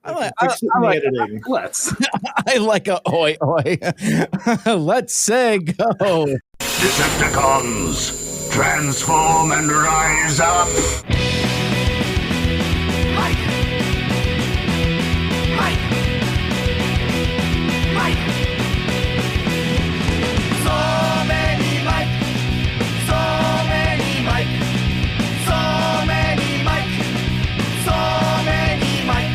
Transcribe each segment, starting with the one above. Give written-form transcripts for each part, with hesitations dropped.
Fix it in the editing. Let's. I like a oi oi. Let's say go. Decepticons, transform and rise up. Mike! So many Mike! So many Mike! So many Mike! So many Mike!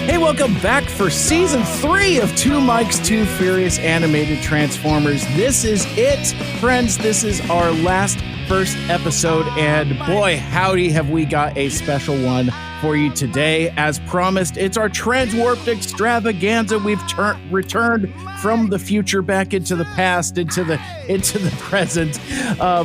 Hey, welcome back for season 3 of Two Mikes, Two Furious Animated Transformers. This is it, friends. This is our first episode, and boy, howdy, have we got a special one for you today. As promised, it's our TransWarped extravaganza. We've returned from the future back into the past, into the present.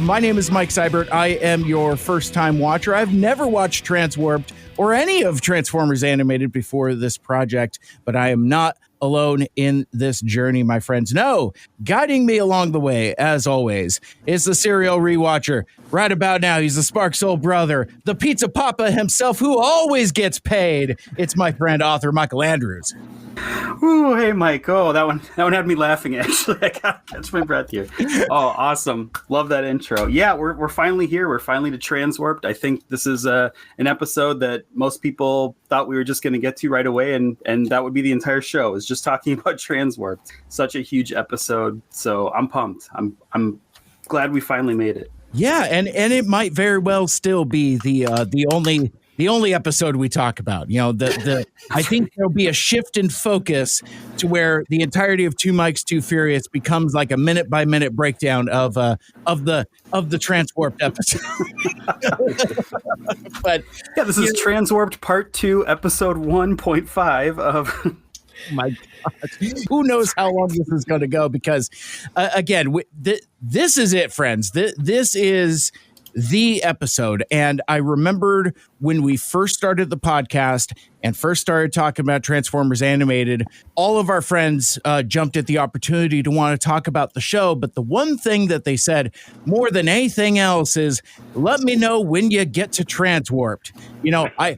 My name is Mike Seibert. I am your first-time watcher. I've never watched TransWarped or any of Transformers Animated before this project, but I am not alone in this journey, my friends. No, guiding me along the way, as always, is the serial rewatcher. Right about now, he's the Spark Soul brother, the Pizza Papa himself, who always gets paid. It's my friend, author Mikel Andrews. Ooh, hey, Mike. Oh, that one had me laughing, actually. I got to catch my breath here. Oh, awesome. Love that intro. Yeah, we're finally here. We're finally to TransWarped. I think this is an episode that most people thought we were just going to get to right away, and that would be the entire show, is just talking about TransWarped. Such a huge episode, so I'm pumped. I'm glad we finally made it. Yeah, and it might very well still be the only episode we talk about. You know, I think there'll be a shift in focus to where the entirety of Two Mikes, Two Furious becomes like a minute by minute breakdown of the TransWarped episode. But yeah, this is TransWarped Part 2, Episode 1.5 of. My God, who knows how long this is going to go? Because again, this is it, friends. This is the episode. And I remembered when we first started the podcast and first started talking about Transformers Animated, all of our friends jumped at the opportunity to want to talk about the show. But the one thing that they said more than anything else is, let me know when you get to TransWarped. You know, I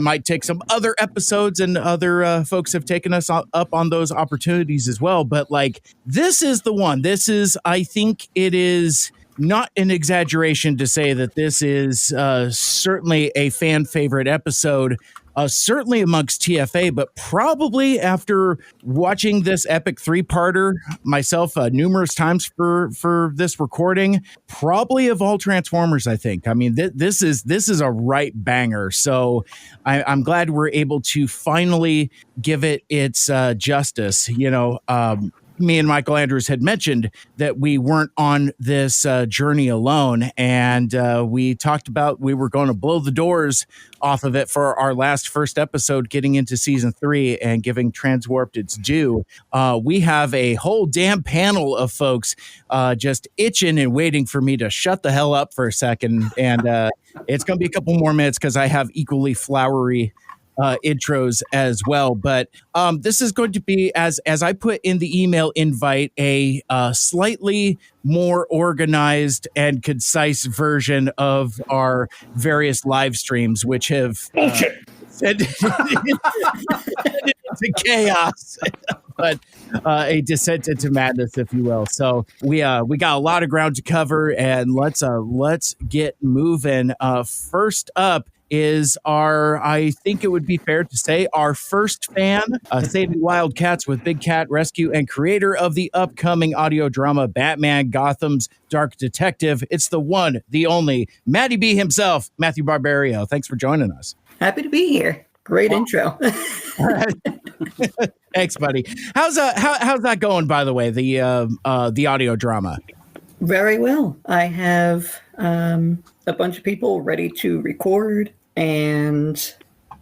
might take some other episodes, and other folks have taken us up on those opportunities as well. But like, this is the one. This is, I think it is not an exaggeration to say that this is certainly a fan favorite episode, certainly amongst TFA, but probably after watching this epic 3-parter myself numerous times for this recording, probably of all Transformers, I think. I mean, this is a right banger. So I'm glad we're able to finally give it its justice. You know, me and Mikel Andrews had mentioned that we weren't on this journey alone, and we talked about we were going to blow the doors off of it for our first episode, getting into season 3 and giving TransWarped its due. We have a whole damn panel of folks just itching and waiting for me to shut the hell up for a second, and it's going to be a couple more minutes because I have equally flowery intros as well. But this is going to be, as I put in the email invite, a slightly more organized and concise version of our various live streams, which have sent into chaos. But a descent into madness, if you will. So we got a lot of ground to cover, and let's get moving. First up is I think it would be fair to say, our first fan, saving wildcats with Big Cat Rescue and creator of the upcoming audio drama Batman Gotham's Dark Detective. It's the one, the only, Matty B himself, Matthew Barberio. Thanks for joining us. Happy to be here. Great intro. Thanks, buddy. How's that going, by the way, the audio drama? Very well. I have a bunch of people ready to record, and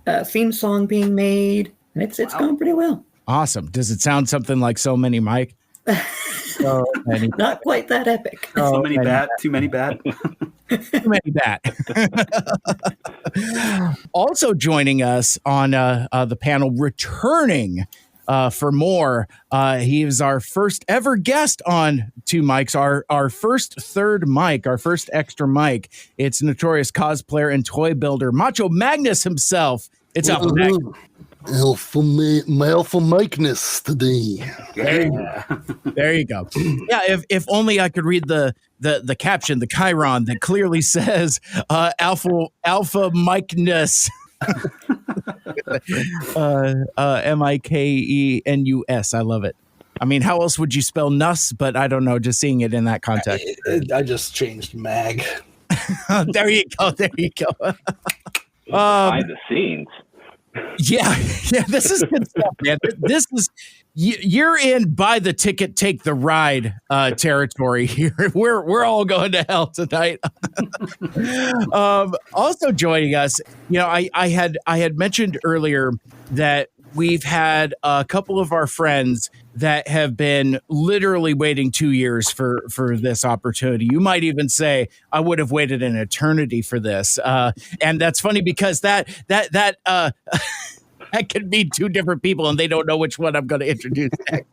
a theme song being made, and it's going pretty well. Awesome. Does it sound something like So Many Mike? So many. Not quite that epic. So many bad. Too many bad. Too many bad. Also joining us on the panel, returning for more. He is our first ever guest on Two Mics, our first third mic, our first extra mic. It's notorious cosplayer and toy builder, Macho Magnus himself. It's AlphaMagnus. AlphaMagnus today. There you go. Yeah, if only I could read the caption, the chyron that clearly says AlphaMagnus. Mikenus. I love it. I mean, how else would you spell nus? But I don't know. Just seeing it in that context. I just changed mag. There you go. There you go. Behind the scenes. Yeah. This is good stuff, man. This is you're in buy the ticket, take the ride territory here. We're all going to hell tonight. Also joining us, I had mentioned earlier that we've had a couple of our friends that have been literally waiting 2 years for this opportunity. You might even say I would have waited an eternity for this. And that's funny because that could be two different people and they don't know which one I'm going to introduce next.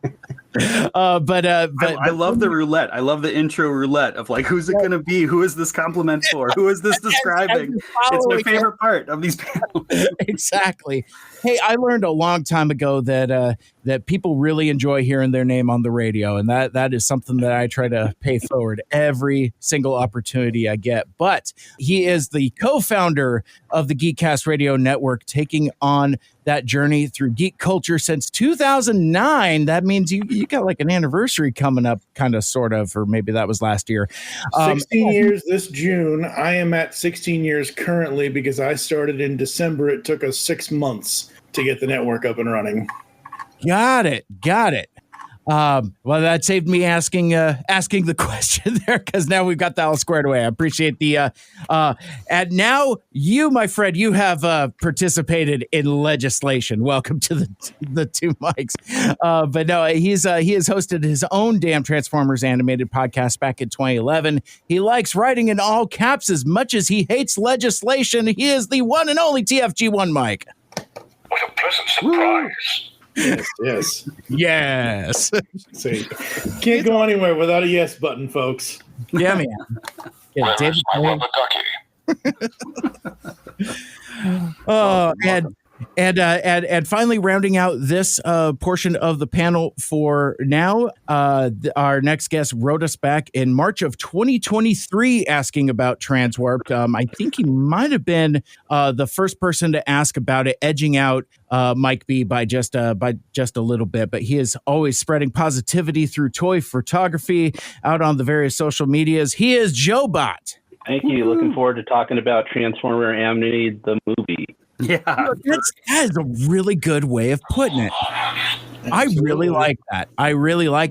But I love the roulette. I love the intro roulette of like, who's it going to be? Who is this compliment for? Who is this describing? It's my favorite part of these panels. Exactly. Hey, I learned a long time ago that people really enjoy hearing their name on the radio, and that is something that I try to pay forward every single opportunity I get. But he is the co-founder of the Geekcast Radio Network, taking on that journey through geek culture since 2009. That means you got like an anniversary coming up, kind of, sort of, or maybe that was last year. 16 years this June. I am at 16 years currently because I started in December. It took us 6 months to get the network up and running. Got it. Well, that saved me asking the question there, because now we've got that all squared away. I appreciate the and now you, my friend, you have participated in legislation. Welcome to the two mics. But no, he has hosted his own damn Transformers animated podcast back in 2011. He likes writing in all caps as much as he hates legislation. He is the one and only TFG1 Mike. What a pleasant surprise. Yes. See, can't go anywhere without a yes button, folks. Yeah, man. Yeah, David. Oh, and finally rounding out this portion of the panel for now, our next guest wrote us back in March of 2023 asking about TransWarped. I think he might have been the first person to ask about it, edging out Mike B by just a little bit. But he is always spreading positivity through toy photography out on the various social medias. He is JoeBot. Thank you. Looking forward to talking about Transformer Animated, the movie. Yeah, that is a really good way of putting it. I really like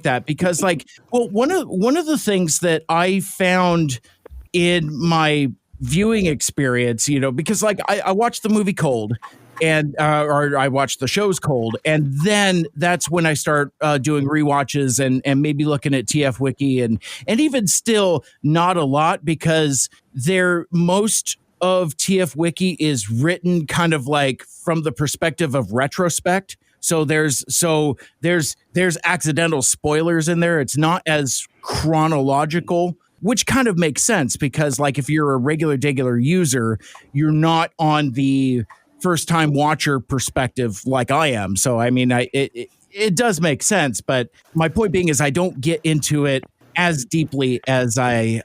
that because, like, well, one of the things that I found in my viewing experience, because like I watched the movie cold, and or I watched the shows cold, and then that's when I start doing rewatches and maybe looking at TF Wiki and even still not a lot, because most of TF Wiki is written kind of like from the perspective of retrospect. So there's accidental spoilers in there. It's not as chronological, which kind of makes sense because, like, if you're a regular user, you're not on the first time watcher perspective like I am. So I mean, it does make sense. But my point being is I don't get into it as deeply as I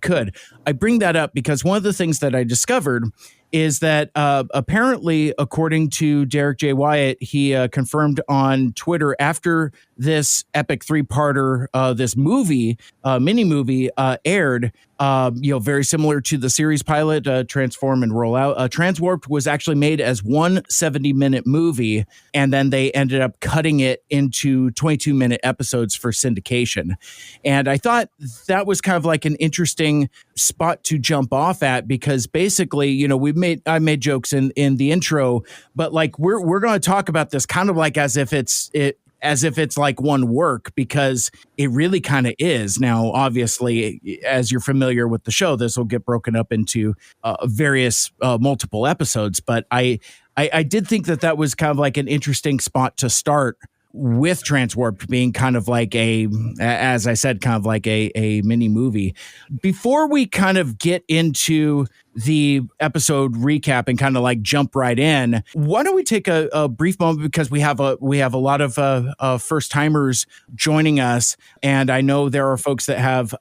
could. I bring that up because one of the things that I discovered is that apparently, according to Derek J. Wyatt, he confirmed on Twitter after this epic three-parter, this movie, mini movie aired, very similar to the series pilot, Transform and Roll Out. TransWarped was actually made as one 70-minute movie, and then they ended up cutting it into 22-minute episodes for syndication. And I thought that was kind of like an interesting spot to jump off at, because basically, I made jokes in the intro, but like we're going to talk about this kind of like as if it's like one work, because it really kind of is. Now, obviously, as you're familiar with the show, this will get broken up into various multiple episodes. But I did think that was kind of like an interesting spot to start with TransWarped being kind of like as I said, kind of like a mini movie. Before we kind of get into the episode recap and kind of like jump right in, why don't we take a brief moment, because we have a lot of first timers joining us, and I know there are folks that have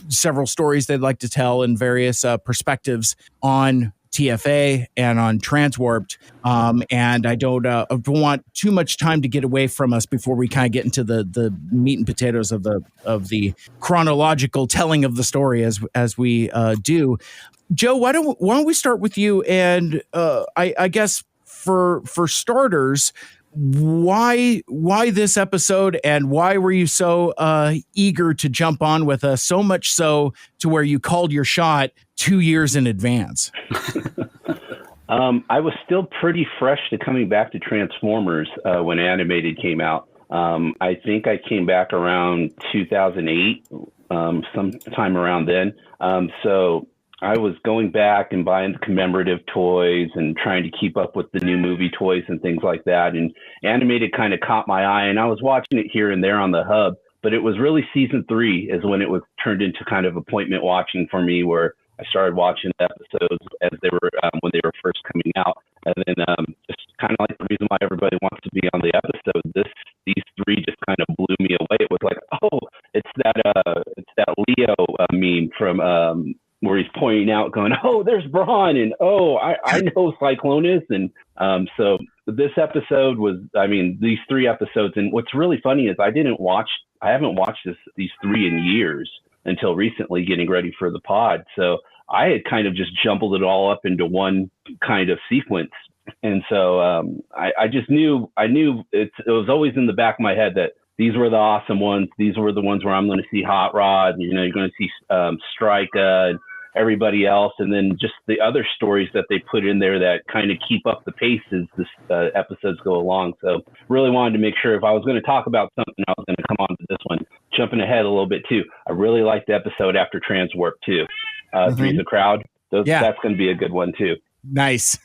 several stories they'd like to tell in various perspectives on TFA and on TransWarped, and I don't want too much time to get away from us before we kind of get into the meat and potatoes of the chronological telling of the story as we do. Joe, why don't we start with you? And I guess for starters, why this episode, and why were you so eager to jump on with us, so much so to where you called your shot 2 years in advance? I was still pretty fresh to coming back to Transformers when Animated came out. I think I came back around 2008, sometime around then. So I was going back and buying commemorative toys and trying to keep up with the new movie toys and things like that. And Animated kind of caught my eye, and I was watching it here and there on the hub, but it was really season 3 is when it was turned into kind of appointment watching for me, where I started watching the episodes as they were, when they were first coming out. And then just kind of like the reason why everybody wants to be on the episode, these 3 just kind of blew me away. It was like, oh, it's that Leo meme from, where he's pointing out, going, oh, there's Brawn, and oh, I know Cyclonus. And so this episode was, these 3 episodes. And what's really funny is I haven't watched these 3 in years until recently, getting ready for the pod. So I had kind of just jumbled it all up into one kind of sequence. And so I just knew it was always in the back of my head that these were the awesome ones. These were the ones where I'm going to see Hot Rod, you're going to see Strika and everybody else. And then just the other stories that they put in there that kind of keep up the pace as the episodes go along. So really wanted to make sure if I was going to talk about something, I was going to come on to this one. Jumping ahead a little bit too, I really liked the episode after TransWarped too. Three's a Crowd. That's going to be a good one too. Nice.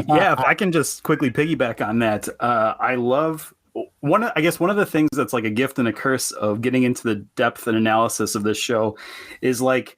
Yeah, if I can just quickly piggyback on that, I love one of the things that's like a gift and a curse of getting into the depth and analysis of this show is like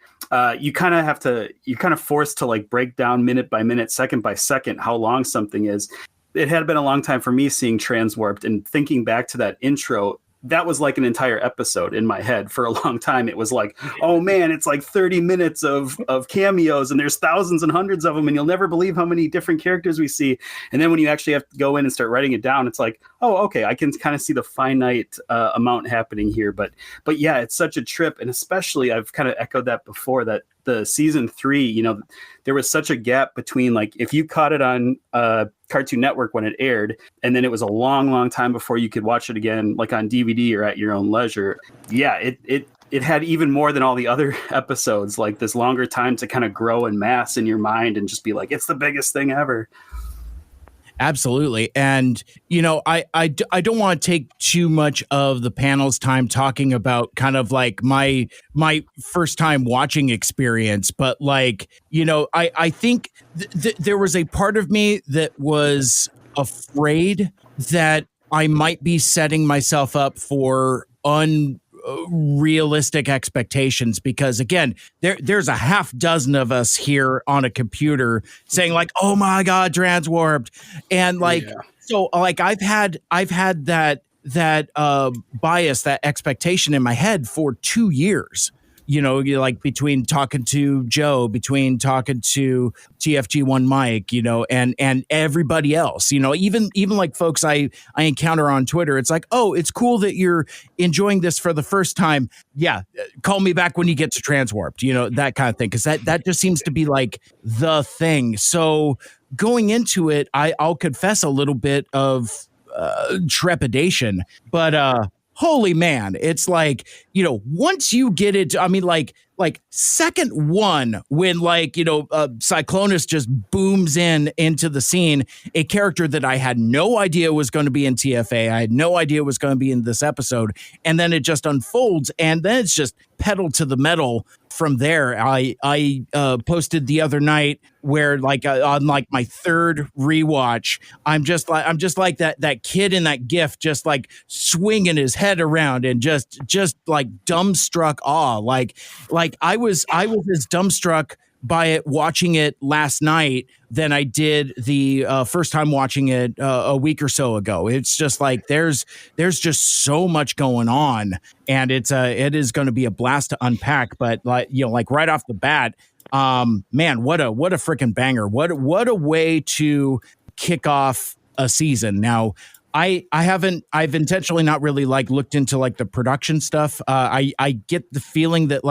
you're kind of forced to like break down minute by minute, second by second how long something is. It had been a long time for me seeing TransWarped, and thinking back to that intro, that was like an entire episode in my head for a long time. It was like, oh man, it's like 30 minutes of cameos, and there's thousands and hundreds of them, and you'll never believe how many different characters we see. And then when you actually have to go in and start writing it down, it's like, oh, okay, I can kind of see the finite amount happening here. But yeah, it's such a trip. And especially, I've kind of echoed that before, that the season 3, there was such a gap between, like, if you caught it on Cartoon Network when it aired, and then it was a long, long time before you could watch it again, like on DVD or at your own leisure. Yeah, it had even more than all the other episodes, like this longer time to kind of grow and mass in your mind and just be like, it's the biggest thing ever. Absolutely. And, I don't want to take too much of the panel's time talking about kind of like my first time watching experience. But like, I think there was a part of me that was afraid that I might be setting myself up for unrealistic expectations, because again, there's a half dozen of us here on a computer saying like, oh my God, TransWarped. And like, So like I've had that bias, that expectation in my head for 2 years. Like between talking to Joe, between talking to TFG1 Mike, and everybody else, even like folks I encounter on Twitter. It's like, oh, it's cool that you're enjoying this for the first time. Yeah. Call me back when you get to TransWarped, that kind of thing. Cause that just seems to be like the thing. So going into it, I'll confess a little bit of trepidation, but, holy man, it's like, once you get it, like second one, when like, Cyclonus just booms into the scene, a character that I had no idea was going to be in TFA. I had no idea was going to be in this episode. And then it just unfolds. And then it's just pedal to the metal from there. I posted the other night where on my third rewatch, I'm just like that kid in that GIF, just like swinging his head around and just like dumbstruck awe. Like I was as dumbstruck by it watching it last night than I did the first time watching it a week or so ago. It's just like there's just so much going on, and it is going to be a blast to unpack. But like right off the bat, man, what a freaking banger! What a way to kick off a season. Now, I've intentionally not really looked into the production stuff. I get the feeling that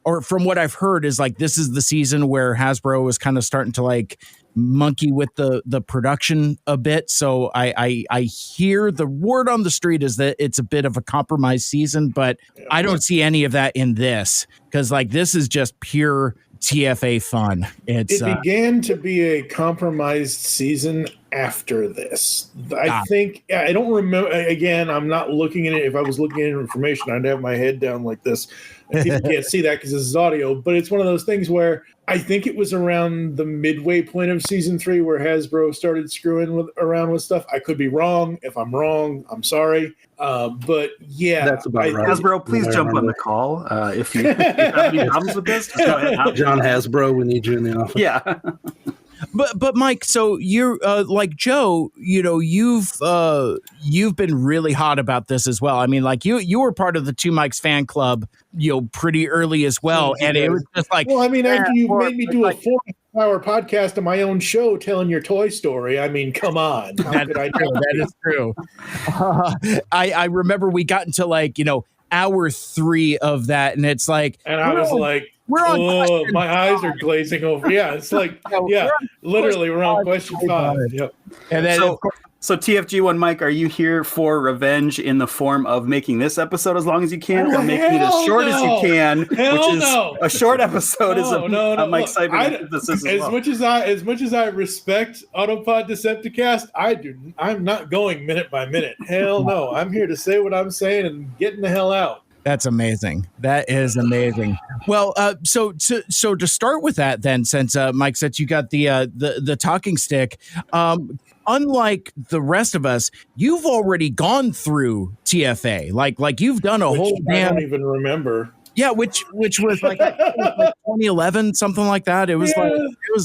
or from what I've heard is this is the season where Hasbro is kind of starting to monkey with the production a bit. So I hear the word on the street is that it's a bit of a compromised season, but I don't see any of that in this, because this is just pure TFA fun. It began to be a compromised season after this. I think, I don't remember, again, I'm not looking at it. If I was looking at information, I'd have my head down like this. And people can't see that because this is audio, but it's one of those things where I think it was around the midway point of season 3 where Hasbro started screwing around with stuff. I could be wrong. If I'm wrong, I'm sorry. But yeah, that's about right. Hasbro, please jump on the call. If you have any problems with this, just go ahead. John Hasbro, we need you in the office. Yeah. But Mike, so you're like Joe, you've been really hot about this as well. I mean, you were part of the Two Mikes fan club, pretty early as well, and it was just well, I mean, after you made me do a 4-hour podcast on my own show telling your toy story, I mean, come on, how could I do that? Is true. I remember we got into hour 3 of that, and it's and I was we're on my eyes are glazing over. Yeah, it's literally we're on question 5. Yep. And then so TFG1 Mike, are you here for revenge in the form of making this episode as long as you can, or making it as short as you can, a short episode Mike Seibert. As much as I respect Autopod Decepticast, I'm not going minute by minute. Hell no. I'm here to say what I'm saying and getting the hell out. That's amazing. That is amazing. Well, so to start with that, then, since Mike said you got the talking stick, unlike the rest of us, you've already gone through TFA. Like you've done a whole damn. I don't even remember. Yeah, which was like 2011, something like that. It was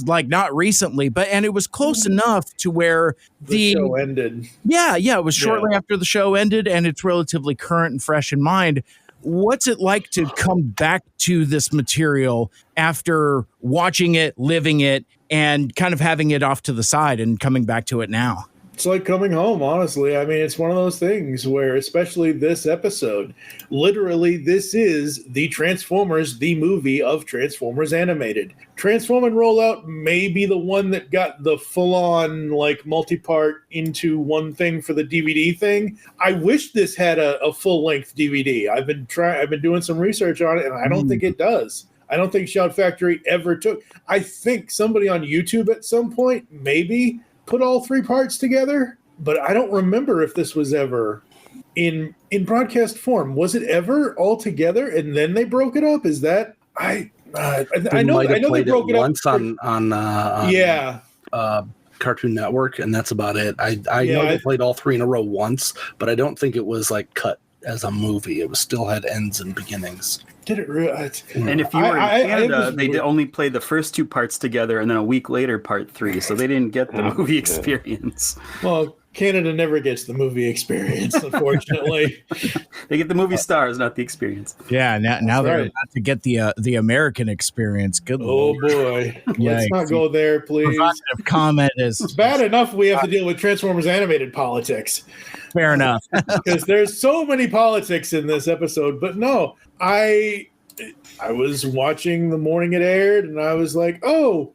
not recently, and it was close enough to where the show ended. Yeah, it was shortly after the show ended, and it's relatively current and fresh in mind. What's it like to come back to this material after watching it, living it, and kind of having it off to the side and coming back to it now? It's like coming home, honestly. I mean, it's one of those things where, especially this episode, literally this is the Transformers, the movie of Transformers Animated. Transform and Rollout may be the one that got the full-on, multi-part into one thing for the DVD thing. I wish this had a full-length DVD. I've been doing some research on it, and I don't think it does. I don't think Shout Factory ever took. I think somebody on YouTube at some point, maybe, put all 3 parts together, but I don't remember if this was ever in broadcast form. Was it ever all together and then they broke it up? Is that I know they broke it up once on Cartoon Network, and that's about it. I know they played all 3 in a row once, but I don't think it was cut as a movie. It was still had ends and beginnings. Did it really? And if you were in Canada, they only played the first 2 parts together, and then a week later, part 3. So they didn't get the movie experience. Well, Canada never gets the movie experience, unfortunately. They get the movie stars, not the experience. Yeah, now they're about to get the American experience. Good Lord. Oh boy, let's not go there, please. Comment is it's bad enough we have to deal with Transformers Animated politics. Fair enough, because there's so many politics in this episode. But no, I was watching the morning it aired, and I was like, oh,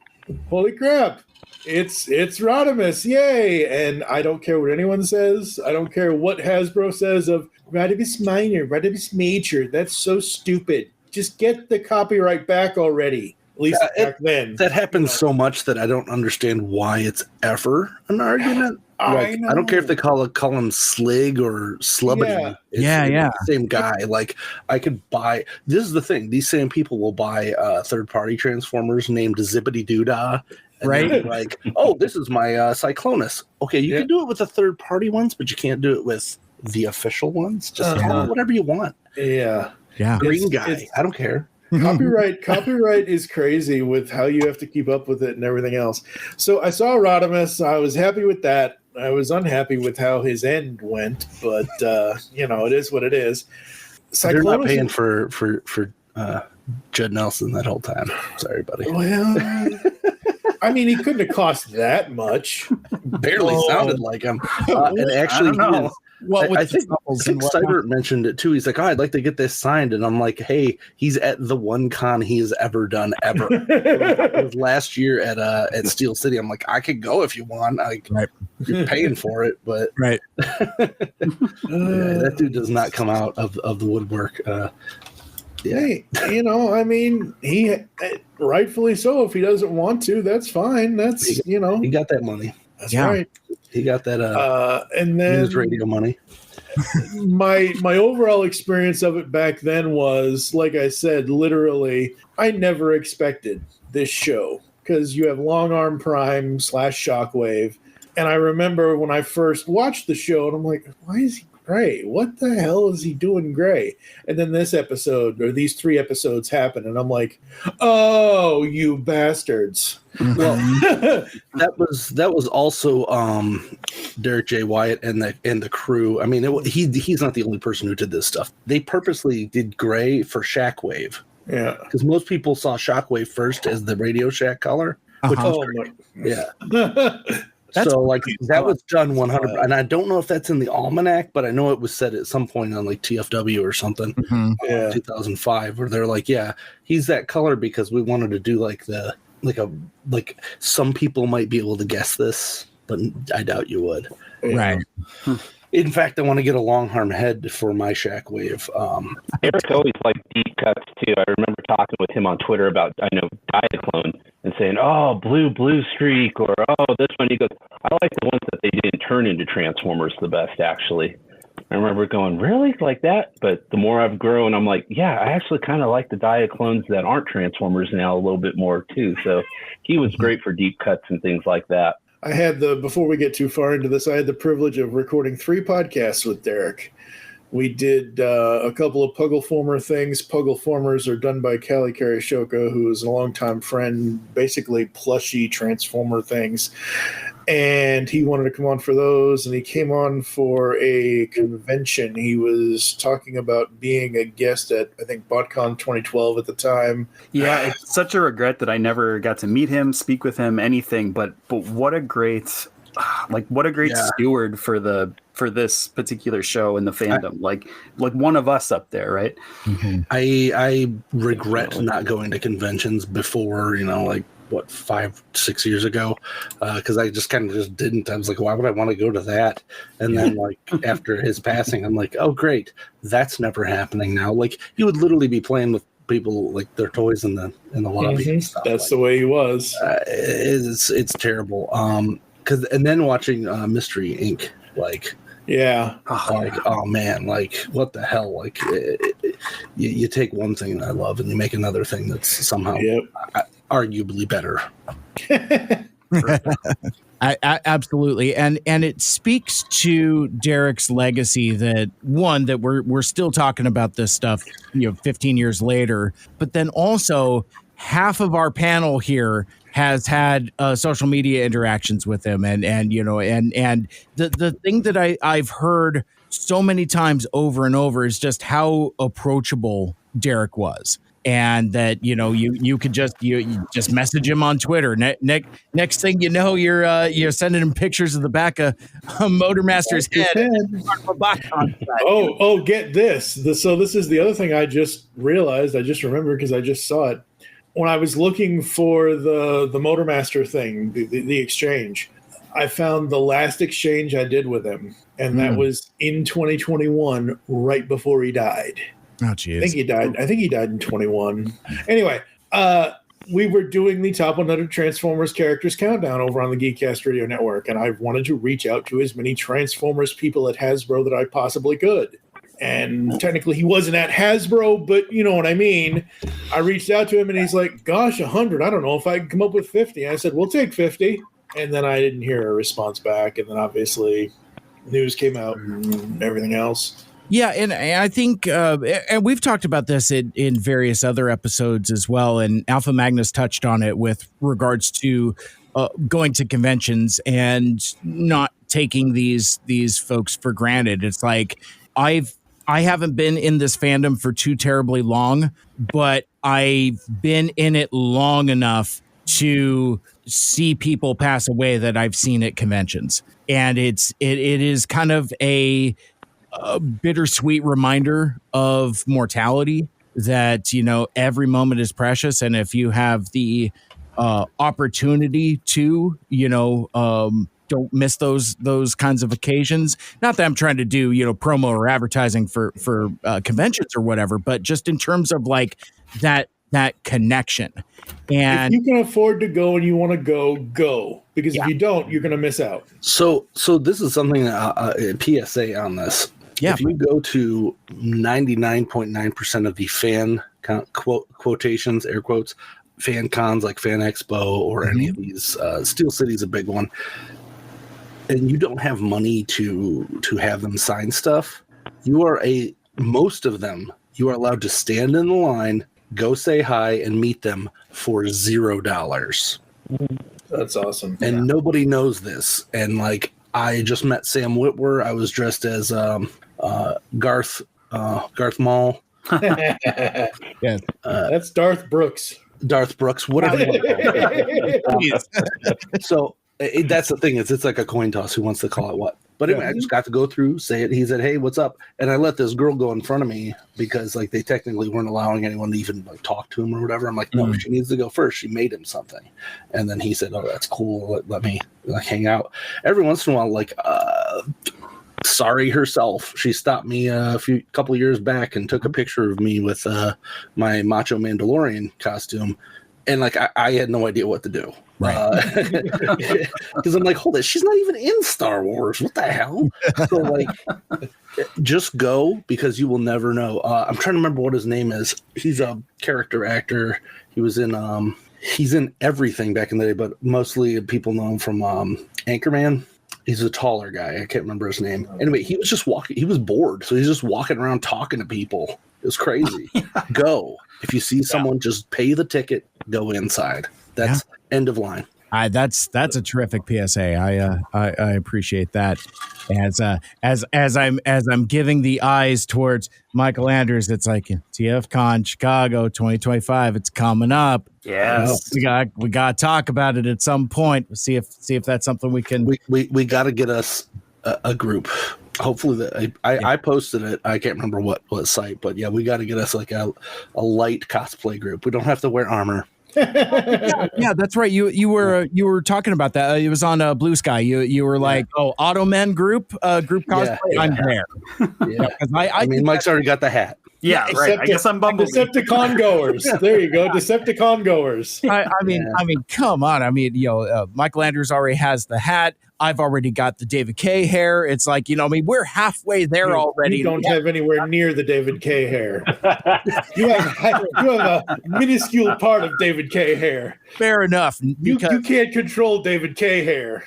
holy crap. It's Rodimus, yay! And I don't care what anyone says. I don't care what Hasbro says of Rodimus Minor, Rodimus Major. That's so stupid. Just get the copyright back already. At least back then. That happens so much that I don't understand why it's ever an argument. Like, I don't care if they call him Slig or Slubbity. Yeah. It's the same guy. Like, I could buy. This is the thing. These same people will buy third-party Transformers named Zippity Doodah. Right. Like, oh, this is my Cyclonus. Okay, you can do it with the third-party ones, but you can't do it with the official ones. Just call it whatever you want. Yeah. Green guy. I don't care. Copyright is crazy with how you have to keep up with it and everything else. So I saw Rodimus. I was happy with that. I was unhappy with how his end went, but it is what it is. They're not paying for Judd Nelson that whole time. Sorry, buddy. Well, I mean, he couldn't have cost that much. Barely sounded like him. And actually, I think Seibert mentioned it too. He's like, "Oh, I'd like to get this signed," and I'm like, "Hey, he's at the one con he has ever done ever." It was last year at Steel City. I'm like, "I could go if you want. You're paying for it, but that dude does not come out of the woodwork." Hey, I mean, he rightfully so. If he doesn't want to, that's fine. That's he got that money. That's right. He got that and then news radio money. my overall experience of it back then was, like I said, literally, I never expected this show because you have Long Arm Prime / Shockwave, and I remember when I first watched the show, and I'm like, why is he gray? What the hell is he doing gray? And then this episode, or these 3 episodes happen, and I'm like, oh, you bastards. Well, that was also Derek J. Wyatt and the crew. I mean, he's not the only person who did this stuff. They purposely did gray for Shockwave. Yeah, because most people saw Shockwave first as the Radio Shack color. Which So like that was done 100, and I don't know if that's in the almanac, but I know it was said at some point on like TFW or something, 2005, where they're like, yeah, he's that color because we wanted to do like some people might be able to guess this, but I doubt you would. Right. In fact, I want to get a long arm head for my Shockwave. Eric always liked deep cuts too. I remember talking with him on Twitter about Diaclone and saying, "Oh, blue streak," or "Oh, this one." He goes, "I like the ones that they didn't turn into Transformers the best." Actually, I remember going, "Really, like that?" But the more I've grown, I'm like, "Yeah, I actually kind of like the Diaclones that aren't Transformers now a little bit more too." So he was great for deep cuts and things like that. I had before we get too far into this, I had the privilege of recording 3 podcasts with Derek. We did a couple of Puggleformer things. Puggleformers are done by Kaye Hair, who is a longtime friend, basically plushy Transformer things. And he wanted to come on for those, and he came on for a convention. He was talking about being a guest at, I think, BotCon 2012 at the time. Yeah, it's such a regret that I never got to meet him, speak with him, anything. But what a great steward for this particular show and the fandom. Like one of us up there, right? Mm-hmm. I regret not going to conventions before, 5-6 years ago, because I just kind of just didn't. I was like, why would I want to go to that? And then after his passing, I'm like, oh great, that's nenever happening now. Like he would literally be playing with people like their toys in the lobby. Mm-hmm. And stuff. That's the way he was. It's terrible. And then watching Mystery Inc. Oh man, what the hell? You take one thing that I love and you make another thing that's somehow arguably better. I absolutely, and it speaks to Derek's legacy that we're still talking about this stuff 15 years later, but then also half of our panel here has had social media interactions with him, and the thing that I've heard so many times over and over is just how approachable Derek was. And that you could just message him on Twitter. Next thing you know, you're sending him pictures of the back of Motormaster's head. Oh, get this! So this is the other thing I just realized. I just remembered because I just saw it when I was looking for the Motormaster thing, the exchange. I found the last exchange I did with him, and that was in 2021, right before he died. Oh, geez. I think he died in 21. Anyway, we were doing the top 100 Transformers characters countdown over on the Geekcast Radio Network, and I wanted to reach out to as many Transformers people at Hasbro that I possibly could. And technically he wasn't at Hasbro, but you know what I mean. I reached out to him and he's like, gosh, 100. I don't know if I can come up with 50. I said, we'll take 50. And then I didn't hear a response back. And then obviously news came out and everything else. Yeah, and I think, and we've talked about this in various other episodes as well, and AlphaMagnus touched on it with regards to going to conventions and not taking these folks for granted. It's like, I haven't been in this fandom for too terribly long, but I've been in it long enough to see people pass away that I've seen at conventions. And it is kind of a bittersweet reminder of mortality, that, you know, every moment is precious. And if you have the opportunity to, you know, don't miss those kinds of occasions. Not that I'm trying to do, you know, promo or advertising for conventions or whatever, but just in terms of like that connection. And if you can afford to go and you want to go. Because if you don't, you're going to miss out. So this is something, PSA on this. Yeah. If you go to 99.9% of the fan quotations, air quotes, fan cons like Fan Expo or any of these, Steel City's a big one, and you don't have money to have them sign stuff, most of them, you are allowed to stand in the line, go say hi, and meet them for $0. That's awesome. And nobody knows this. And like, I just met Sam Witwer. I was dressed as Garth Maul. yes. That's Darth Brooks. Darth Brooks, whatever you want to call it. So that's the thing, it's like a coin toss who wants to call it what. But anyway, I just got to go through, say it. He said, hey, what's up? And I let this girl go in front of me because like they technically weren't allowing anyone to even like talk to him or whatever. I'm like, no, she needs to go first. She made him something. And then he said, oh, that's cool. Let me like hang out. Every once in a while, like Sorry herself, she stopped me a couple of years back and took a picture of me with my Macho Mandalorian costume. And like I had no idea what to do. Right. Because I'm like, hold it, she's not even in Star Wars. What the hell? So like, just go, because you will never know. I'm trying to remember what his name is. He's a character actor. He was in he's in everything back in the day, but mostly people know him from Anchorman. He's a taller guy. I can't remember his name. Anyway, he was just walking. He was bored, so he's just walking around talking to people. It was crazy. Go. If you see someone, just pay the ticket. Go inside. That's end of line. That's a terrific PSA. I appreciate that. As I'm giving the eyes towards Michael Andrews, it's like TFCon Chicago 2025. It's coming up. Yes, we got to talk about it at some point. We'll see if that's something we can. We got to get us a group. Hopefully, I posted it. I can't remember what site, but yeah, we got to get us like a light cosplay group. We don't have to wear armor. yeah, that's right. You were talking about that. It was on Blue Sky. You were like, Auto Men group cosplay. Yeah. I'm there. Yeah, I mean, Mike's already got the hat. Yeah, right. I guess I'm Bumblebee. Decepticon goers. There you go. Decepticon goers. I mean, come on. I mean, Michael Andrews already has the hat. I've already got the David Kaye hair. It's like, we're halfway there already. You don't have anywhere near the David Kaye hair. You have a minuscule part of David Kaye hair. Fair enough. You can't control David Kaye hair.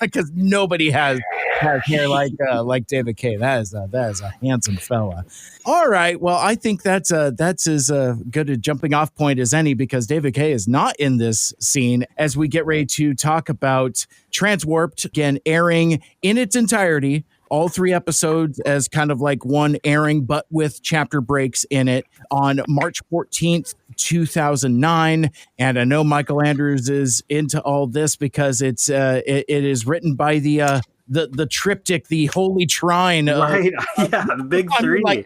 Because nobody has hair like David Kaye. That is a handsome fella. All right. Well, I think that's as good a jumping off point as any, because David Kaye is not in this scene as we get ready to talk about TransWarped, again, airing in its entirety, all 3 episodes as kind of like one airing, but with chapter breaks in it on March 14th, 2009. And I know Michael Andrews is into all this because it is written by the triptych, the Holy Trine. Right. Yeah, the big 3.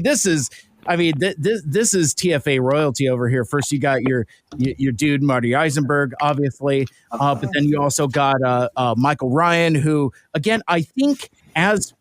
This is TFA royalty over here. First, you got your dude Marty Eisenberg, obviously, but then you also got Michael Ryan, who, again, I think as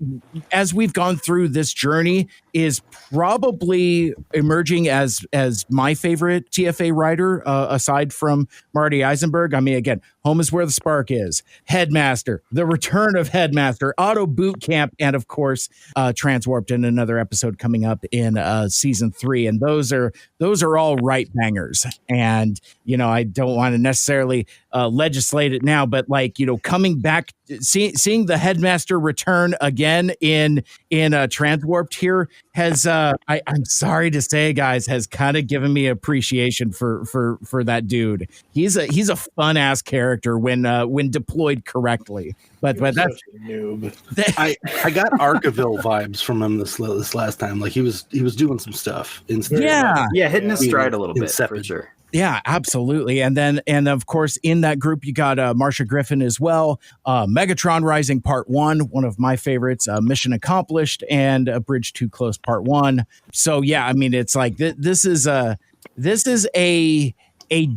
we've gone through this journey, is probably emerging as my favorite TFA writer, aside from Marty Eisenberg. I mean, again, Home is Where the Spark Is, Headmaster, The Return of Headmaster, Auto Boot Camp, and of course, TransWarped in another episode coming up in season 3. And those are all right bangers. And, you know, I don't want to necessarily legislate it now, but like, you know, coming back, seeing the Headmaster return again in TransWarped here has I'm sorry to say, guys, has kind of given me appreciation for that dude. He's a fun ass character when deployed correctly. But that's a noob. I got Arkaville vibes from him this last time. Like he was doing some stuff. Yeah, hitting his stride a little bit for sure. Yeah, absolutely. And of course, in that group, you got Marsha Griffin as well. Megatron Rising Part 1, one of my favorites, Mission Accomplished, and A Bridge Too Close Part 1. So yeah, I mean, it's like this is a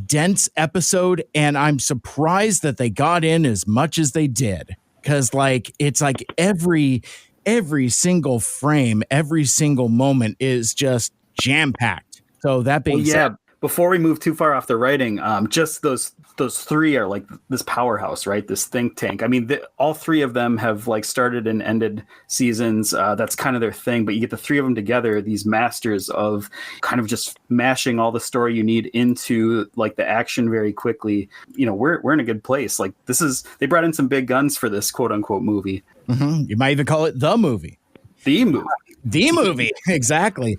dense episode, and I'm surprised that they got in as much as they did, because like it's like every single frame, every single moment is just jam packed. So that being said. Before we move too far off the writing, just those three are like this powerhouse, right? This think tank. I mean, all three of them have like started and ended seasons. That's kind of their thing. But you get the three of them together, these masters of kind of just mashing all the story you need into like the action very quickly. You know, we're in a good place. Like they brought in some big guns for this quote unquote movie. Mm-hmm. You might even call it the movie. The movie. Exactly.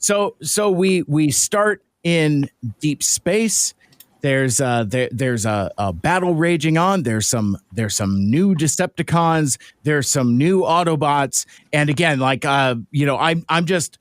So we start in deep space. There's a battle raging on. There's some new Decepticons. There's some new Autobots. And again, like you know, I'm just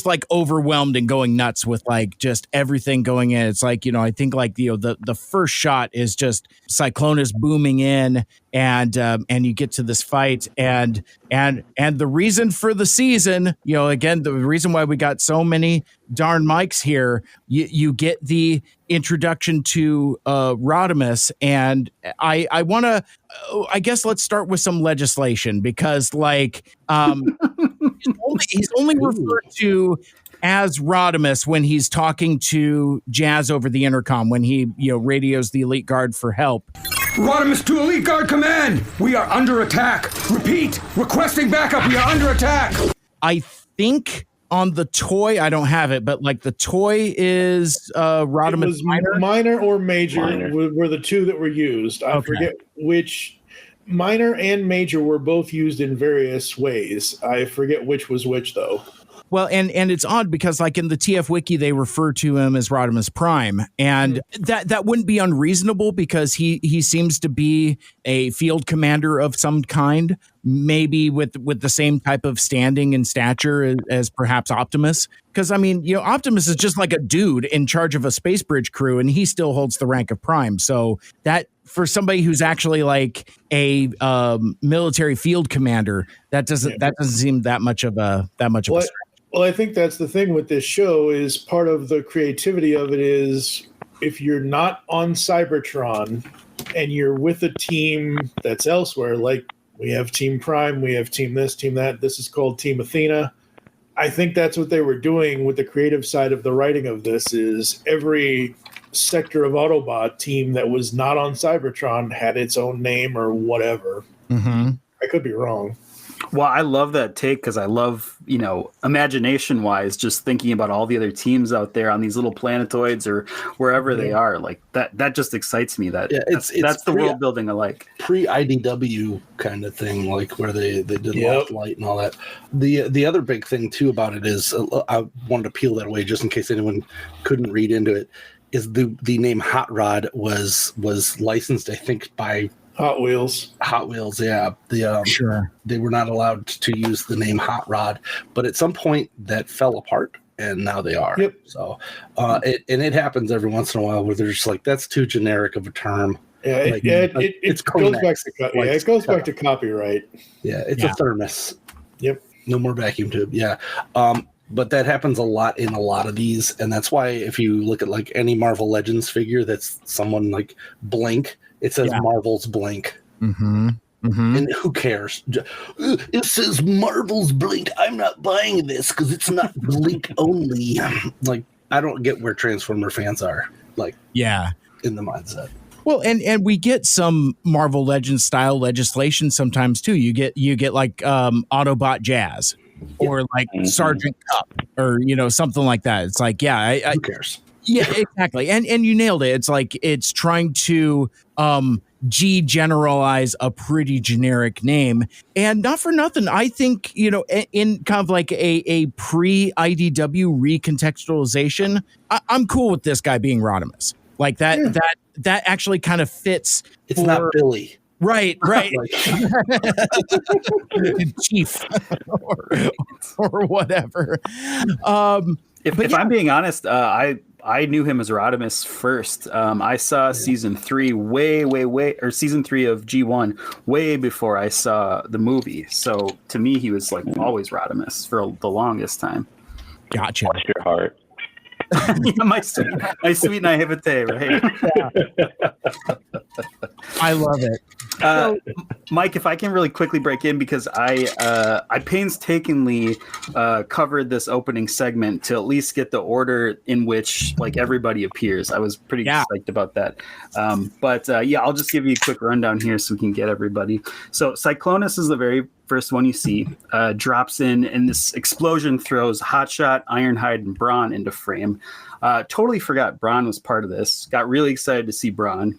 like overwhelmed and going nuts with like just everything going in. It's like, you know, I think like, you know, the first shot is just Cyclonus booming in, and you get to this fight, and the reason for the season, you know, again, the reason why we got so many darn mics here, you get the introduction to Rodimus, and I want to, I guess let's start with some legislation, because like he's only referred to as Rodimus when he's talking to Jazz over the intercom, when he, you know, radios the Elite Guard for help. Rodimus to Elite Guard Command! We are under attack! Repeat! Requesting backup! We are under attack! I think on the toy, I don't have it, but like the toy is Rodimus minor or major were the two that were used. I forget which. Minor and major were both used in various ways. I forget which was which, though. Well, and it's odd because like in the TF Wiki, they refer to him as Rodimus Prime, and that wouldn't be unreasonable because he seems to be a field commander of some kind, maybe with the same type of standing and stature as perhaps Optimus. Because I mean, you know, Optimus is just like a dude in charge of a space bridge crew, and he still holds the rank of Prime. So that, for somebody who's actually like a military field commander, that doesn't seem that much of a stretch. Well, I think that's the thing with this show, is part of the creativity of it is if you're not on Cybertron and you're with a team that's elsewhere, like we have Team Prime, we have Team this, Team that, this is called Team Athena. I think that's what they were doing with the creative side of the writing of this, is every sector of Autobot team that was not on Cybertron had its own name or whatever. Mm-hmm. I could be wrong. Well, I love that take because I love, you know, imagination-wise, just thinking about all the other teams out there on these little planetoids or wherever they are. Like that just excites me. That's the world building I like. Pre-IDW kind of thing, like where they did Lost Light and all that. The other big thing too about it is, I wanted to peel that away just in case anyone couldn't read into it, is the name Hot Rod was licensed, I think, by Hot Wheels, yeah. Sure. They were not allowed to use the name Hot Rod, but at some point that fell apart, and now they are. Yep. So, it happens every once in a while where they're just like, that's too generic of a term. Yeah, it goes back to copyright. Yeah, it's a thermos. Yep. No more vacuum tube. Yeah. But that happens a lot in a lot of these, and that's why if you look at like any Marvel Legends figure that's someone like Blink, it says Marvel's Blink. Mm-hmm. And who cares? It says Marvel's Blink. I'm not buying this because it's not Blink only. Like, I don't get where Transformer fans are. Like, in the mindset. Well, and we get some Marvel Legends style legislation sometimes too. You get like Autobot Jazz or like Sergeant Cup or something like that. It's like who cares? Yeah, exactly. And you nailed it. It's like it's trying to generalize a pretty generic name, and not for nothing. I think in kind of like a pre IDW recontextualization, I'm cool with this guy being Rodimus. Like that actually kind of fits. It's not Billy. Right. Chief or whatever. If I'm being honest, I knew him as Rodimus first. I saw season 3 or season 3 of G1 way before I saw the movie. So to me, he was like always Rodimus for the longest time. Gotcha. Bless your heart. my sweet naivete, right? I love it. Mike, if I can really quickly break in, because I painstakingly covered this opening segment to at least get the order in which like everybody appears. I was pretty psyched about that. But I'll just give you a quick rundown here so we can get everybody. So Cyclonus is the very first one you see, drops in, and this explosion throws Hotshot, Ironhide, and Brawn into frame. Totally forgot Brawn was part of this. Got really excited to see Brawn.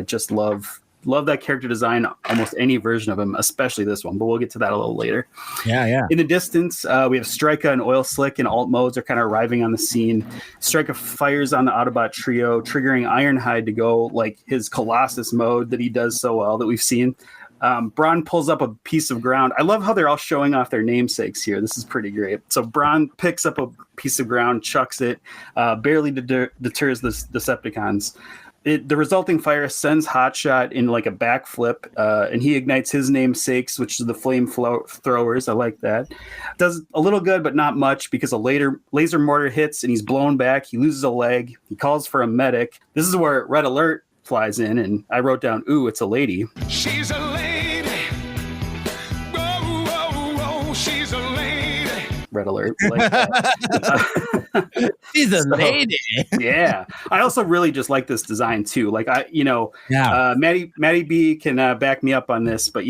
Just love that character design, almost any version of him, especially this one, but we'll get to that a little later. Yeah. In the distance, we have Strika and Oil Slick and alt modes are kind of arriving on the scene. Strika fires on the Autobot trio, triggering Ironhide to go like his Colossus mode that he does so well that we've seen. Brawn pulls up a piece of ground. I love how they're all showing off their namesakes here. This is pretty great. So Brawn picks up a piece of ground, chucks it, barely deters the Decepticons. The resulting fire sends Hotshot in like a backflip, and he ignites his namesakes, which is the flame throwers. I like that. Does a little good, but not much, because a laser mortar hits and he's blown back. He loses a leg. He calls for a medic. This is where Red Alert flies in, and I wrote down, "Ooh, it's a lady." She's a lady. Whoa, she's a lady. Red Alert. Like that. She's a lady. Yeah. I also really just like this design too. Like Maddie B can back me up on this, but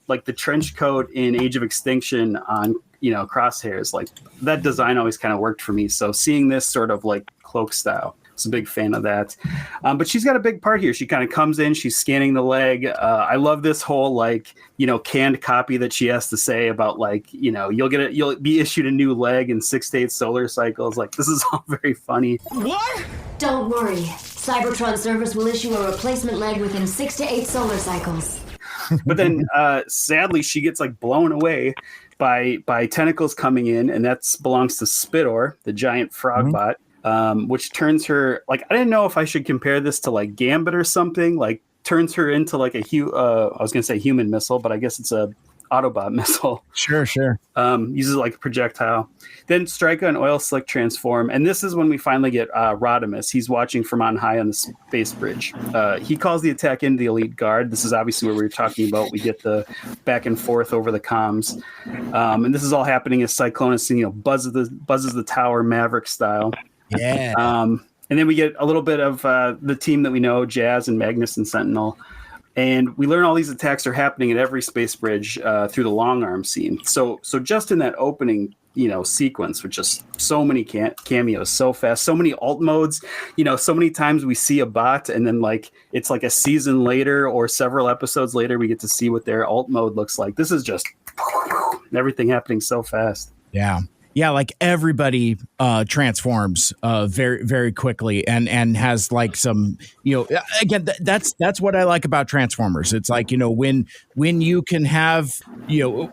like the trench coat in Age of Extinction on Crosshairs, like that design always kind of worked for me. So seeing this sort of like cloak style, I was a big fan of that. But she's got a big part here. She kind of comes in, she's scanning the leg. I love this whole canned copy that she has to say about you'll be issued a new leg in 6 to 8 solar cycles. Like, this is all very funny. What? Don't worry. Cybertron service will issue a replacement leg within 6 to 8 solar cycles. But then sadly she gets blown away by tentacles coming in, and that belongs to Spidor, the giant frog bot. Which turns her, I didn't know if I should compare this to Gambit or something, turns her into I was going to say human missile, but I guess it's a Autobot missile. Sure. Uses a projectile. Then Strika and Oil Slick transform, and this is when we finally get Rodimus. He's watching from on high on the space bridge. He calls the attack into the Elite Guard. This is obviously what we were talking about. We get the back and forth over the comms, and this is all happening as Cyclonus, buzzes the tower Maverick style. Yeah. And then we get a little bit of the team that we know, Jazz and Magnus and Sentinel. And we learn all these attacks are happening at every space bridge through the long arm scene. So just in that opening, sequence with just so many cameos so fast, so many alt modes, so many times we see a bot and then it's a season later or several episodes later, we get to see what their alt mode looks like. This is just everything happening so fast. Yeah. Everybody transforms very, very quickly and has some, again, that's what I like about Transformers. It's when you can have,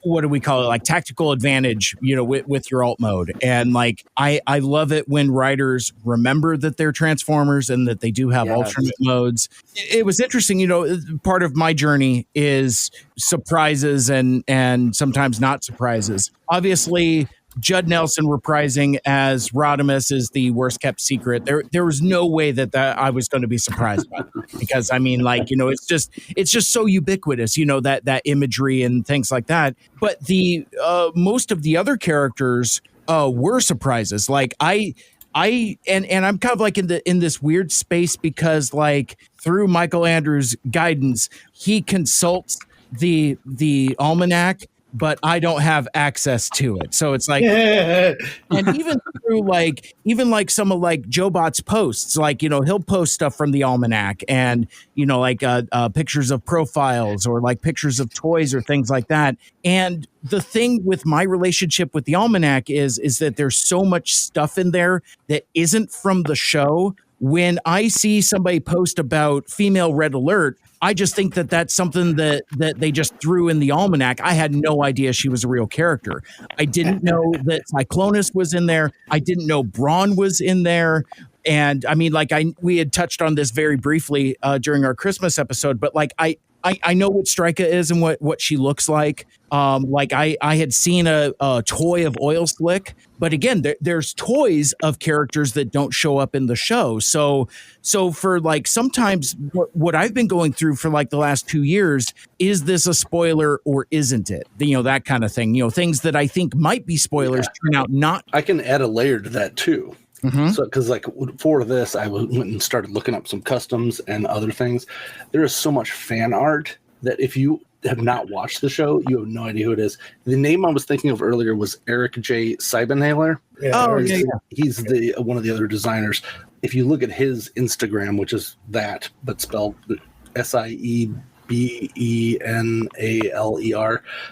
what do we call it? Tactical advantage, with your alt mode. And I love it when writers remember that they're Transformers and that they do have alternate modes. It was interesting, part of my journey is surprises and sometimes not surprises. Obviously, Judd Nelson reprising as Rodimus is the worst kept secret. There was no way that I was going to be surprised by it, because I mean, like, you know, it's just so ubiquitous, you know, that imagery and things like that. But the most of the other characters were surprises. Like I'm kind of like in this weird space, because like through Michael Andrews' guidance, he consults the almanac, but I don't have access to it. So it's like, and even through like some of like JoeBot's posts, like, you know, he'll post stuff from the almanac, and, you know, like pictures of profiles or like pictures of toys or things like that. And the thing with my relationship with the almanac is that there's so much stuff in there that isn't from the show. When I see somebody post about female Red Alert, I just think that that's something that they just threw in the almanac. I had no idea she was a real character. I didn't know that Cyclonus was in there. I didn't know Braun was in there. And I mean, like we had touched on this very briefly during our Christmas episode, but like I know what Strika is and what she looks like. Like I had seen a toy of Oil Slick, but again, there's toys of characters that don't show up in the show. So for like, sometimes what I've been going through for like the last 2 years, is this a spoiler or isn't it? You know, that kind of thing, you know, things that I think might be spoilers turn out not. I can add a layer to that too. Mm-hmm. So, because like for this, I went and started looking up some customs and other things. There is so much fan art that if you have not watched the show, you have no idea who it is. The name I was thinking of earlier was Eric J. Seibenhaler. He's the one of the other designers. If you look at his Instagram, which is that, but spelled Seibenealer,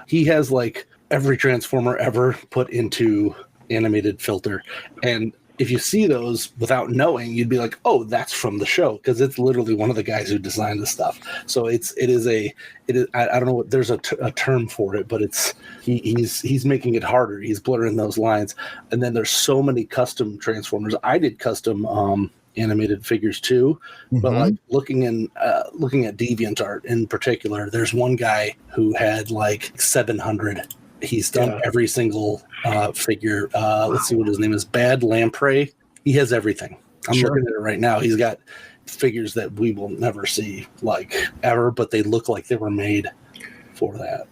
he has like every Transformer ever put into animated filter. And if you see those without knowing, you'd be like, "Oh, that's from the show," because it's literally one of the guys who designed the stuff. So it is. I don't know what there's a term for it, but he's making it harder. He's blurring those lines, and then there's so many custom Transformers. I did custom animated figures too, but like looking at DeviantArt in particular, there's one guy who had like 700. He's done every single figure. Let's see what his name is. Bad Lamprey. He has everything. I'm looking at it right now. He's got figures that we will never see like ever, but they look like they were made for that.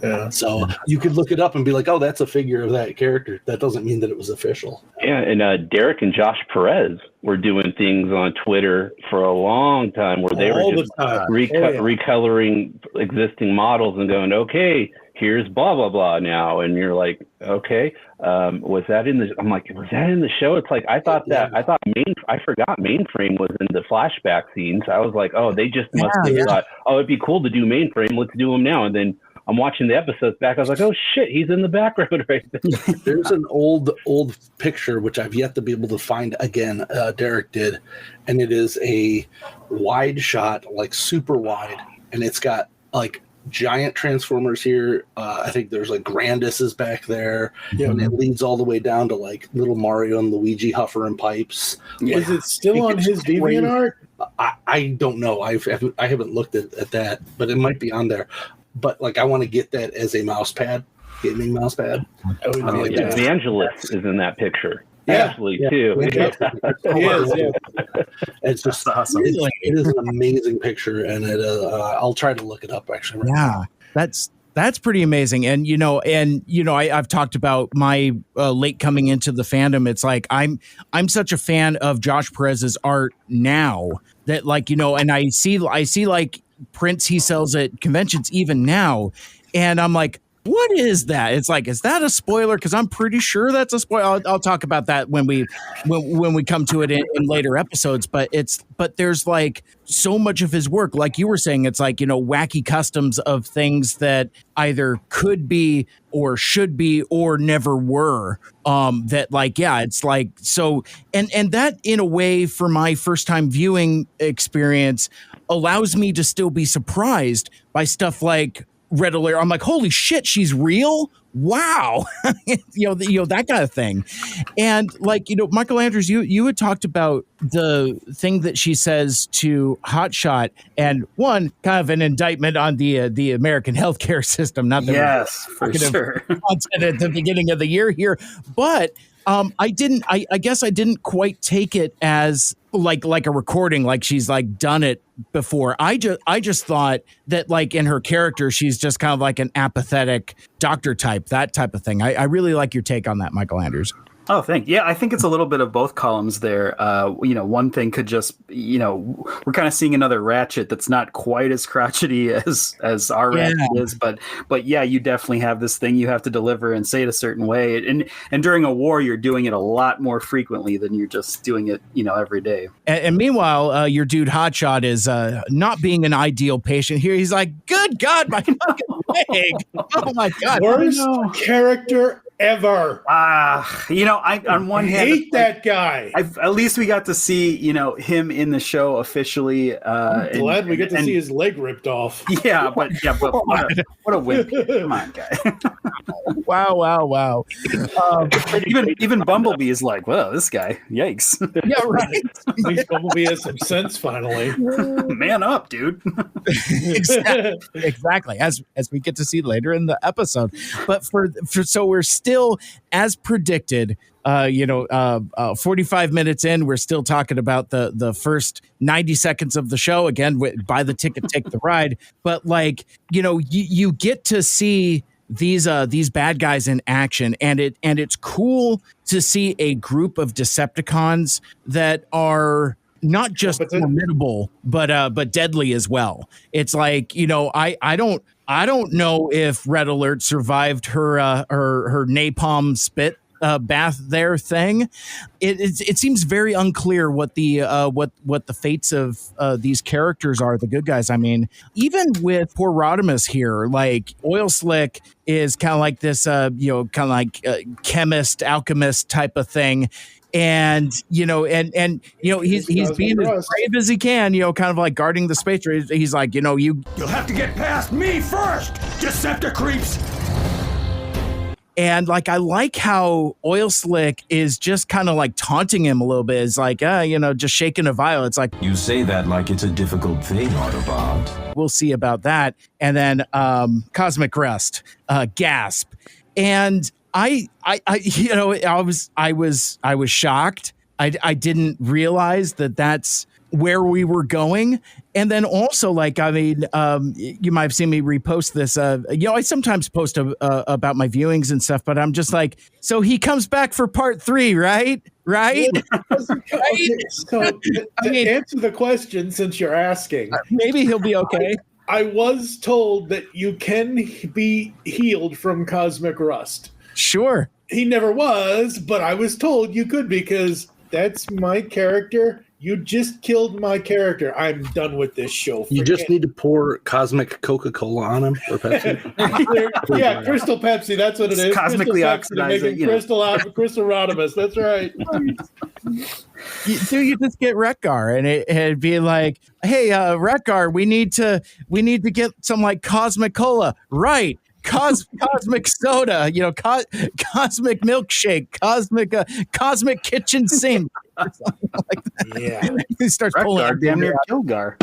Yeah. So you could look it up and be like, "Oh, that's a figure of that character." That doesn't mean that it was official. Yeah, and Derek and Josh Perez were doing things on Twitter for a long time where they were just recoloring existing models and going, "Okay, here's blah blah blah now," and you're like, "Okay, was that in the?" I'm like, "Was that in the show?" It's like I forgot Mainframe was in the flashback scenes. I was like, "Oh, they just must have thought, oh, it'd be cool to do Mainframe. Let's do him now." And then I'm watching the episodes back. I was like, "Oh shit, he's in the background right there." There's an old picture which I've yet to be able to find again. Derek did, and it is a wide shot, like super wide, and it's got like giant Transformers here. I think there's like Grandis is back there, and it leads all the way down to like little Mario and Luigi Huffer and Pipes. Yeah. Is it still on his DeviantArt? I don't know. I haven't looked at that, but it might be on there. But like, I want to get that as a gaming mouse pad. Evangelist is in that picture. Actually, too. It's just awesome. It is an amazing picture, and I'll try to look it up actually. That's pretty amazing. And I've talked about my late coming into the fandom. It's like I'm such a fan of Josh Perez's art now that like, and I see like prints he sells at conventions even now, and I'm like, what is that? It's like, is that a spoiler? Because I'm pretty sure that's a spoiler. I'll talk about that when we come to it in later episodes. But there's like so much of his work, like you were saying, it's like, wacky customs of things that either could be or should be or never were. That like, it's like, so, and that in a way for my first time viewing experience allows me to still be surprised by stuff like Red Alert. I'm like, holy shit, she's real. Wow. That kind of thing. And like, Michael Andrews, you had talked about the thing that she says to Hotshot, and one kind of an indictment on the American healthcare system. Not that yes, for sure. Content at the beginning of the year here, but I guess I didn't quite take it as like a recording, like she's like done it before. I just thought that like in her character, she's just kind of like an apathetic doctor type, that type of thing. I really like your take on that, Michael Andrews. Oh, thank you. Yeah, I think it's a little bit of both columns there. One thing could just, we're kind of seeing another Ratchet that's not quite as crotchety as our Ratchet is, but yeah, you definitely have this thing you have to deliver and say it a certain way. And during a war, you're doing it a lot more frequently than you're just doing it, every day. And meanwhile, your dude Hotshot is not being an ideal patient here. He's like, good God, my fucking leg. Oh my God. Worst character ever. I on one hand hate that guy. At least we got to see, him in the show officially. I'm glad we get to see his leg ripped off. Yeah, but what a wimp! Come on, guy. Wow. Even Bumblebee is like, whoa, this guy, yikes. Yeah, right. At least Bumblebee has some sense finally. Man up, dude. Exactly. As we get to see later in the episode, but so we're still, as predicted, 45 minutes in, we're still talking about the first 90 seconds of the show. Again, buy the ticket, take the ride. But like, you get to see these bad guys in action, and it's cool to see a group of Decepticons that are not just formidable, but deadly as well. It's like, I don't know if Red Alert survived her napalm spit bath there thing. It seems very unclear what the fates of these characters are, the good guys. I mean, even with poor Rodimus here, like Oil Slick is kind of like this chemist, alchemist type of thing. And he's being as brave as he can, kind of like guarding the space. He's like, you'll have to get past me first, Decepticreeps. And like, I like how Oil Slick is just kind of like taunting him a little bit. It's like, just shaking a vial. It's like, you say that like it's a difficult thing, Autobot. We'll see about that. And then Cosmic Rust, gasp. And I was shocked. I didn't realize that that's where we were going. And then also, like, I mean, you might have seen me repost this. I sometimes post about my viewings and stuff, but I'm just like, so he comes back for part 3, right? Right? Okay, so answer the question, since you're asking. Maybe he'll be okay. I was told that you can be healed from Cosmic Rust. Sure. He never was, but I was told you could, because that's my character. You just killed my character. I'm done with this show. You just need to pour cosmic Coca-Cola on him, or Pepsi. Yeah, Crystal Pepsi. That's what it is. Cosmically oxidizing. Crystal Rodimus. That's right. You just get Wreck-Gar, and it'd be like, hey, Wreck-Gar, we need to get some like Cosmic Cola, right? Cosmic soda, cosmic milkshake, cosmic kitchen sink, or something like that. Yeah, he starts pulling out damn near Kilgar.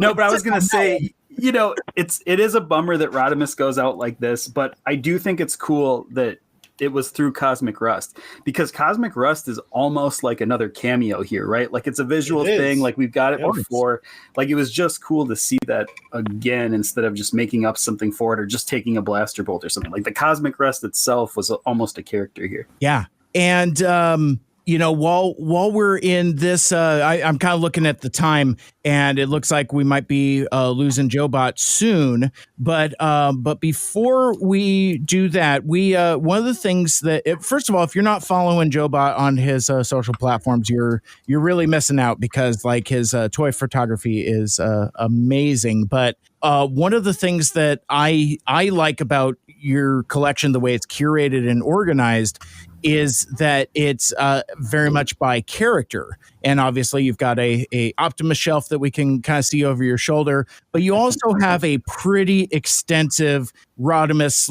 No, but I was gonna say, it is a bummer that Rodimus goes out like this, but I do think it's cool that it was through Cosmic Rust, because Cosmic Rust is almost like another cameo here, right? Like, it's a visual thing, like we've got it before. Like, it was just cool to see that again, instead of just making up something for it or just taking a blaster bolt or something. Like, the Cosmic Rust itself was almost a character here. Yeah. And while we're in this, I'm kind of looking at the time, and it looks like we might be losing JoeBot soon. But before we do that, one of the things that, first of all, if you're not following JoeBot on his social platforms, you're really missing out, because like his toy photography is amazing. But one of the things that I like about your collection, the way it's curated and organized, is that it's very much by character. And obviously you've got a Optimus shelf that we can kind of see over your shoulder, but you also have a pretty extensive Rodimus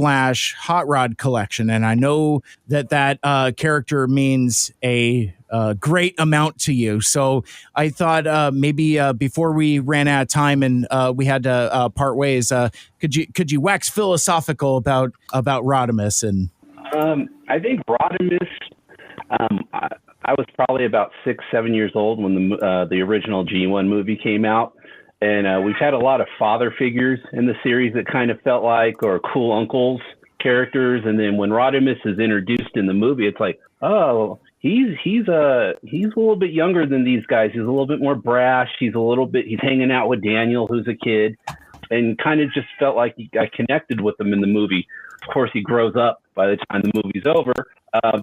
/ Hot Rod collection. And I know that character means a great amount to you. So I thought maybe before we ran out of time and we had to part ways, could you wax philosophical about Rodimus? And I think Rodimus, I was probably about 6-7 years old when the original G1 movie came out. And we've had a lot of father figures in the series that kind of felt like, or cool uncles characters. And then when Rodimus is introduced in the movie, it's like, oh, he's a little bit younger than these guys. He's a little bit more brash. He's hanging out with Daniel, who's a kid, and kind of just felt like I connected with him in the movie. Of course, he grows up by the time the movie's over.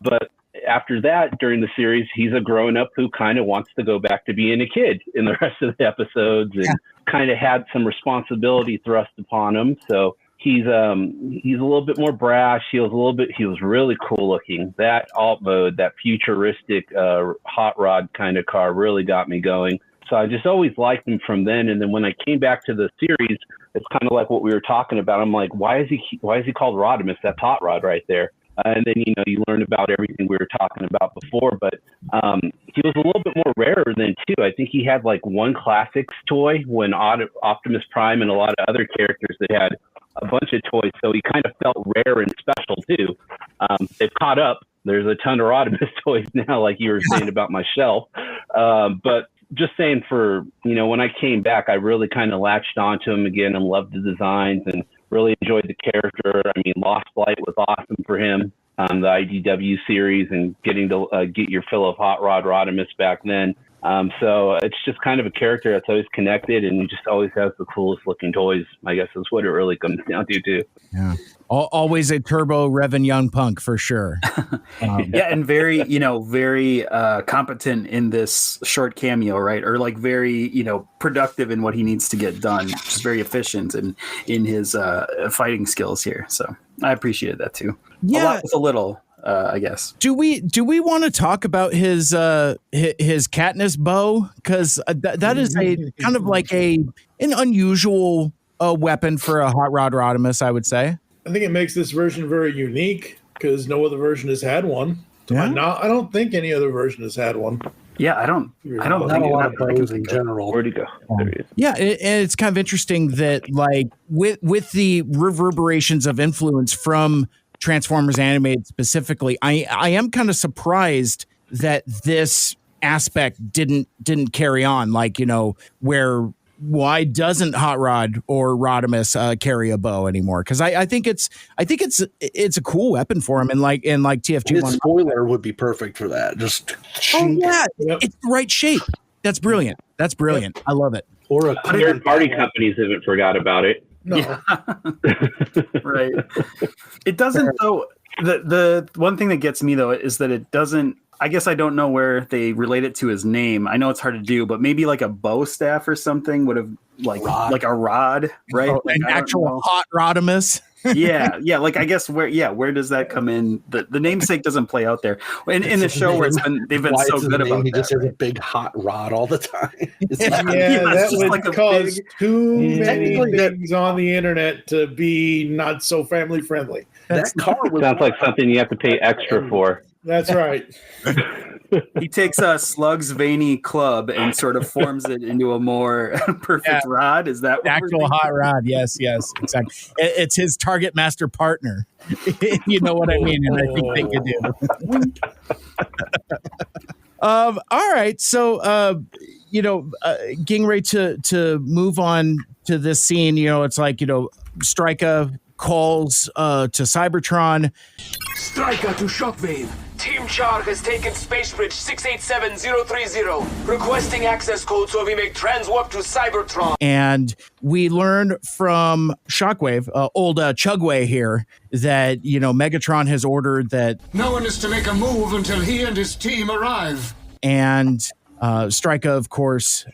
But after that, during the series, he's a grown-up who kind of wants to go back to being a kid in the rest of the episodes, and kind of had some responsibility thrust upon him. So he's a little bit more brash. He was really cool looking. That alt mode, that futuristic hot rod kind of car really got me going. So I just always liked him from then. And then when I came back to the series, it's kind of like what we were talking about. I'm like, why is he called Rodimus? That's Hot Rod right there. And then, you learn about everything we were talking about before, but he was a little bit more rarer than two. I think he had like one classics toy when Optimus Prime and a lot of other characters that had a bunch of toys. So he kind of felt rare and special too. They've caught up. There's a ton of Rodimus toys now, like you were saying about my shelf. But just saying when I came back, I really kind of latched onto him again and loved the designs and really enjoyed the character. I mean, Lost Flight was awesome for him on the IDW series, and getting to get your fill of Hot Rod Rodimus back then. So it's just kind of a character that's always connected, and he just always has the coolest looking toys, I guess is what it really comes down to too. Yeah. Always a turbo revving young punk for sure. Yeah, and very competent in this short cameo, right? Or like very, productive in what he needs to get done. Just very efficient in his fighting skills here. So I appreciated that too. Yeah, a lot with a little, I guess. Do we want to talk about his Katniss bow? Because that is a kind of like an unusual weapon for a Hot Rod Rodimus, I would say. I think it makes this version very unique because no other version has had one. Yeah. I don't think any other version has had one. Yeah, I don't Not think a lot of bows in general. Where'd he go? There he is. Yeah, and it's kind of interesting that like with the reverberations of influence from Transformers Animated specifically, I am kind of surprised that this aspect didn't carry on. Like, why doesn't Hot Rod or Rodimus carry a bow anymore? Because I think it's a cool weapon for him, and like TFG His spoiler would be perfect for that. Just it's the right shape. That's brilliant. Yep. I love it. Or a third-party companies haven't forgot about it. No. Yeah. Right. It doesn't though. The one thing that gets me though is that it doesn't. I guess I don't know where they relate it to his name. I know it's hard to do, but maybe like a bow staff or something would have like a rod, right? Oh, like, an actual Hot Rodimus. yeah. Like I guess where does that come in? The namesake doesn't play out there in the show where they've been so good about He that. just has a big hot rod all the time. That would like cause too many things on the internet to be not so family friendly. That car sounds like something you have to pay extra for. That's right. He takes a Slug's veiny club and sort of forms it into a more perfect rod. Is that what actual hot rod? Yes, exactly. It's his target master partner. You know what I mean? And I think they could do. All right, so getting ready to move on to this scene. It's like Stryka calls to Cybertron. Stryka to Shockwave. Team Char has taken Space Bridge 687030, requesting access code so we make transwarp to Cybertron. And we learn from Shockwave, old Chugway here, that Megatron has ordered that no one is to make a move until he and his team arrive. And Stryka, of course,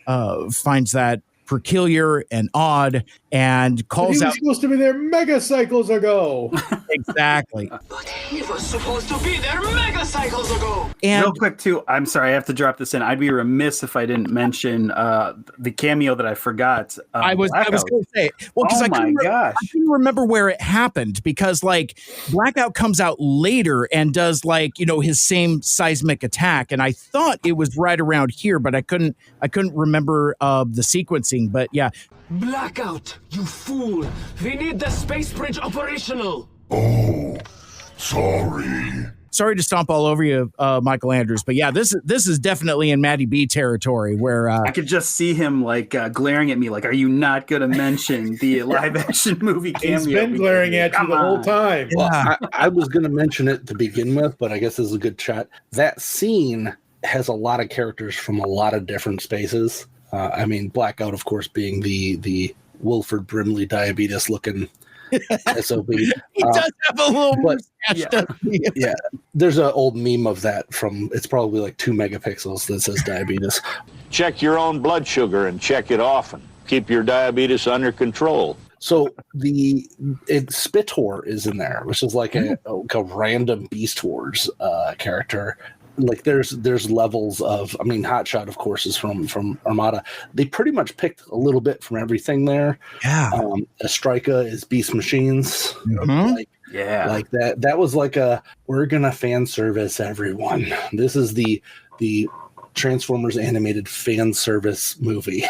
finds that peculiar and odd, and calls he was out. supposed to be there mega cycles ago. Exactly. But he was supposed to be there mega cycles ago. And real quick too, I'm sorry, I have to drop this in. I'd be remiss if I didn't mention the cameo that I forgot. I was going to say, well, because I couldn't remember where it happened, because like Blackout comes out later and does like, you know, his same seismic attack, and I thought it was right around here, but I couldn't remember the sequencing. But yeah, Blackout, you fool! We need the space bridge operational. Oh, sorry. Sorry to stomp all over you, Michael Andrews, but yeah, this is definitely in Matty B territory, where I could just see him like glaring at me, like, "Are you not going to mention the live action movie cameo?" He's been glaring at you the whole time. Well, I was going to mention it to begin with, but I guess this is a good shot. That scene has a lot of characters from a lot of different spaces. I mean, Blackout, of course, being the Wilford Brimley diabetes looking SOB. He does have a little mustache. Yeah, there's an old meme of that from, it's probably like 2 megapixels that says diabetes. Check your own blood sugar and check it often. Keep your diabetes under control. So Spitor is in there, which is like a random Beast Wars character. Like there's levels of, I mean, Hotshot, of course, is from Armada. They pretty much picked a little bit from everything there. Yeah. Estrika is Beast Machines. Like that. That was like we're gonna fan service everyone. This is the Transformers animated fan service movie.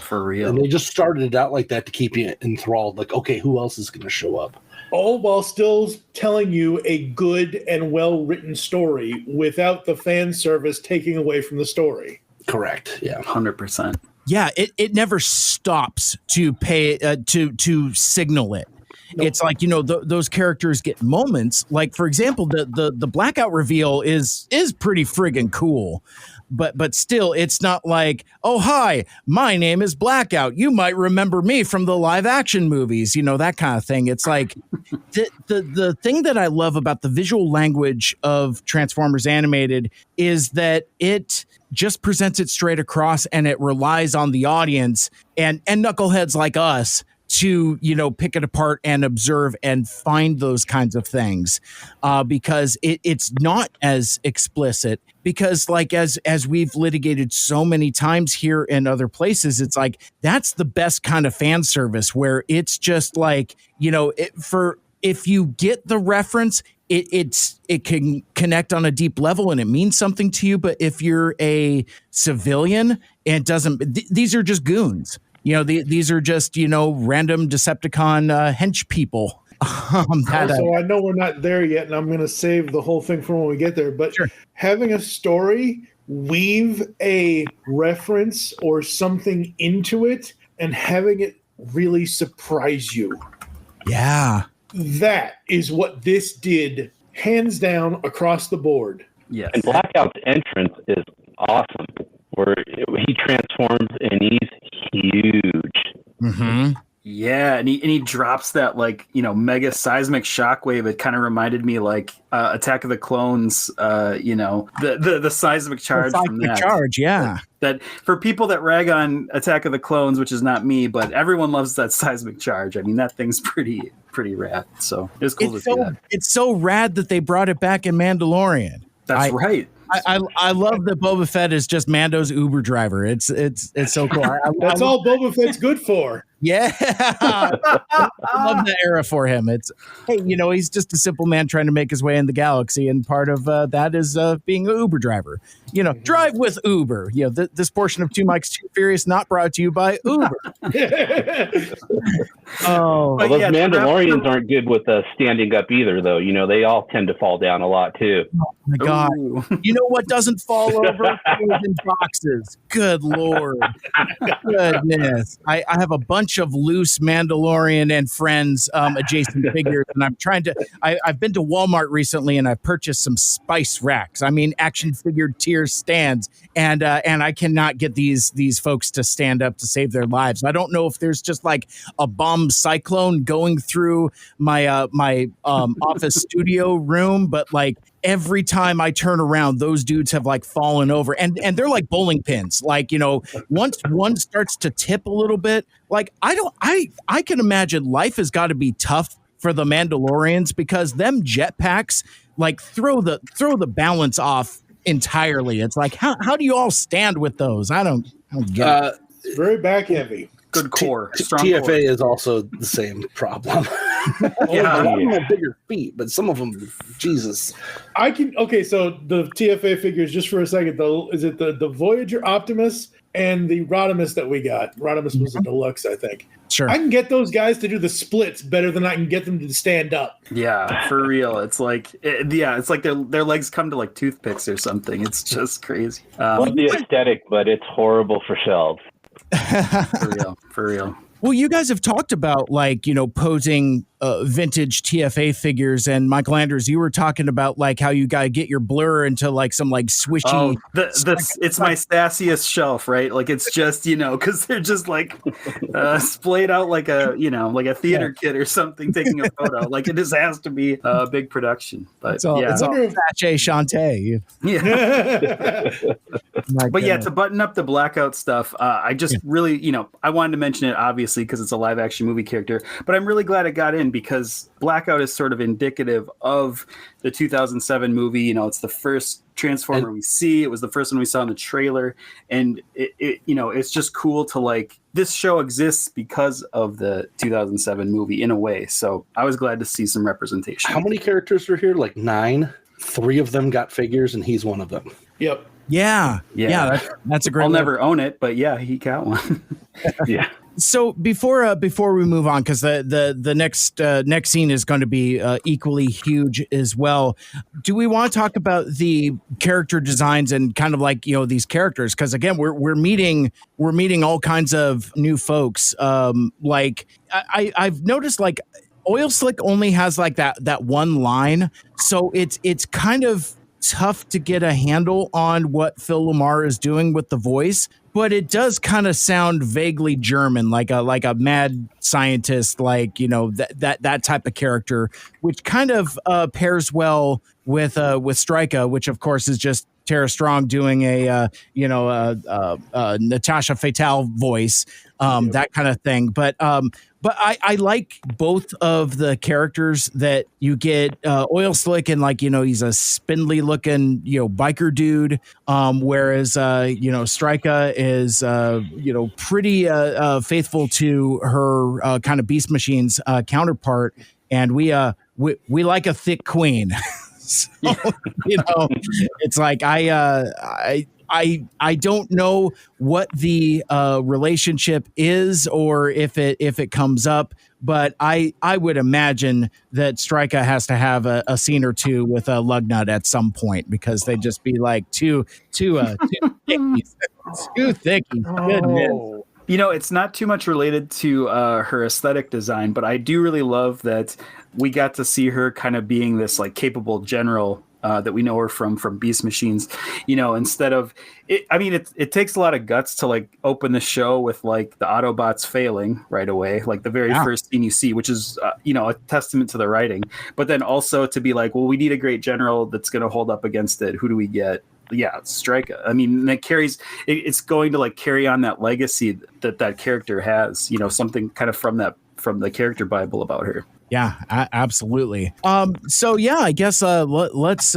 For real. And they just started it out like that to keep you enthralled. Like, okay, who else is gonna show up? All while still telling you a good and well-written story without the fan service taking away from the story. Correct. Yeah. 100%. Yeah, it never stops to pay to signal it. Nope. It's like, you know, those characters get moments. Like, for example, the Blackout reveal is pretty friggin' cool. But still, it's not like, oh, hi, my name is Blackout. You might remember me from the live action movies, you know, that kind of thing. It's like the thing that I love about the visual language of Transformers Animated is that it just presents it straight across, and it relies on the audience and knuckleheads like us to, you know, pick it apart and observe and find those kinds of things, because it's not as explicit. Because like as we've litigated so many times here and other places, it's like that's the best kind of fan service, where it's just like, you know, if you get the reference, it can connect on a deep level and it means something to you. But if you're a civilian and it doesn't, these are just goons. You know, these are just, you know, random Decepticon hench people. So I know we're not there yet, and I'm going to save the whole thing for when we get there. But having a story weave a reference or something into it and having it really surprise you. Yeah. That is what this did, hands down, across the board. Yes. And Blackout's entrance is awesome, where he transforms and he's huge. Mm-hmm. Yeah, and he drops that, like, you know, mega seismic shockwave. It kind of reminded me like Attack of the Clones, you know, the seismic charge. Yeah. That for people that rag on Attack of the Clones, which is not me, but everyone loves that seismic charge. I mean, that thing's pretty rad. So it was cool to see that. It's so rad that they brought it back in Mandalorian. That's right. I love that Boba Fett is just Mando's Uber driver. It's so cool. That's all Boba Fett's good for. Yeah. I love the era for him. It's, hey, you know, he's just a simple man trying to make his way in the galaxy, and part of that is being an Uber driver. You know, drive with Uber. You know, this portion of Two Mikes Too Furious not brought to you by Uber. Well, those Mandalorians aren't good with standing up either, though. You know, they all tend to fall down a lot too. Oh my God! You know what doesn't fall over? In boxes. Good Lord. Goodness. I have a bunch of loose Mandalorian and Friends adjacent figures, and I'm trying to. I've been to Walmart recently, and I've purchased some spice racks. I mean, action figure tier stands, and I cannot get these folks to stand up to save their lives. I don't know if there's just like a bomb cyclone going through my office studio room, but like every time I turn around, those dudes have like fallen over, and they're like bowling pins. Like, you know, once one starts to tip a little bit, like I can imagine life has got to be tough for the Mandalorians, because them jetpacks like throw the balance off entirely. It's like, how do you all stand with those? I don't get it. It's very back heavy. Good core. Strong TFA core. is also the same problem. Yeah. A lot of them have bigger feet, but some of them, Jesus. Okay, so the TFA figures, just for a second, though, is it the Voyager Optimus and the Rodimus that we got? Rodimus was a deluxe, I think. Sure. I can get those guys to do the splits better than I can get them to stand up. Yeah, for real. It's like, it's like their legs come to like toothpicks or something. It's just crazy. The aesthetic, but it's horrible for shelves. For real. Well, you guys have talked about, like, you know, posing vintage TFA figures, and Michael Anders, you were talking about like how you gotta get your blur into like some like swishy. It's my sassiest shelf, right? Like, it's just, you know, because they're just like splayed out like a, you know, like a theater kid or something taking a photo. Like, it just has to be a big production. But it's all Sachet Shantae. Yeah. But yeah, to button up the blackout stuff, I just really, you know, I wanted to mention it obviously because it's a live action movie character, but I'm really glad it got in because blackout is sort of indicative of the 2007 movie. You know, it's the first Transformer we see. It was the first one we saw in the trailer, and it you know, it's just cool to like, this show exists because of the 2007 movie in a way. So I was glad to see some representation. How many characters were here? Like 9. 3 of them got figures, and he's one of them. Yep. Yeah. That's a great. I'll never own it, but yeah, he got one. Yeah. So before we move on, because the next scene is going to be equally huge as well. Do we want to talk about the character designs and kind of like, you know, these characters? Because again, we're meeting all kinds of new folks. Like I've noticed like Oil Slick only has like that one line, so it's kind of tough to get a handle on what Phil LaMarr is doing with the voice, but it does kind of sound vaguely German, like a mad scientist, like, you know, that type of character, which kind of pairs well with Stryka, which of course is just Tara Strong doing a Natasha Fatale voice, that kind of thing. But I like both of the characters that you get. Oil Slick, and like, you know, he's a spindly looking, you know, biker dude. Whereas you know, Stryka is you know, pretty faithful to her kind of Beast Machines counterpart, and we like a thick queen. So, you know, it's like I don't know what the relationship is or if it comes up, but I would imagine that Stryka has to have a scene or two with a Lugnut at some point, because they just be like two thickies. Two thickies. Goodness. You know, it's not too much related to her aesthetic design, but I do really love that we got to see her kind of being this like capable general that we know her from Beast Machines. You know, instead of it, I mean, it takes a lot of guts to like open the show with like the Autobots failing right away, like the very first scene you see, which is you know, a testament to the writing. But then also to be like, well, we need a great general that's going to hold up against it. Who do we get? Yeah, Stryka. I mean, that carries. It's going to like carry on that legacy that character has. You know, something kind of from the character Bible about her. Yeah, absolutely. So yeah, I guess let's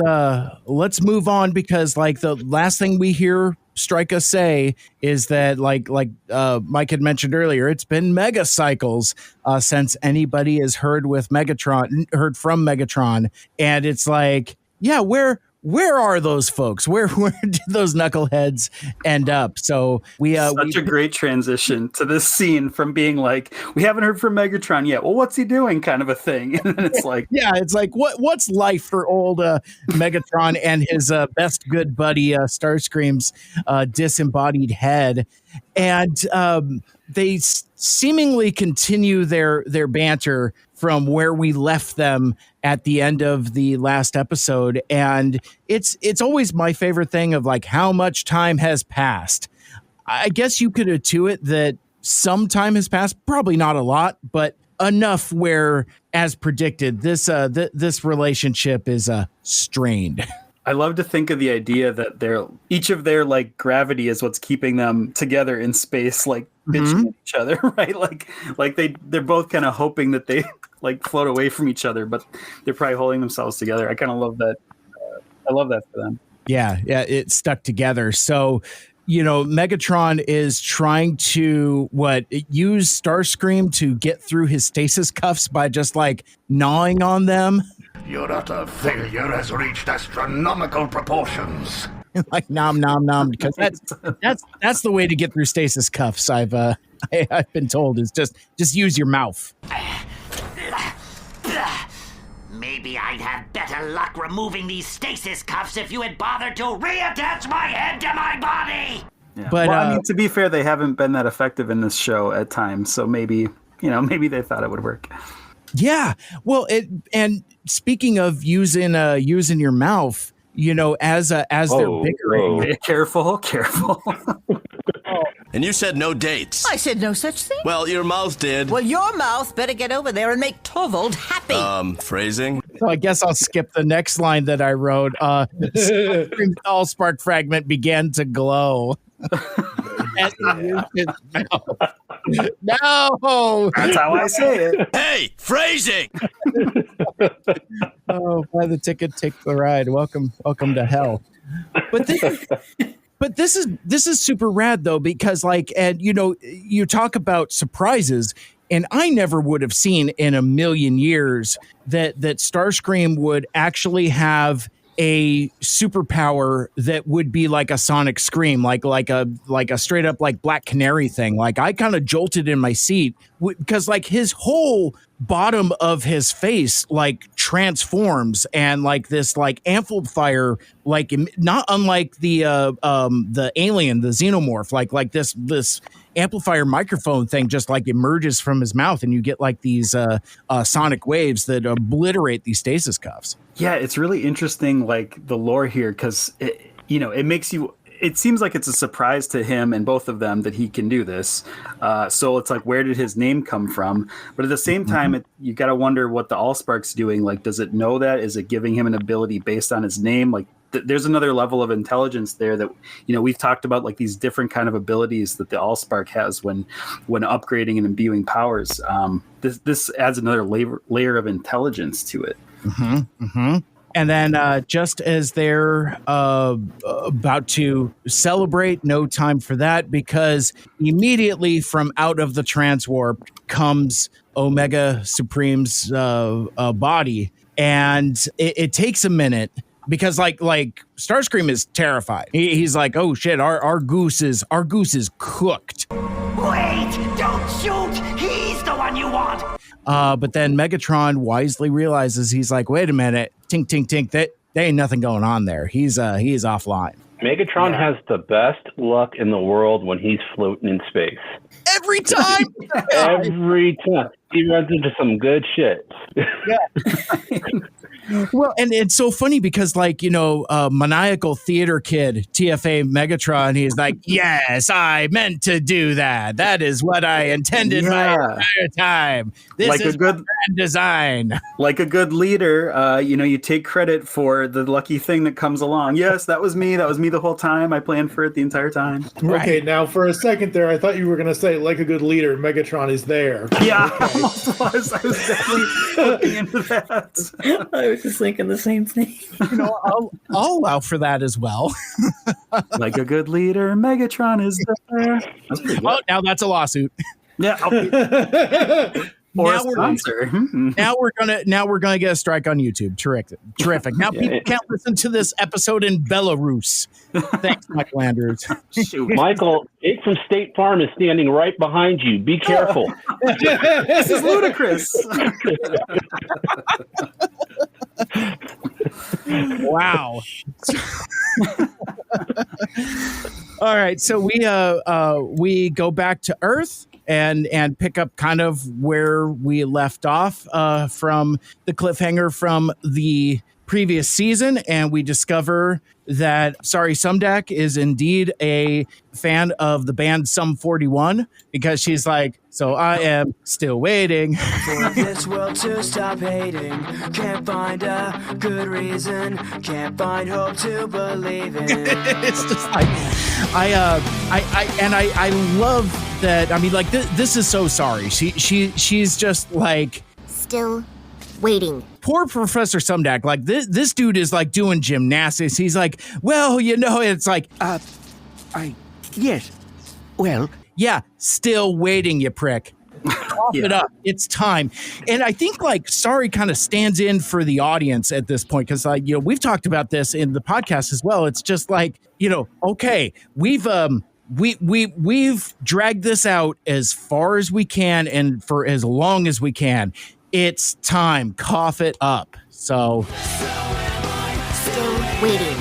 move on, because like the last thing we hear Stryka say is that like Mike had mentioned earlier, it's been mega cycles since anybody has heard from Megatron, and it's like, yeah, where are those folks? Where did those knuckleheads end up? So such a great transition to this scene from being like, we haven't heard from Megatron yet. Well, what's he doing? Kind of a thing. And then it's like, yeah, it's like what's life for old Megatron and his best good buddy Starscream's disembodied head, and they seemingly continue their banter from where we left them at the end of the last episode. And it's always my favorite thing of like how much time has passed. I guess you could intuit that some time has passed, probably not a lot, but enough where as predicted, this relationship is strained. I love to think of the idea that each of their like gravity is what's keeping them together in space, like bitching at each other, right? Like they're both kind of hoping that they like float away from each other, but they're probably holding themselves together. I kind of love that. I love that for them. Yeah, it's stuck together. So, Megatron is trying to use Starscream to get through his stasis cuffs by just like gnawing on them. Your utter failure has reached astronomical proportions. Like nom nom nom, because that's the way to get through stasis cuffs. I've been told is just use your mouth. Maybe I'd have better luck removing these stasis cuffs if you had bothered to reattach my head to my body. Yeah. But I mean, to be fair, they haven't been that effective in this show at times, so maybe they thought it would work. Yeah. Well, and speaking of using your mouth, as they're bickering. Careful. And you said no dates. I said no such thing. Well, your mouth did. Well, your mouth better get over there and make Torvald happy. Phrasing? So I guess I'll skip the next line that I wrote. Allspark fragment began to glow. No! That's how I say it. Hey, phrasing! Oh, buy the ticket, take the ride. Welcome to hell. But this is super rad though, because you talk about surprises, and I never would have seen in a million years that Starscream would actually have a superpower that would be like a sonic scream, like a straight up like Black Canary thing. Like I kind of jolted in my seat because like his whole bottom of his face like transforms, and like this like amplifier, like not unlike the alien, the xenomorph, like this amplifier microphone thing just like emerges from his mouth, and you get like these sonic waves that obliterate these stasis cuffs. Yeah, it's really interesting, like the lore here, because it makes you. It seems like it's a surprise to him and both of them that he can do this. So it's like, where did his name come from? But at the same time, you got to wonder what the Allspark's doing. Like, does it know that? Is it giving him an ability based on his name? Like, there's another level of intelligence there that, we've talked about, like these different kind of abilities that the Allspark has when upgrading and imbuing powers. This adds another layer of intelligence to it. And then just as they're about to celebrate, no time for that, because immediately from out of the TransWarped comes Omega Supreme's body. And it takes a minute because like Starscream is terrified. He's like, oh shit, our goose is cooked. Wait, don't shoot. He's the one you want. But then Megatron wisely realizes, he's like, wait a minute, tink, tink, tink, there ain't nothing going on there. He's offline. Megatron has the best luck in the world when he's floating in space. Every time. Every time. He runs into some good shit. Yeah. Well, and it's so funny because, like, maniacal theater kid, TFA Megatron, he's like, yes, I meant to do that. That is what I intended my entire time. This like is a good grand design. Like a good leader, you take credit for the lucky thing that comes along. Yes, that was me. That was me the whole time. I planned for it the entire time. Right. Okay, now for a second there, I thought you were going to say, like a good leader, Megatron is there. Yeah, okay. I was definitely looking into that. I was just thinking the same thing. I'll allow for that as well. Like a good leader, Megatron is there. Oh, now that's a lawsuit. Yeah. Now we're gonna get a strike on YouTube. Terrific. Now people can't listen to this episode in Belarus. Thanks, Michael Andrews. Michael, Jake from State Farm is standing right behind you. Be careful. This is ludicrous. Wow. All right, so we go back to Earth and pick up kind of where we left off from the cliffhanger from the previous season, and we discover that Sorry Sumdak is indeed a fan of the band Sum 41, because she's like, so I am still waiting for this world to stop hating. Can't find a good reason. Can't find hope to believe in. It's just like I love that. I mean, like this is so Sorry. She's just like still waiting. Poor Professor Sumdak. Like this dude is like doing gymnastics. He's like, well, it's like, yes, well, yeah, still waiting, you prick. Cough it up. It's time. And I think like Sorry kind of stands in for the audience at this point, because like, we've talked about this in the podcast as well. It's just like, okay, we've dragged this out as far as we can and for as long as we can. It's time. Cough it up. So still waiting.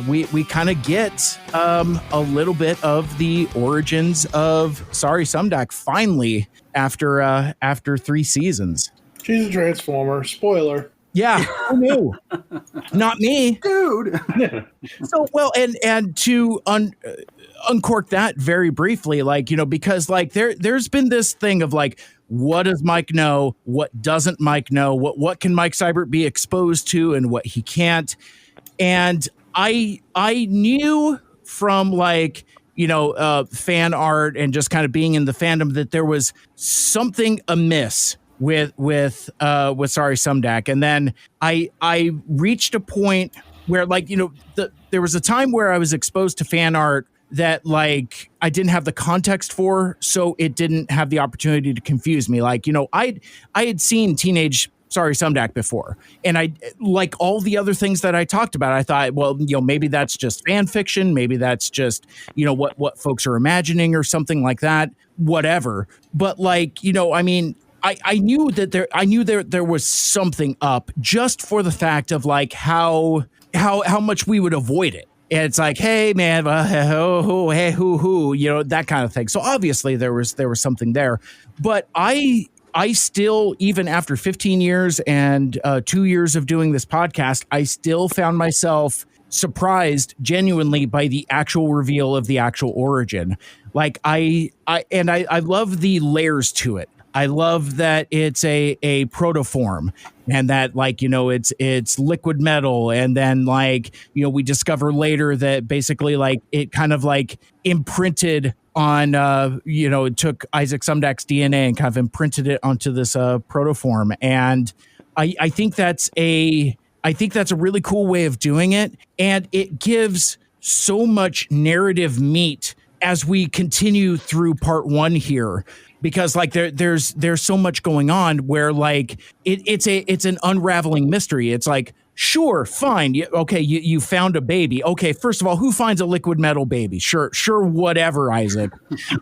We kind of get a little bit of the origins of Sorry Sumdak finally after 3 seasons. She's a Transformer. Spoiler. Yeah, who knew? Not me, dude. So well, and to uncork that very briefly, like because like there's been this thing of like, what does Mike know? What doesn't Mike know? What can Mike Seibert be exposed to, and what he can't? And I knew from like fan art and just kind of being in the fandom that there was something amiss with Sorry Sumdak. And then I reached a point where like there was a time where I was exposed to fan art that like I didn't have the context for, so it didn't have the opportunity to confuse me. Like I had seen teenage Sorry Sumdak before, and I like all the other things that I talked about. I thought, well, maybe that's just fan fiction, maybe that's just what folks are imagining or something like that, whatever. But like I mean, I knew that there was something up, just for the fact of like how much we would avoid it. And it's like, hey man, hey hoo, that kind of thing. So obviously there was something there, but I still, even after 15 years and 2 years of doing this podcast, I still found myself surprised genuinely by the actual reveal of the actual origin. Like I love the layers to it. I love that it's a protoform, and that like it's liquid metal, and then like we discover later that basically like it kind of like imprinted on it took Isaac Sumdak's DNA and kind of imprinted it onto this protoform. And I think that's a really cool way of doing it, and it gives so much narrative meat as we continue through part 1 here, because like there's so much going on where like it's an unraveling mystery. It's like, sure, fine, you found a baby. Okay, first of all, who finds a liquid metal baby? Sure, whatever, Isaac.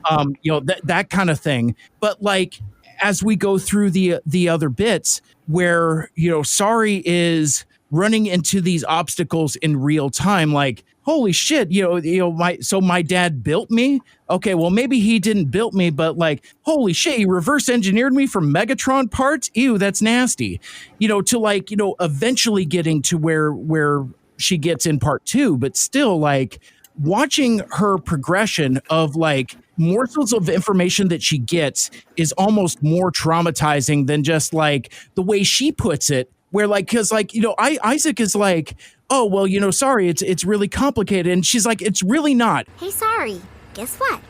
That kind of thing. But like as we go through the other bits where Sorry is running into these obstacles in real time, like, holy shit, my dad built me. Okay, well maybe he didn't build me, but like, holy shit, he reverse engineered me from Megatron parts. Ew, that's nasty. To like, eventually getting to where she gets in part 2, but still like watching her progression of like morsels of information that she gets is almost more traumatizing than just like the way she puts it, where like, cause like, Isaac is like, oh, well, Sorry, it's really complicated. And she's like, it's really not. Hey, Sorry, guess what?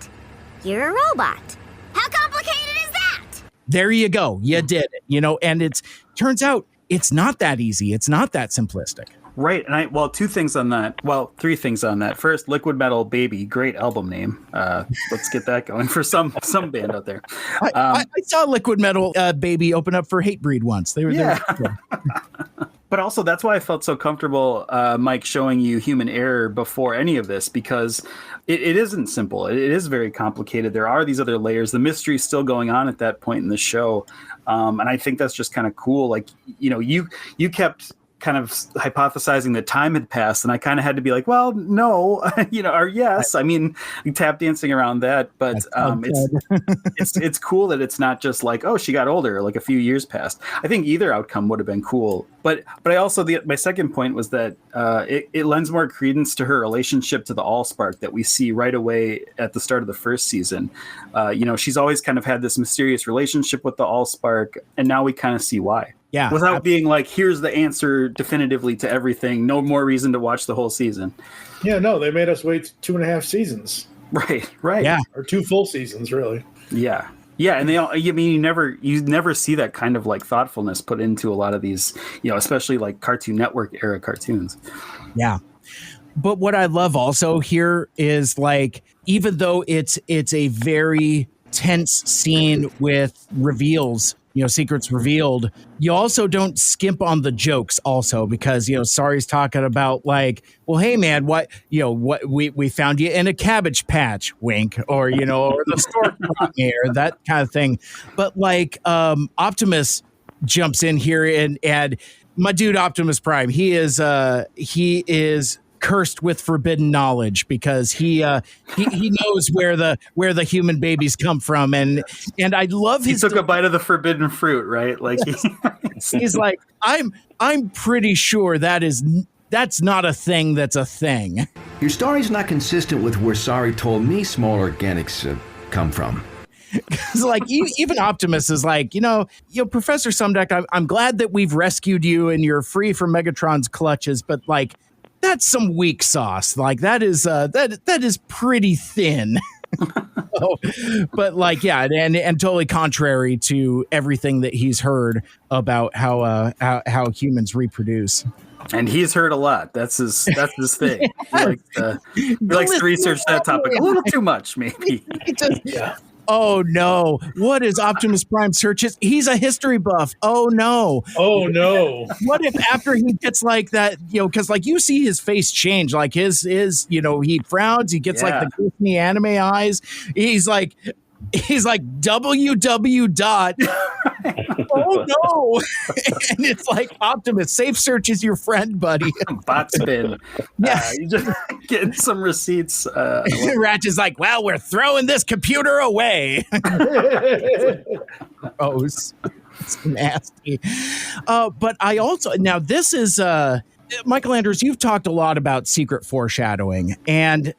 You're a robot. How complicated is that? There you go. You did it, and it turns out it's not that easy. It's not that simplistic. Right. And 2 things on that. Well, 3 things on that. First, Liquid Metal Baby, great album name. Let's get that going for some band out there. I saw Liquid Metal Baby open up for Hatebreed once. They were there. But also, that's why I felt so comfortable, Mike, showing you human error before any of this, because it isn't simple. It is very complicated. There are these other layers. The mystery is still going on at that point in the show. And I think that's just kind of cool. Like, you kept kind of hypothesizing that time had passed, and I kind of had to be like, well, no, or yes. I mean, tap dancing around that, but it's cool that it's not just like, oh, she got older, like a few years passed. I think either outcome would have been cool, but I also my second point was that it lends more credence to her relationship to the Allspark that we see right away at the start of the first season. She's always kind of had this mysterious relationship with the Allspark, and now we kind of see why. Yeah. Without being like, here's the answer definitively to everything. No more reason to watch the whole season. Yeah, no, they made us wait 2.5 seasons. Right. Yeah. Or 2 full seasons, really. Yeah. Yeah, and you never see that kind of like thoughtfulness put into a lot of these, especially like Cartoon Network era cartoons. Yeah. But what I love also here is like, even though it's a very tense scene with reveals, secrets revealed, you also don't skimp on the jokes also, because, Sari's talking about like, well, hey man, what we found you in a cabbage patch, wink, or, or the stork brought me, or that kind of thing. But like, Optimus jumps in here and my dude, Optimus Prime, he is cursed with forbidden knowledge, because he knows where the human babies come from, and I love he took a bite of the forbidden fruit, right? Like he's like, I'm pretty sure that's not a thing. That's a thing. Your story's not consistent with where Sari told me small organics come from. Because like even Optimus is like, Professor Sumdac, I'm glad that we've rescued you and you're free from Megatron's clutches, but like, that's some weak sauce. Like that is pretty thin. But like, yeah, and totally contrary to everything that he's heard about how humans reproduce. And he's heard a lot. That's his thing. He likes to research that topic a little too much, maybe. Yeah. Oh no! What is Optimus Prime searches? He's a history buff. Oh no! Oh no! What if after he gets like that, because like you see his face change, like his he frowns, he gets like the Disney anime eyes. He's like WW dot. Oh no! And it's like, Optimus, safe search is your friend, buddy. Bot spin. Yeah, you just getting some receipts. Ratchet's like, well, we're throwing this computer away. Gross. It's nasty. But I also, now this is Michael Andrews, you've talked a lot about secret foreshadowing, and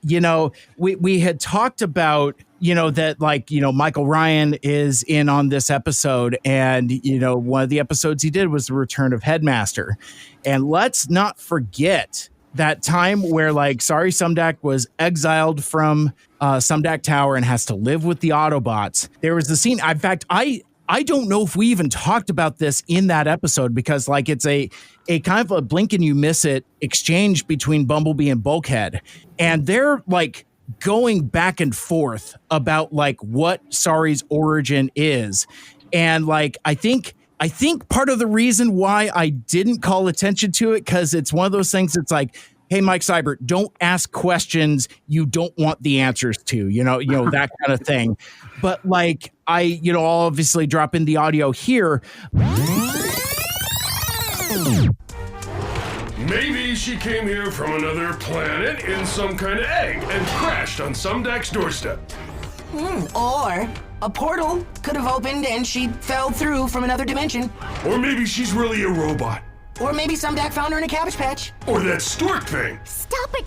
we had talked about that, like, Michael Ryan is in on this episode, and one of the episodes he did was the return of Headmaster. And let's not forget that time where like Sari Sumdac was exiled from Sumdac Tower and has to live with the Autobots. There was the scene, in fact, I don't know if we even talked about this in that episode, because like it's a kind of a blink and you miss it exchange between Bumblebee and Bulkhead, and they're like going back and forth about like what Sari's origin is. And like I think part of the reason why I didn't call attention to it, because it's one of those things that's like, hey, Mike Seibert, don't ask questions you don't want the answers to, that kind of thing. But like, I'll obviously drop in the audio here. Maybe she came here from another planet in some kind of egg and crashed on Sumdac's doorstep. Or a portal could have opened and she fell through from another dimension. Or maybe she's really a robot. Or maybe Sumdac found her in a cabbage patch. Or that stork thing. Stop it!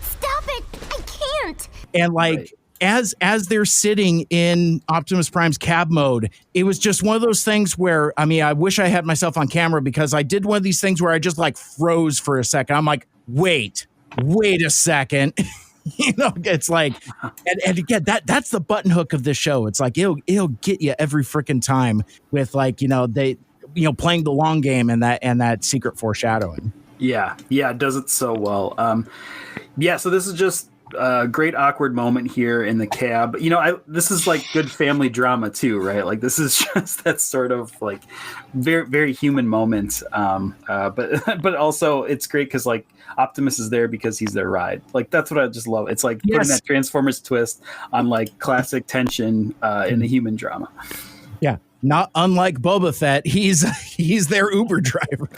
I can't! And like, as they're sitting in Optimus Prime's cab mode, it was just one of those things where, I mean, I wish I had myself on camera, because I did one of these things where I just like froze for a second. I'm like, wait a second. It's like, and again, that's the button hook of this show. It's like, it'll get you every freaking time with like, playing the long game and that secret foreshadowing. Yeah, it does it so well. So this is just a great awkward moment here in the cab. This is like good family drama too, right? Like this is just that sort of like very, very human moment. But also it's great because like Optimus is there because he's their ride. Like that's what I just love. It's like putting that Transformers twist on like classic tension in the human drama. Yeah. Not unlike Boba Fett, he's their Uber driver.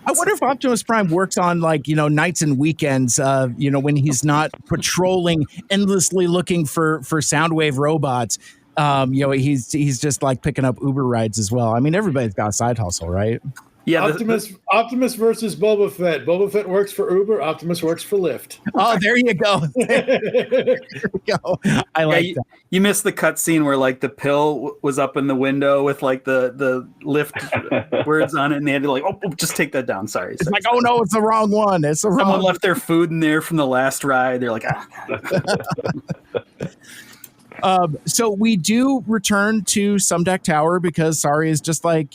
I wonder if Optimus Prime works on nights and weekends, when he's not patrolling endlessly looking for Soundwave robots. He's just like picking up Uber rides as well. I mean, everybody's got a side hustle, right? Yeah, Optimus versus Boba Fett. Boba Fett works for Uber. Optimus works for Lyft. Oh, there you go. There you go. I like that. You missed the cutscene where like the pill was up in the window with like the Lyft words on it, and they had to like, just take that down. Sorry. It's like, oh no, it's the wrong one. It's the wrong. Someone left their food in there from the last ride. They're like, So we do return to Sumdac Tower because Sari is just like,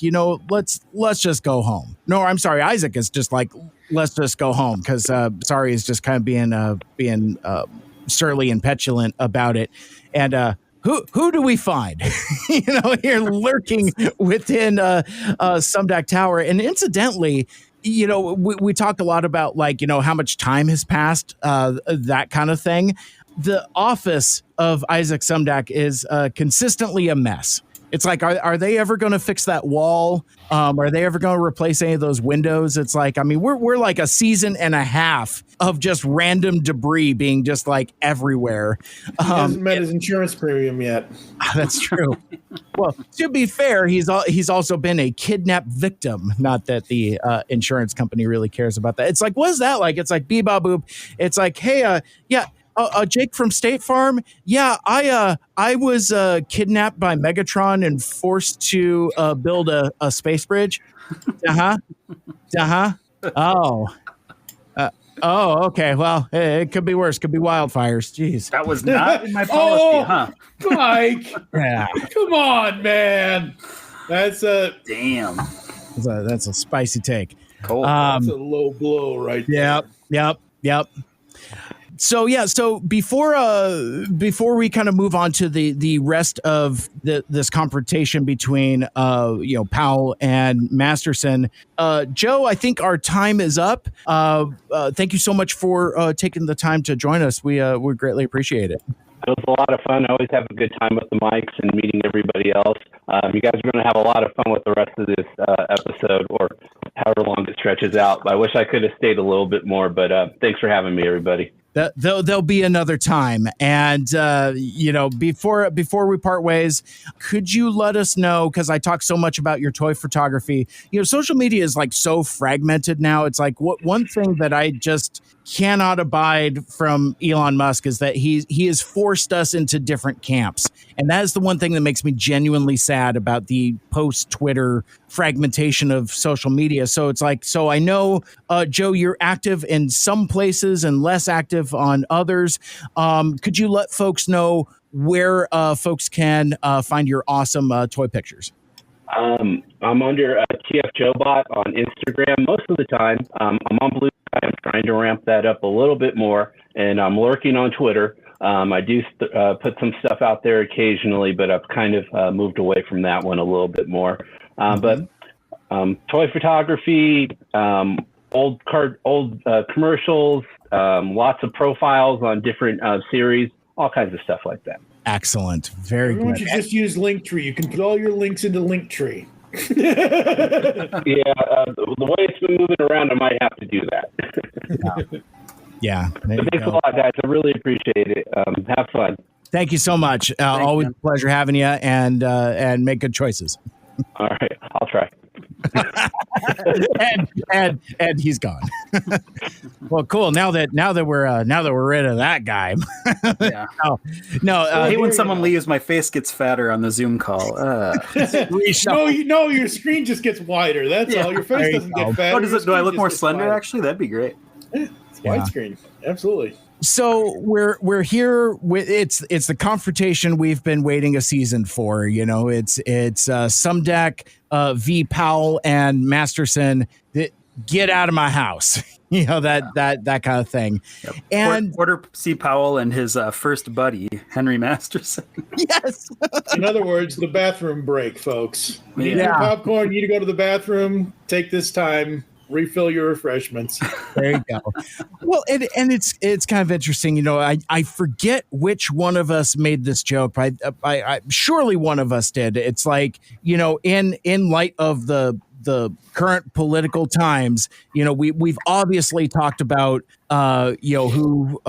let's just go home. No, I'm sorry. Isaac is just like, let's just go home because Sari is just kind of being surly and petulant about it. And who do we find? Here lurking within Sumdac Tower. And incidentally, we talked a lot about how much time has passed, that kind of thing. The office of Isaac Sumdac is consistently a mess. It's like, are they ever going to fix that wall? Are they ever going to replace any of those windows? It's like, I mean, we're like a season and a half of just random debris being just like everywhere. He hasn't met his insurance premium yet. That's true. Well, to be fair, he's also been a kidnapped victim. Not that the insurance company really cares about that. It's like, what is that like? It's like, bebop boop. It's like, hey, yeah. Jake from State Farm. Yeah, I was kidnapped by Megatron and forced to build a space bridge. Oh, okay. Well, it could be worse. Could be wildfires. Jeez. That was not in my policy, huh? Mike. Yeah. Come on, man. That's a damn. That's a spicy take. Cool. That's a low blow right there. Yep. So before we kind of move on to the rest of this confrontation between Powell and Masterson, Joe, I think our time is up. Thank you so much for taking the time to join us. We greatly appreciate it. It was a lot of fun. I always have a good time with the mics and meeting everybody else. You guys are going to have a lot of fun with the rest of this episode, or however long it stretches out. I wish I could have stayed a little bit more, but thanks for having me, everybody. There'll be another time. And, before we part ways, could you let us know, because I talk so much about your toy photography, social media is like so fragmented now. It's like one thing that I just cannot abide from Elon Musk is that he has forced us into different camps. And that is the one thing that makes me genuinely sad about the post-Twitter fragmentation of social media. So it's like, I know, Joe, you're active in some places and less active on others. Could you let folks know where folks can find your awesome toy pictures? I'm under TF JoeBot on Instagram most of the time. I'm on Blue Sky. I'm trying to ramp that up a little bit more, and I'm lurking on Twitter. I do put some stuff out there occasionally, but I've kind of moved away from that one a little bit more. But toy photography, old commercials, lots of profiles on different series, all kinds of stuff like that. Excellent. Very Why don't good. you just use Linktree? You can put all your links into Linktree. Yeah, the way it's been moving around, I might have to do that. Yeah. Thanks a lot, guys. I really appreciate it. Have fun. Thank you so much. Always a pleasure having you, and make good choices. All right, I'll try. and he's gone. Well, cool. Now that we're rid of that guy. Yeah. No. I hate when someone leaves, my face gets fatter on the Zoom call. No, your screen just gets wider. That's all. Your face doesn't get fatter. Do I look more slender? Wider. Actually, that'd be great. Yeah, it's widescreen. Absolutely. So we're here with it's the confrontation we've been waiting a season for. It's Sumdac, V Powell, and Masterson. Get out of my house. That kind of thing. Yep. And Porter C. Powell and his first buddy Henry Masterson. Yes. In other words, the bathroom break, folks. You need Yeah. your popcorn. You need to go to the bathroom. Take this time. Refill your refreshments. There you go. Well, and it's kind of interesting. I forget which one of us made this joke. I surely one of us did. It's like, in light of the the current political times, we've obviously talked about who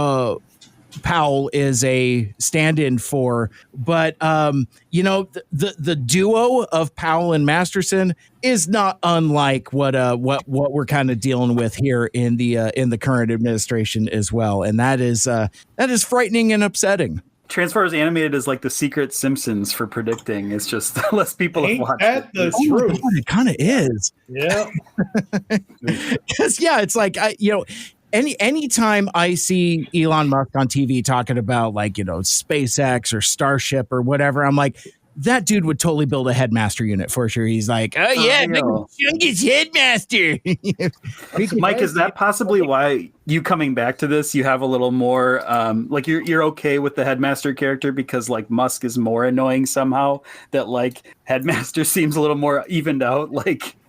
Powell is a stand-in for, but the duo of Powell and Masterson is not unlike what we're kind of dealing with here in the current administration as well, and that is frightening and upsetting. Transformers Animated is like the secret Simpsons for predicting. It's just less people have watched it. The truth. God, it kind of is. Yeah. Because it's like anytime I see Elon Musk on TV talking about SpaceX or Starship or whatever, I'm like, that dude would totally build a headmaster unit for sure. He's like, Chungus headmaster. Mike, is that possibly why you coming back to this, you have a little more you're okay with the headmaster character because Musk is more annoying somehow, that headmaster seems a little more evened out,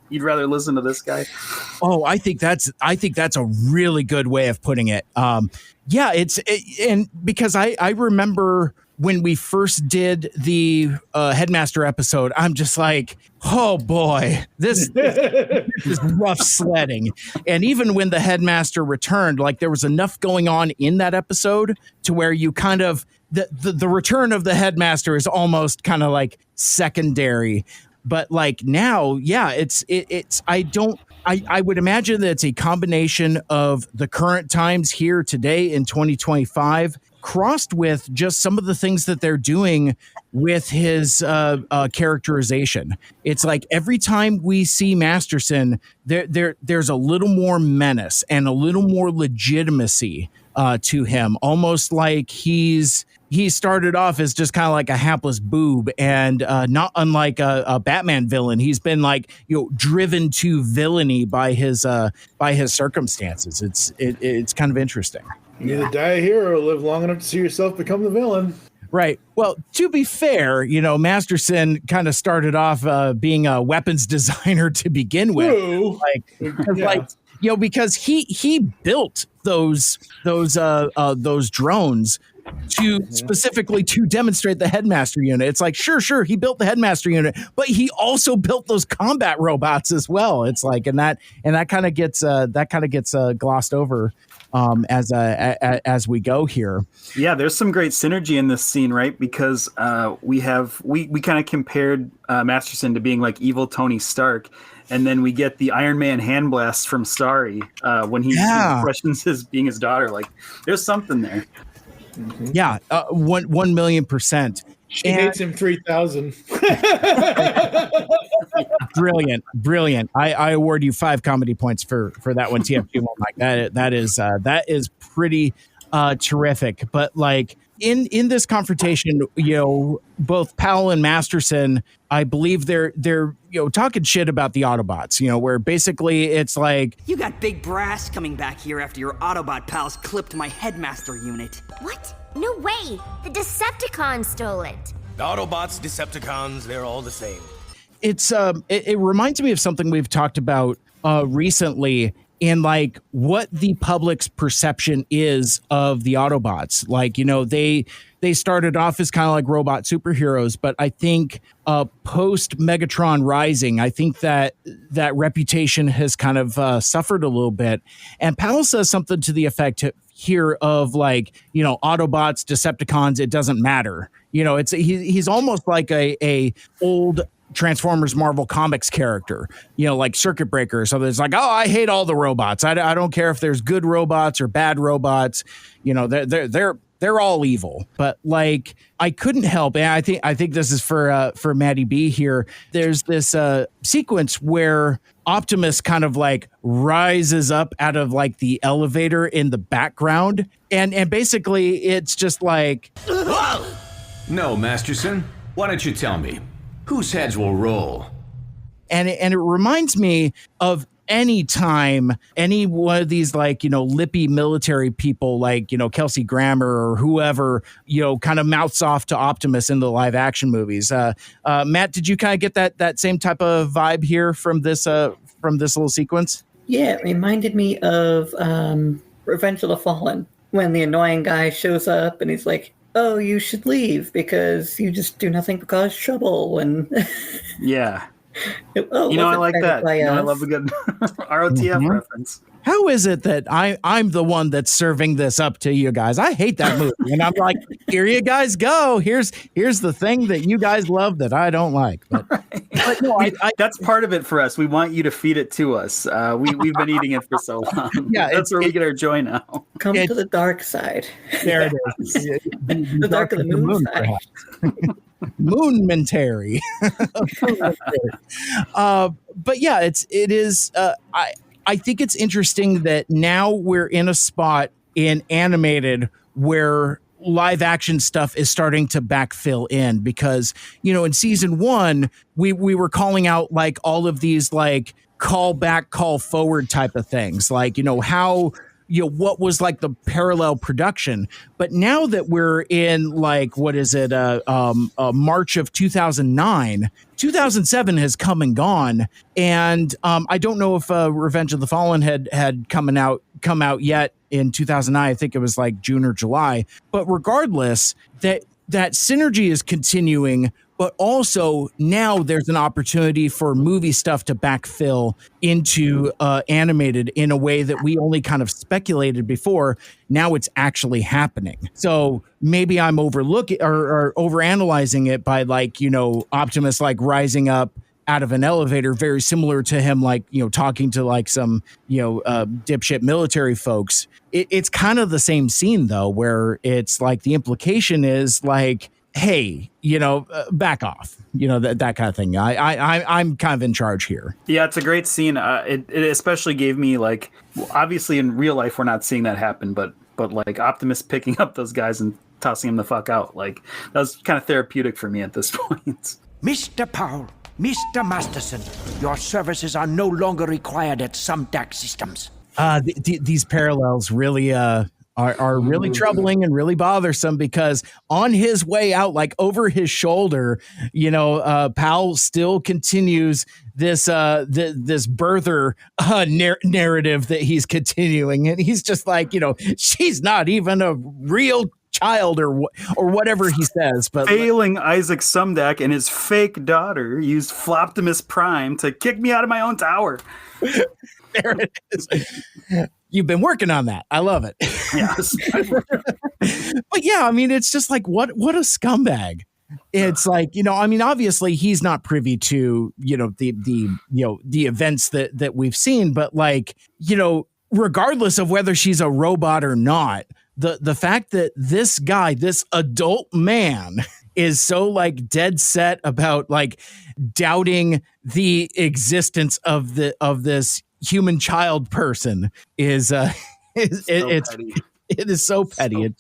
you'd rather listen to this guy? Oh, I think that's a really good way of putting it. And because I remember when we first did the headmaster episode, I'm just like, oh boy, this is rough sledding. And even when the headmaster returned, there was enough going on in that episode to where you kind of the return of the headmaster is almost kind of secondary. But now, it's I would imagine that it's a combination of the current times here today in 2025 crossed with just some of the things that they're doing with his characterization. It's every time we see Masterson, there's a little more menace and a little more legitimacy to him, almost like he started off as just kind of like a hapless boob, and not unlike a Batman villain. He's been driven to villainy by his circumstances. It's kind of interesting. You either die a hero or live long enough to see yourself become the villain. Right. Well, to be fair, Masterson kind of started off being a weapons designer to begin with. Because he built those drones specifically to demonstrate the headmaster unit. It's sure he built the headmaster unit, but he also built those combat robots as well. It's and that kind of gets glossed over as we go here. Yeah, there's some great synergy in this scene, right? Because we kind of compared Masterson to being like evil Tony Stark, and then we get the Iron Man hand blast from Starry when he questions being his daughter. There's something there. Mm-hmm. Yeah, 1,000,000%. She hates him 3,000. Brilliant. I award you 5 comedy points for that one, TFG one. That is pretty terrific. But in this confrontation, both Powell and Masterson, I believe they're talking shit about the Autobots, where basically it's you got big brass coming back here after your Autobot pals clipped my headmaster unit. What? No way! The Decepticons stole it. The Autobots, Decepticons, they're all the same. It's it reminds me of something we've talked about recently in what the public's perception is of the Autobots. They started off as kind of like robot superheroes, but I think post Megatron Rising, I think that reputation has kind of suffered a little bit. And Powell says something to the effect here of Autobots, Decepticons, it doesn't matter. He's almost like a old Transformers Marvel Comics character, like Circuit Breaker. So there's I hate all the robots. I don't care if there's good robots or bad robots. They're all evil. But I couldn't help, and I think this is for Maddie B here. There's this sequence where Optimus kind of rises up out of the elevator in the background, and basically it's just No, Masterson, why don't you tell me whose heads will roll? And it reminds me of any time any one of these lippy military people Kelsey Grammer or whoever kind of mouths off to Optimus in the live action movies. Matt, did you kind of get that same type of vibe here from this little sequence? Yeah, it reminded me of Revenge of the Fallen, when the annoying guy shows up and he's like, oh, you should leave because you just do nothing but cause trouble. And yeah. Oh, You know, I like that. by You know, I us. love a good ROTF reference. How is it that I'm the one that's serving this up to you guys? I hate that movie. And I'm like, here you guys go. Here's the thing that you guys love that I don't like. But no, that's part of it for us. We want you to feed it to us. We've been eating it for so long. Yeah, that's where we get our joy now. Come to the dark side. There it is. The dark of the moon side. Moonmentary. But yeah, it is. I think it's interesting that now we're in a spot in animated where live action stuff is starting to backfill in, because, you know, in season 1, we were calling out like all of these like call back, call forward type of things, like, you know, how, you know, what was like the parallel production. But now that we're in like, what is it, March of 2009, 2007 has come and gone. And I don't know if Revenge of the Fallen had come out yet in 2009. I think it was like June or July. But regardless, that synergy is continuing. But also now there's an opportunity for movie stuff to backfill into animated in a way that we only kind of speculated before. Now it's actually happening. So maybe I'm overlooking or overanalyzing it by, like, you know, Optimus like rising up out of an elevator, very similar to him, like, you know, talking to like some, you know, dipshit military folks. It's kind of the same scene though, where it's like the implication is like, hey, you know, back off, you know, that kind of thing. I'm kind of in charge here. Yeah, it's a great scene. It especially gave me, like, obviously in real life we're not seeing that happen, but like Optimus picking up those guys and tossing them the fuck out, like, that was kind of therapeutic for me at this point. Mr. Powell, Mr. Masterson, your services are no longer required at some DAC systems. These parallels really are really troubling and really bothersome, because on his way out, like over his shoulder, you know, Powell still continues this this birther narrative that he's continuing, and he's just like, you know, she's not even a real child or whatever he says. But failing Isaac Sumdac and his fake daughter used Floptimus Prime to kick me out of my own tower. There it is. You've been working on that. I love it. Yes. But yeah, I mean, it's just like, what a scumbag. It's like, you know, I mean, obviously he's not privy to, you know, the events that we've seen, but like, you know, regardless of whether she's a robot or not, the fact that this guy, this adult man, is so like dead set about like doubting the existence of this human child person is it is so petty.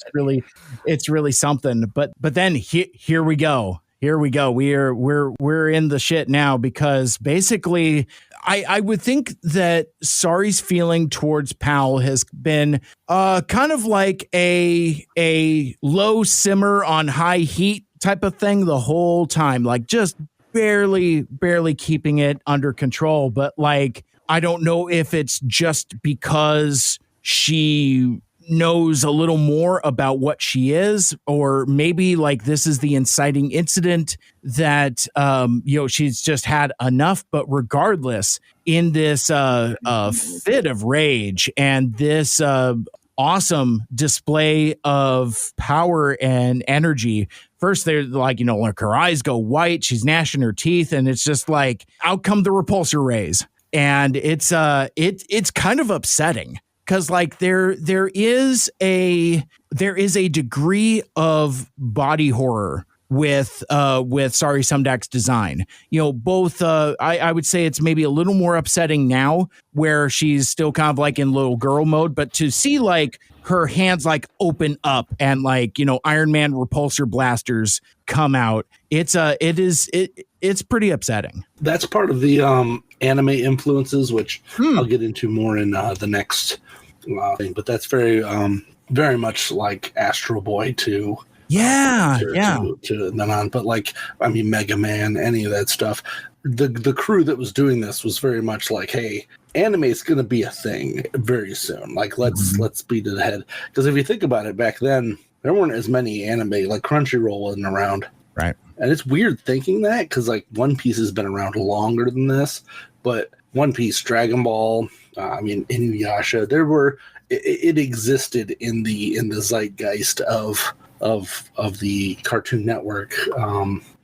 It's really something. But then here we go. We're in the shit now, because basically I would think that Sari's feeling towards Powell has been kind of like a low simmer on high heat type of thing the whole time, like just barely keeping it under control. But like, I don't know if it's just because she knows a little more about what she is, or maybe like this is the inciting incident that, you know, she's just had enough. But regardless, in this fit of rage and this awesome display of power and energy, first they're like, you know, like her eyes go white, she's gnashing her teeth, and it's just like, out come the repulsor rays. And it's kind of upsetting, because like there is a degree of body horror with Sari Sumdac's design. You know, both I would say it's maybe a little more upsetting now, where she's still kind of like in little girl mode, but to see like her hands like open up and like, you know, Iron Man repulsor blasters come out, it's pretty upsetting. That's part of the anime influences, which I'll get into more in the next thing. But that's very much like Astro Boy to then on. But like, I mean, Mega Man, any of that stuff. The crew that was doing this was very much like, hey, anime is going to be a thing very soon. Like, let's beat it ahead. Because if you think about it, back then there weren't as many anime. Like Crunchyroll wasn't around. Right. And it's weird thinking that, because like One Piece has been around longer than this, but One Piece, Dragon Ball, Inuyasha, it existed in the zeitgeist of the Cartoon Network.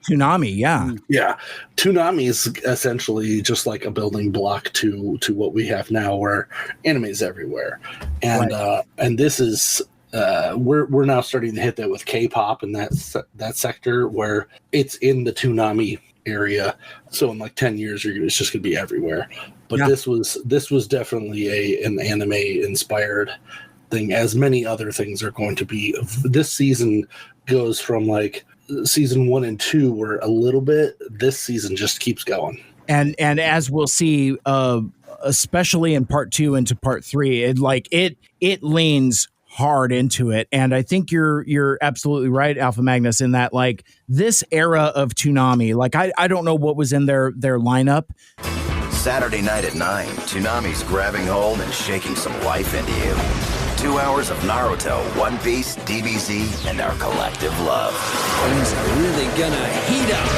Toonami, yeah. Yeah. Toonami is essentially just like a building block to what we have now, where anime is everywhere. And and this is we're now starting to hit that with K-pop and that sector where it's in the Toonami area. So in like 10 years it's just going to be everywhere. But this was definitely an anime inspired thing, as many other things are going to be. This season goes from like season 1 and 2 were a little bit. This season just keeps going. And as we'll see, especially in part 2 into part 3, it leans hard into it. And I think you're absolutely right, AlphaMagnus, in that like this era of Toonami, like I don't know what was in their lineup. Saturday night at 9, Toonami's grabbing hold and shaking some life into you. 2 hours of Naruto, One Piece, DBZ, and our collective love. Things are really gonna heat up.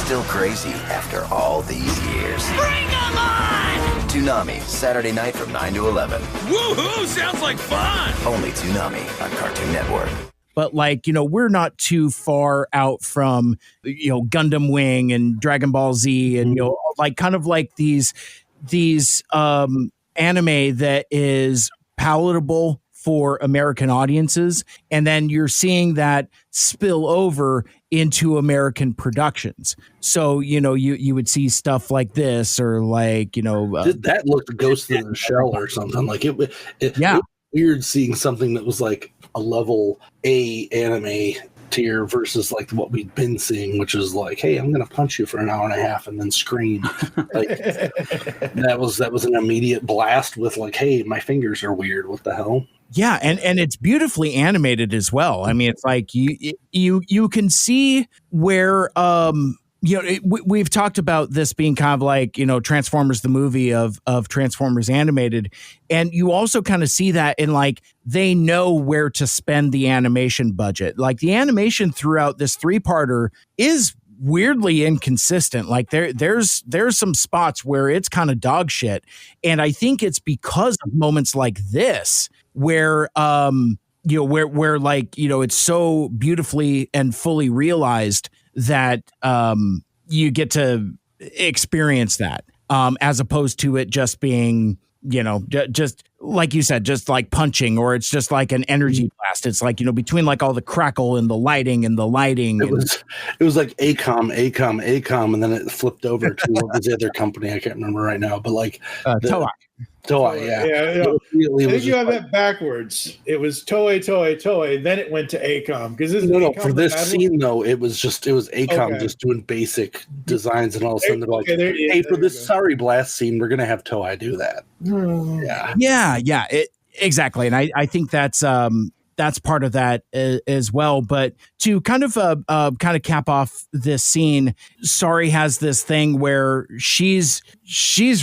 Still crazy after all these years. Bring 'em on! Toonami, Saturday night from 9 to 11. Woohoo! Sounds like fun! Only Toonami on Cartoon Network. But like, we're not too far out from, Gundam Wing and Dragon Ball Z and, like kind of like these anime that is palatable for American audiences. And then you're seeing that spill over into American productions. So, you would see stuff like this, or like, that looked Ghost in the Shell or something. Like it was weird seeing something that was like a level A anime tier versus like what we've been seeing, which is like, hey, I'm gonna punch you for an hour and a half and then scream. Like that was an immediate blast with like, hey, my fingers are weird, what the hell? Yeah, and it's beautifully animated as well. I mean, it's like you can see where we've talked about this being kind of like, Transformers the movie of Transformers animated, and you also kind of see that in like they know where to spend the animation budget. Like the animation throughout this 3-parter is weirdly inconsistent. Like there's some spots where it's kind of dog shit, and I think it's because of moments like this where where like it's so beautifully and fully realized that you get to experience that as opposed to it just being just like you said, just like punching, or it's just like an energy blast. It's like, between like all the crackle and the lighting. It was like ACOM, and then it flipped over to what was the other company? I can't remember right now, but like Toei, yeah. I think you have that backwards. It was Toei, then it went to ACOM. Because for this scene though, it was ACOM just doing basic designs, and all of a sudden they're like, hey, for this Sorry Blast scene, we're gonna have Toei do that. Yeah, exactly. And I think that's part of that as well. But to kind of cap off this scene, Sari has this thing where she's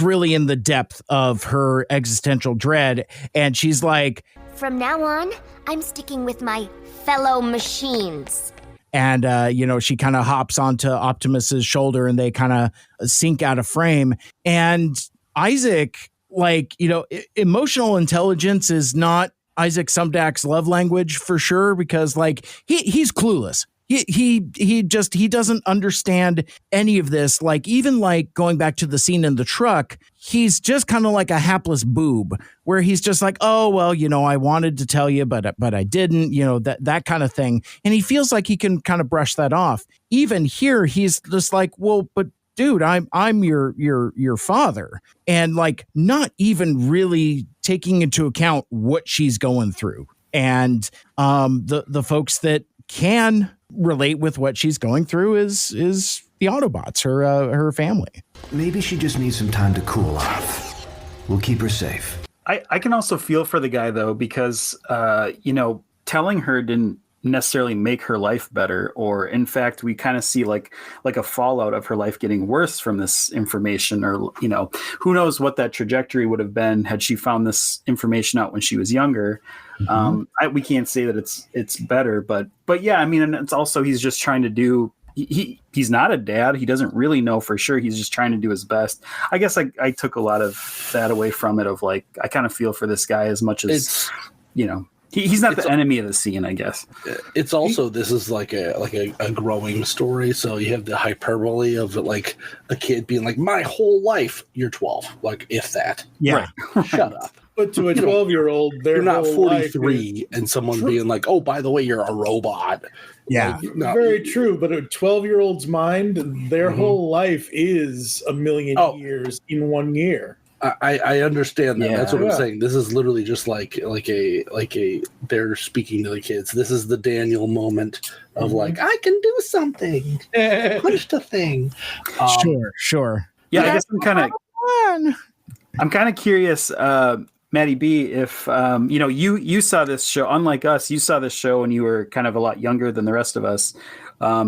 really in the depth of her existential dread, and she's like, from now on, I'm sticking with my fellow machines. And she kind of hops onto Optimus's shoulder, and they kind of sink out of frame. And Isaac, like, emotional intelligence is not Isaac Sumdak's love language for sure, because like he's clueless. He doesn't understand any of this. Like, even like going back to the scene in the truck, he's just kind of like a hapless boob, where he's just like, oh, well, I wanted to tell you, but I didn't, that kind of thing. And he feels like he can kind of brush that off. Even here, he's just like, well, but dude, I'm your father, and like not even really taking into account what she's going through. And the folks that can relate with what she's going through is the Autobots, her family. Maybe she just needs some time to cool off. We'll keep her safe. I can also feel for the guy though, because telling her didn't necessarily make her life better, or in fact we kind of see like a fallout of her life getting worse from this information, or who knows what that trajectory would have been had she found this information out when she was younger. We can't say that it's better, but yeah, I mean, and it's also, he's just trying to do he's not a dad. He doesn't really know for sure. He's just trying to do his best. I guess I took a lot of that away from it. Of like, I kind of feel for this guy as much as he's not the enemy of the scene. I guess it's also this is like a growing story. So you have the hyperbole of like a kid being like, my whole life, you're 12, like if that. Yeah, right. Shut up. But to a 12-year-old, you're not 43, and someone being like, "Oh, by the way, you're a robot." Yeah, very true. But a 12-year-old's mind, their whole life is a million years in 1 year. I understand that. Yeah. That's what I'm saying. This is literally just like a they're speaking to the kids. This is the Daniel moment of like, I can do something. Push the thing. Sure. Yeah, I guess I'm kind of curious. Maddie B, if you saw this show, unlike us, you saw this show when you were kind of a lot younger than the rest of us.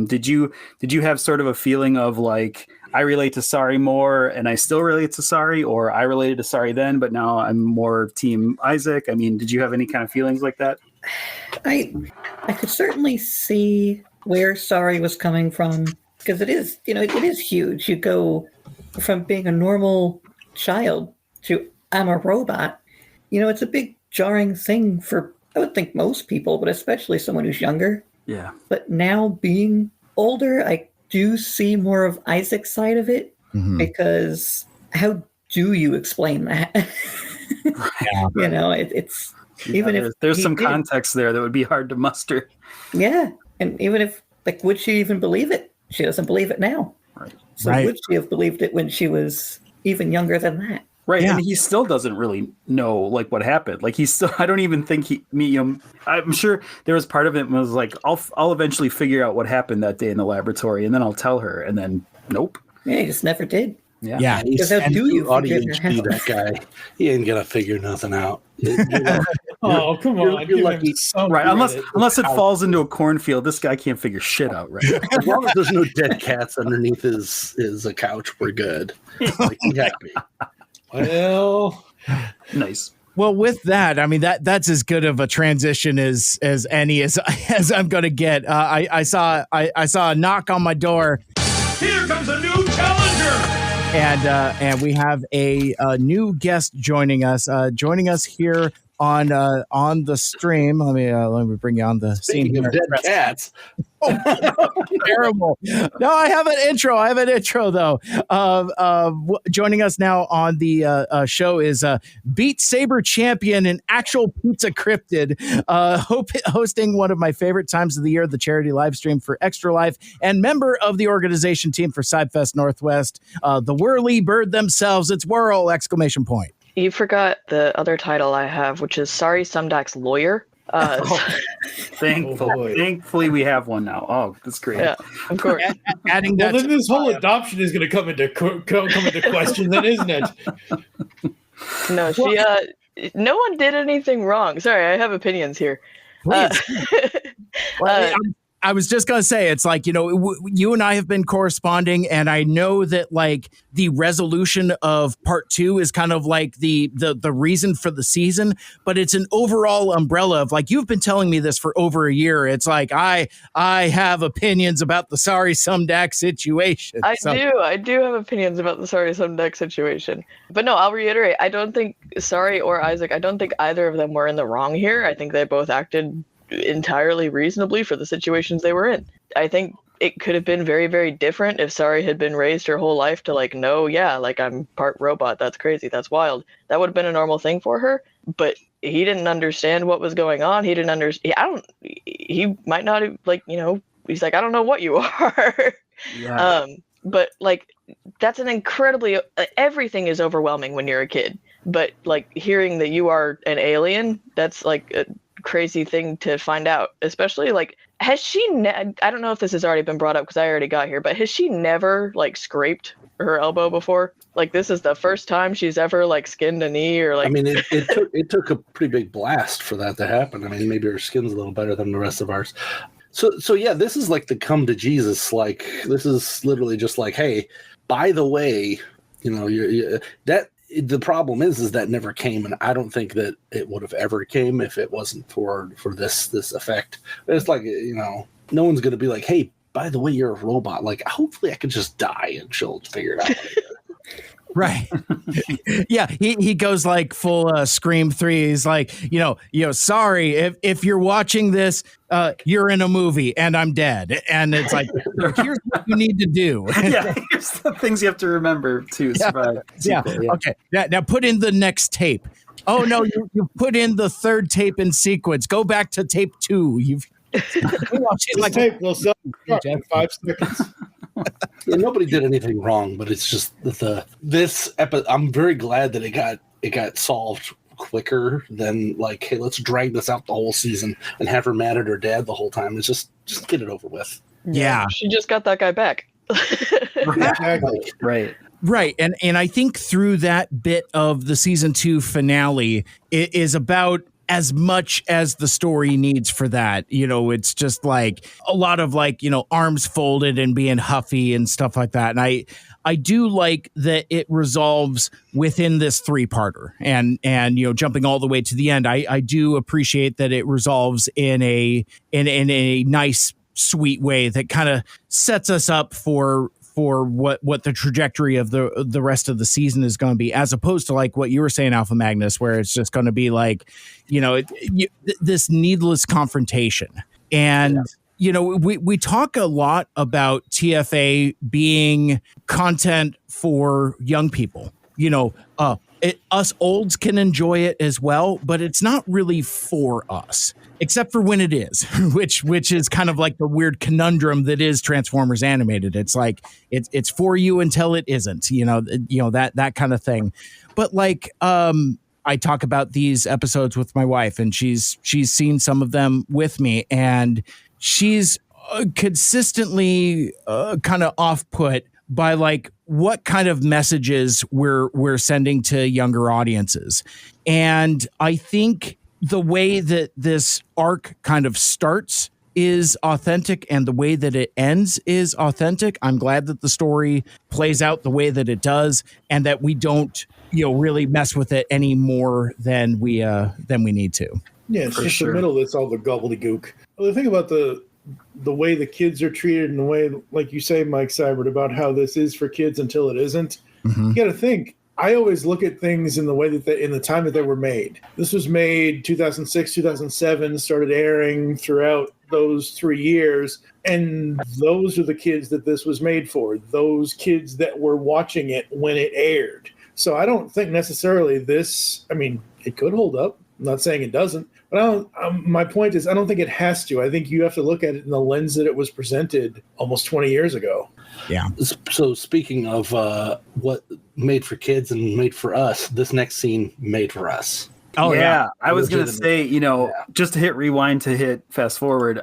Did you have sort of a feeling of like, I relate to Sari more and I still relate to Sari, or I related to Sari then, but now I'm more team Isaac? I mean, did you have any kind of feelings like that? I could certainly see where Sari was coming from, because it is huge. You go from being a normal child to I'm a robot. It's a big jarring thing for, I would think, most people, but especially someone who's younger. Yeah. But now being older, I do see more of Isaac's side of it, because how do you explain that? It's even if there's some context there that would be hard to muster. Yeah. And even if, like, would she even believe it? She doesn't believe it now. Right. So would she have believed it when she was even younger than that? Right, yeah. And he still doesn't really know like what happened. Like I don't even think I'm sure there was part of it was like, I'll eventually figure out what happened that day in the laboratory, and then I'll tell her. And then nope. Yeah, he just never did. Yeah. Because how do you audience be that guy? He ain't gonna figure nothing out. Oh, come on! You're lucky, right? Unless it falls into a cornfield, this guy can't figure shit out, right? As long as there's no dead cats underneath his couch, we're good. Like, he's happy. Well, nice. Well, with that, I mean that's as good of a transition as any as I'm going to get. I saw a knock on my door. Here comes a new challenger. And we have a new guest joining us here on the stream. Let me bring you on the scene. Speaking of dead cats. Terrible. No, I have an intro though. Joining us now on the show is Beat Saber champion and actual pizza cryptid, hosting one of my favorite times of the year, the charity live stream for Extra Life, and member of the organization team for Sidefest Northwest, the Whirly Bird themselves. It's Whirl! ! You forgot the other title I have, which is Sorry Sumdak's Lawyer. Thankfully, we have one now. Oh, that's great. Yeah, of course. Adding that. Well, then this whole adoption is going to come into question, then, isn't it? No, no one did anything wrong. Sorry, I have opinions here. I was just going to say, it's like, you and I have been corresponding, and I know that like the resolution of part 2 is kind of like the reason for the season, but it's an overall umbrella of like, you've been telling me this for over a year. It's like, I have opinions about the Sorry Sumdak situation. I do have opinions about the Sorry Sumdak situation, but no, I'll reiterate. I don't think Sorry or Isaac, I don't think either of them were in the wrong here. I think they both acted entirely reasonably for the situations they were in. I think it could have been very, very different if Sari had been raised her whole life to like, no, yeah, like I'm part robot. That's crazy. That's wild. That would have been a normal thing for her. But he didn't understand what was going on. He didn't understand. He might not have, like, he's like, I don't know what you are. Yeah. But like, that's an incredibly, everything is overwhelming when you're a kid. But like hearing that you are an alien, that's like a crazy thing to find out, especially like, has she I don't know if this has already been brought up because I already got here, but has she never like scraped her elbow before? Like this is the first time she's ever like skinned a knee or like. I mean, it took a pretty big blast for that to happen. I mean, maybe her skin's a little better than the rest of ours. So yeah, this is like the come to Jesus. Like this is literally just like, hey, by the way, that. The problem is that never came, and I don't think that it would have ever came if it wasn't for this effect. It's like, no one's going to be like, hey, by the way, you're a robot. Like, hopefully I could just die and she'll figure it out later. Right. Yeah. He goes like full Scream 3. He's like, sorry, if you're watching this, you're in a movie and I'm dead. And it's like, here's what you need to do. Yeah. Here's the things you have to remember to survive. Yeah. Okay. Now put in the next tape. Oh no, you put in the third tape in sequence. Go back to tape 2. This tape will sell in 5 seconds. Yeah, nobody did anything wrong, but it's just this episode. I'm very glad that it got solved quicker than like, hey, let's drag this out the whole season and have her mad at her dad the whole time. It's just get it over with. Yeah, she just got that guy back. Right. And I think through that bit of the season 2 finale, it is about as much as the story needs for that. It's just like a lot of like, arms folded and being huffy and stuff like that. And I do like that it resolves within this 3-parter and jumping all the way to the end. I do appreciate that it resolves in a nice, sweet way that kind of sets us up for what the trajectory of the rest of the season is going to be, as opposed to like what you were saying, AlphaMagnus, where it's just going to be like, this needless confrontation. And, we talk a lot about TFA being content for young people. Us olds can enjoy it as well, but it's not really for us, except for when it is, which is kind of like the weird conundrum that is Transformers Animated. It's like it's for you until it isn't, that kind of thing. But like I talk about these episodes with my wife, and she's seen some of them with me, and she's consistently kind of off-put by like what kind of messages we're sending to younger audiences. And I think the way that this arc kind of starts is authentic, and the way that it ends is authentic. I'm glad that the story plays out the way that it does, and that we don't, really mess with it any more than we need to. Yeah, it's just the middle that's all the gobbledygook. Well, the thing about the way the kids are treated, and the way, like you say, Mike Seibert, about how this is for kids until it isn't. Mm-hmm. You got to think. I always look at things in the way that in the time that they were made. This was made 2006, 2007, started airing throughout those 3 years, and those are the kids that this was made for. Those kids that were watching it when it aired. So I don't think necessarily this. I mean, it could hold up. I'm not saying it doesn't. But my point is, I don't think it has to. I think you have to look at it in the lens that it was presented almost 20 years ago. Yeah. So speaking of what made for kids and made for us, this next scene made for us. Oh yeah. I was going to say, just to hit rewind to hit fast forward.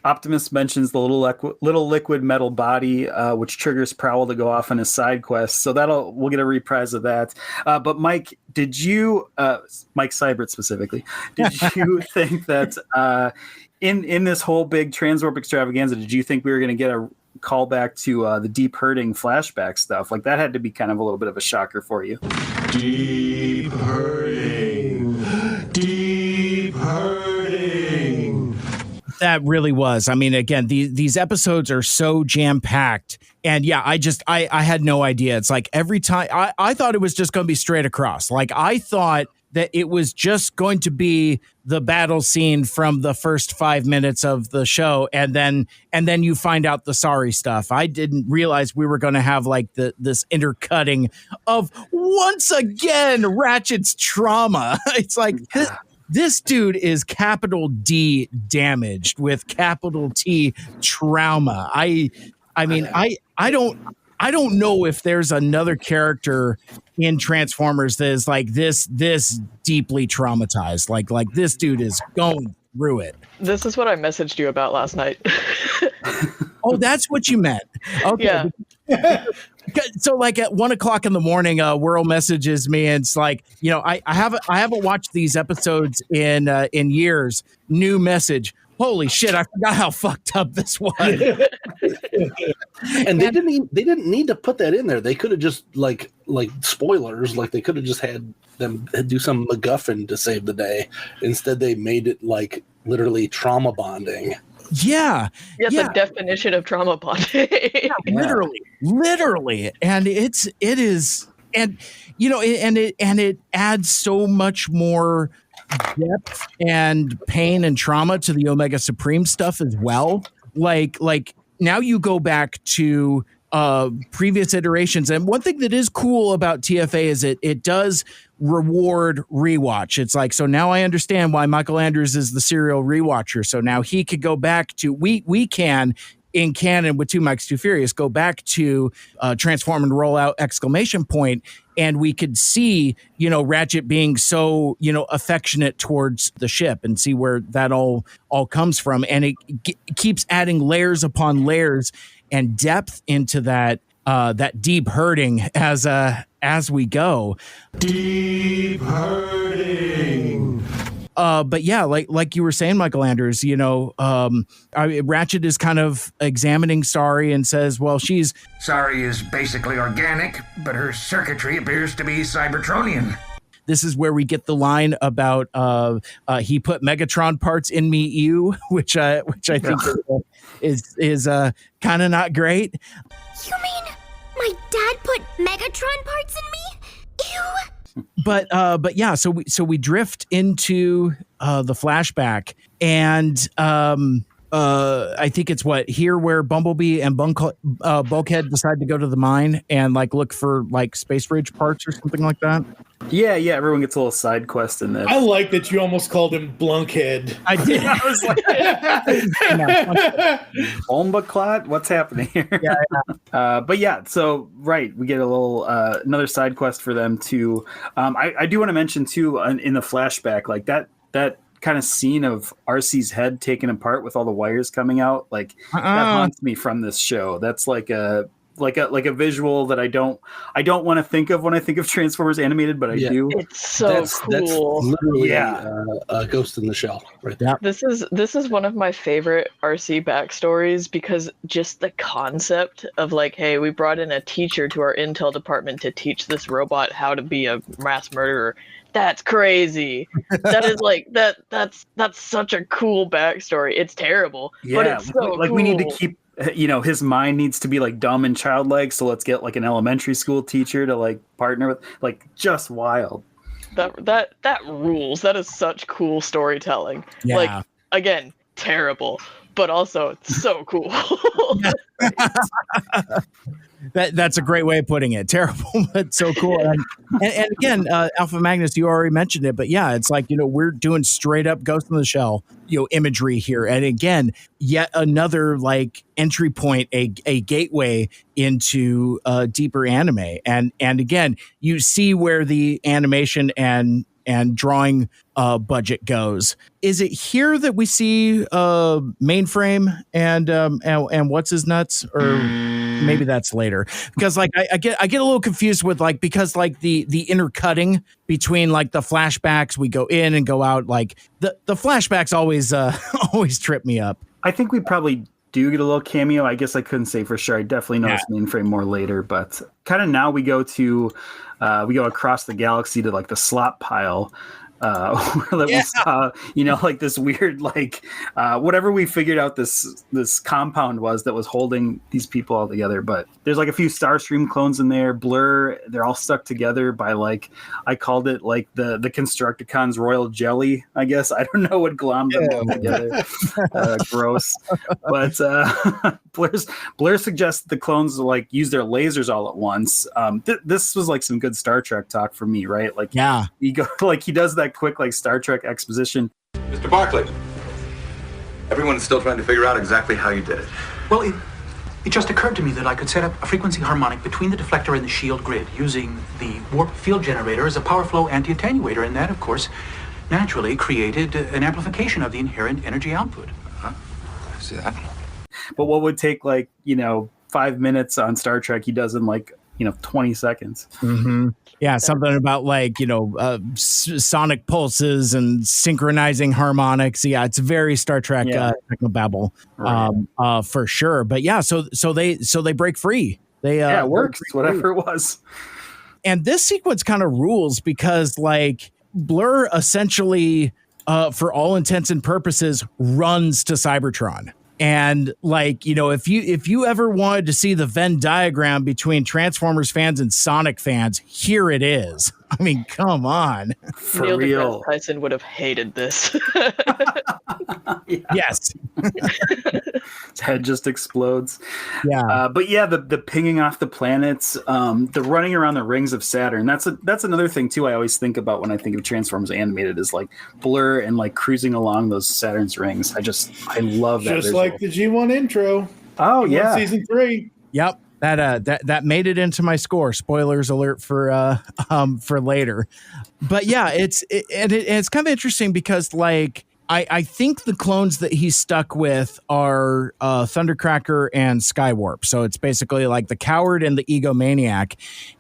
Optimus mentions the little liquid metal body, which triggers Prowl to go off on his side quest. So we'll get a reprise of that. But Mike, did you, Mike Seibert specifically, did you think that in this whole big TransWarped extravaganza, did you think we were going to get a callback to the deep hurting flashback stuff? Like, that had to be kind of a little bit of a shocker for you. Deep hurting. Deep hurting. That really was. I mean, again, these episodes are so jam-packed. And yeah, I had no idea. It's like every time I thought it was just going to be straight across. Like, I thought that it was just going to be the battle scene from the first 5 minutes of the show, and then you find out the sorry stuff. I didn't realize we were going to have like this intercutting of, once again, Ratchet's trauma. It's like, this dude is capital D damaged with capital T trauma. I mean, I don't know if there's another character in Transformers that is like this deeply traumatized. Like this dude is going through it. This is what I messaged you about last night. Oh, that's what you meant. Okay. Yeah. So like at 1 o'clock in the morning, Whirl messages me, and it's like, I haven't watched these episodes in years. New message. Holy shit, I forgot how fucked up this was. And they didn't need to put that in there. They could have just like spoilers, like they could have just had them do some MacGuffin to save the day. Instead, they made it like literally trauma bonding. Yeah. The definition of trauma bonding. Literally. And it is, and it adds so much more depth and pain and trauma to the Omega Supreme stuff as well. Like now you go back to previous iterations, and one thing that is cool about TFA is it does reward rewatch. It's like, so now I understand why Michael Andrews is the serial rewatcher. So now he could go back to we can in canon with Two Mikes Too Furious go back to transform and roll out ! And we could see, Ratchet being so, affectionate towards the ship and see where that all comes from. And it keeps adding layers upon layers and depth into that deep hurting as we go. Deep hurting. But yeah, like you were saying, Michael Andrews, Ratchet is kind of examining Sari and says, well, Sari is basically organic, but her circuitry appears to be Cybertronian. This is where we get the line about he put Megatron parts in me, ew, which I think is kind of not great. You mean my dad put Megatron parts in me? Ew. But yeah, so we drift into the flashback, and I think it's here where Bumblebee and Bulkhead decide to go to the mine and look for space bridge parts or something like that. Yeah, everyone gets a little side quest in this. I like that you almost called him Blunkhead. I did. I was like, Ombaclot? What's happening here? Yeah. But yeah, so right, we get a little another side quest for them too. I do want to mention too in the flashback, that kind of scene of RC's head taken apart with all the wires coming out, that haunts me from this show. That's like a visual that I don't want to think of when I think of Transformers animated, but I do. It's so cool. That's literally a Ghost in the Shell, right there. This is one of my favorite RC backstories because just the concept of hey, we brought in a teacher to our intel department to teach this robot how to be a mass murderer. That's crazy. That is that's such a cool backstory. It's terrible, but it's so cool. We need to keep, his mind needs to be dumb and childlike. So let's get an elementary school teacher to partner with, just wild. That rules. That is such cool storytelling. Yeah. Again, terrible, but also so cool. That's a great way of putting it. Terrible, but so cool. And again, AlphaMagnus, you already mentioned it, but yeah, it's we're doing straight up Ghost in the Shell, imagery here. And again, yet another entry point, a gateway into deeper anime. And again, you see where the animation and drawing budget goes. Is it here that we see Mainframe and what's his nuts, or maybe that's later? Because I get a little confused with because the intercutting between the flashbacks, we go in and go out, the flashbacks always trip me up. I think we probably do get a little cameo. I guess I couldn't say for sure. I definitely noticed Mainframe more later, but kind of now we go across the galaxy to the slop pile. We saw, this weird, whatever we figured out this compound was that was holding these people all together. But there's a few Starstream clones in there. Blur, they're all stuck together by I called it the Constructicons royal jelly. I guess I don't know what glommed them all together. Gross. But Blur suggests the clones use their lasers all at once. This was some good Star Trek talk for me, right? He go he does that quick Star Trek exposition. Mr. Barclay, everyone's still trying to figure out exactly how you did it. Well, it just occurred to me that I could set up a frequency harmonic between the deflector and the shield grid using the warp field generator as a power flow anti-attenuator, and that, of course, naturally created an amplification of the inherent energy output. I see that. But what would take 5 minutes on Star Trek, he does in 20 seconons. Mm-hmm. Yeah, something about sonic pulses and synchronizing harmonics. Yeah, it's very Star Trek technobabble, for sure. But yeah, so they break free. It works, whatever it was. And this sequence kind of rules because Blur essentially, for all intents and purposes, runs to Cybertron. And like, you know, if you ever wanted to see the Venn diagram between Transformers fans and Sonic fans, here it is. I mean, come on. For Neil real. deGrasse Tyson would have hated this. Yes. His head just explodes. Yeah. But yeah, the pinging off the planets, the running around the rings of Saturn. That's another thing too. I always think about when I think of Transformers animated is like Blur and like cruising along those Saturn's rings. I love that. Just visual. like the G1 intro. Oh yeah, season 3. Yep. That made it into my score. Spoilers alert for later. But yeah, it's kind of interesting because like I think the clones that he's stuck with are Thundercracker and Skywarp. So it's basically like the Coward and the Egomaniac.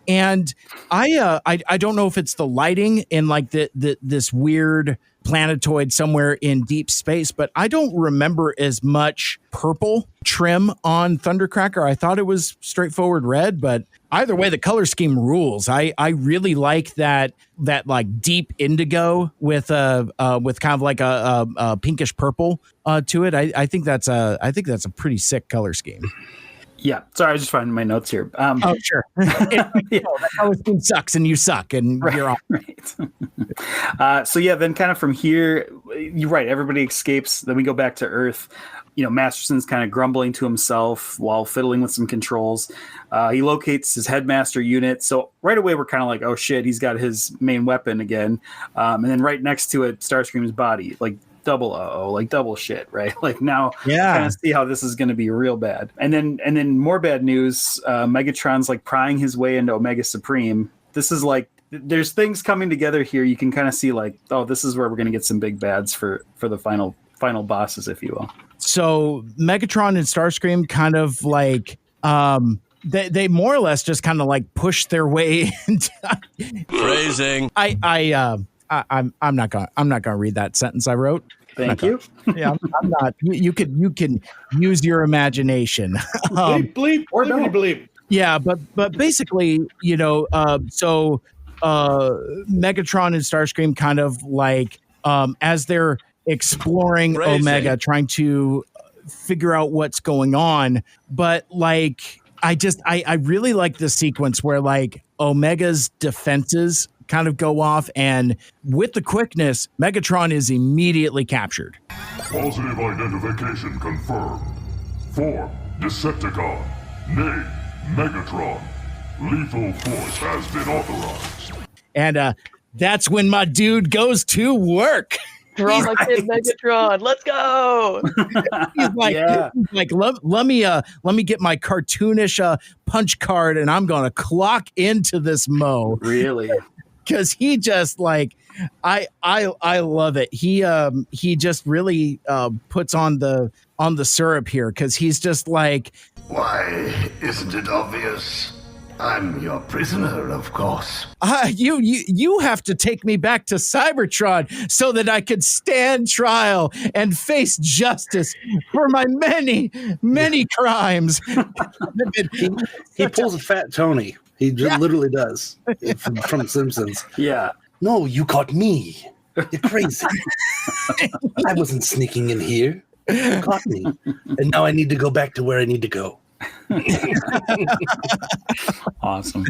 And I don't know if it's the lighting in like this weird planetoid somewhere in deep space, but I don't remember as much purple trim on Thundercracker. I thought it was straightforward red, but either way, the color scheme rules. I really like that like deep indigo with kind of like a pinkish purple to it. I think that's a pretty sick color scheme. Yeah, sorry, I was just finding my notes here. Oh, sure. That color scheme sucks, and you suck, and you're off. Right. So yeah, then kind of from here, you're right. Everybody escapes. Then we go back to Earth. You know, Masterson's kind of grumbling to himself while fiddling with some controls. He locates his headmaster unit. So right away, we're kind of like, oh shit, he's got his main weapon again. And then right next to it, Starscream's body, like double shit, right? Like now, kind of see how this is going to be real bad. And then more bad news. Megatron's like prying his way into Omega Supreme. This is like, there's things coming together here. You can kind of see like, oh, this is where we're going to get some big bads for the final bosses, if you will. So Megatron and Starscream kind of like they more or less just kind of like push their way into Phrasing. I'm not gonna read that sentence I wrote. Thank you. Yeah, I'm not. You can use your imagination. Bleep. Yeah, but basically, you know, so Megatron and Starscream kind of like as they're exploring Omega, trying to figure out what's going on. But like, I really like the sequence where like Omega's defenses kind of go off, and with the quickness, Megatron is immediately captured. Positive identification confirmed. Form Decepticon. Name Megatron. Lethal force has been authorized. And that's when my dude goes to work. Draw my kid Megatron. Let's go. He's like, let me get my cartoonish punch card, and I'm gonna clock into this mo. Really? Because he just like, I love it. He just really puts on the syrup here, because he's just like, why isn't it obvious? I'm your prisoner, of course. You have to take me back to Cybertron so that I could stand trial and face justice for my many crimes. He pulls a fat Tony. He just literally does from Simpsons. Yeah. No, you caught me. You're crazy. I wasn't sneaking in here. You caught me. And now I need to go back to where I need to go. Awesome.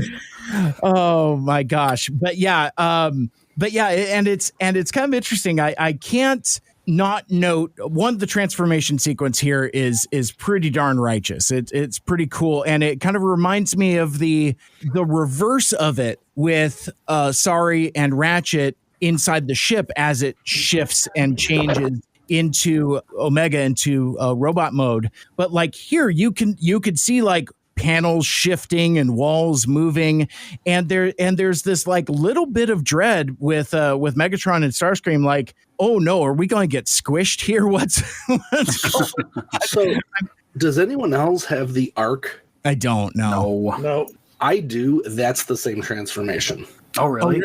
Oh my gosh. But yeah, and it's kind of interesting. I can't not note one, the transformation sequence here is pretty darn righteous. It's pretty cool, and it kind of reminds me of the reverse of it with Sorry and Ratchet inside the ship as it shifts and changes into Omega, into robot mode. But like here, you could see like panels shifting and walls moving, and there's this like little bit of dread with Megatron and Starscream, like, oh no, are we going to get squished here? What's So does anyone else have the arc? I don't know. No. I do. That's the same transformation. Oh really?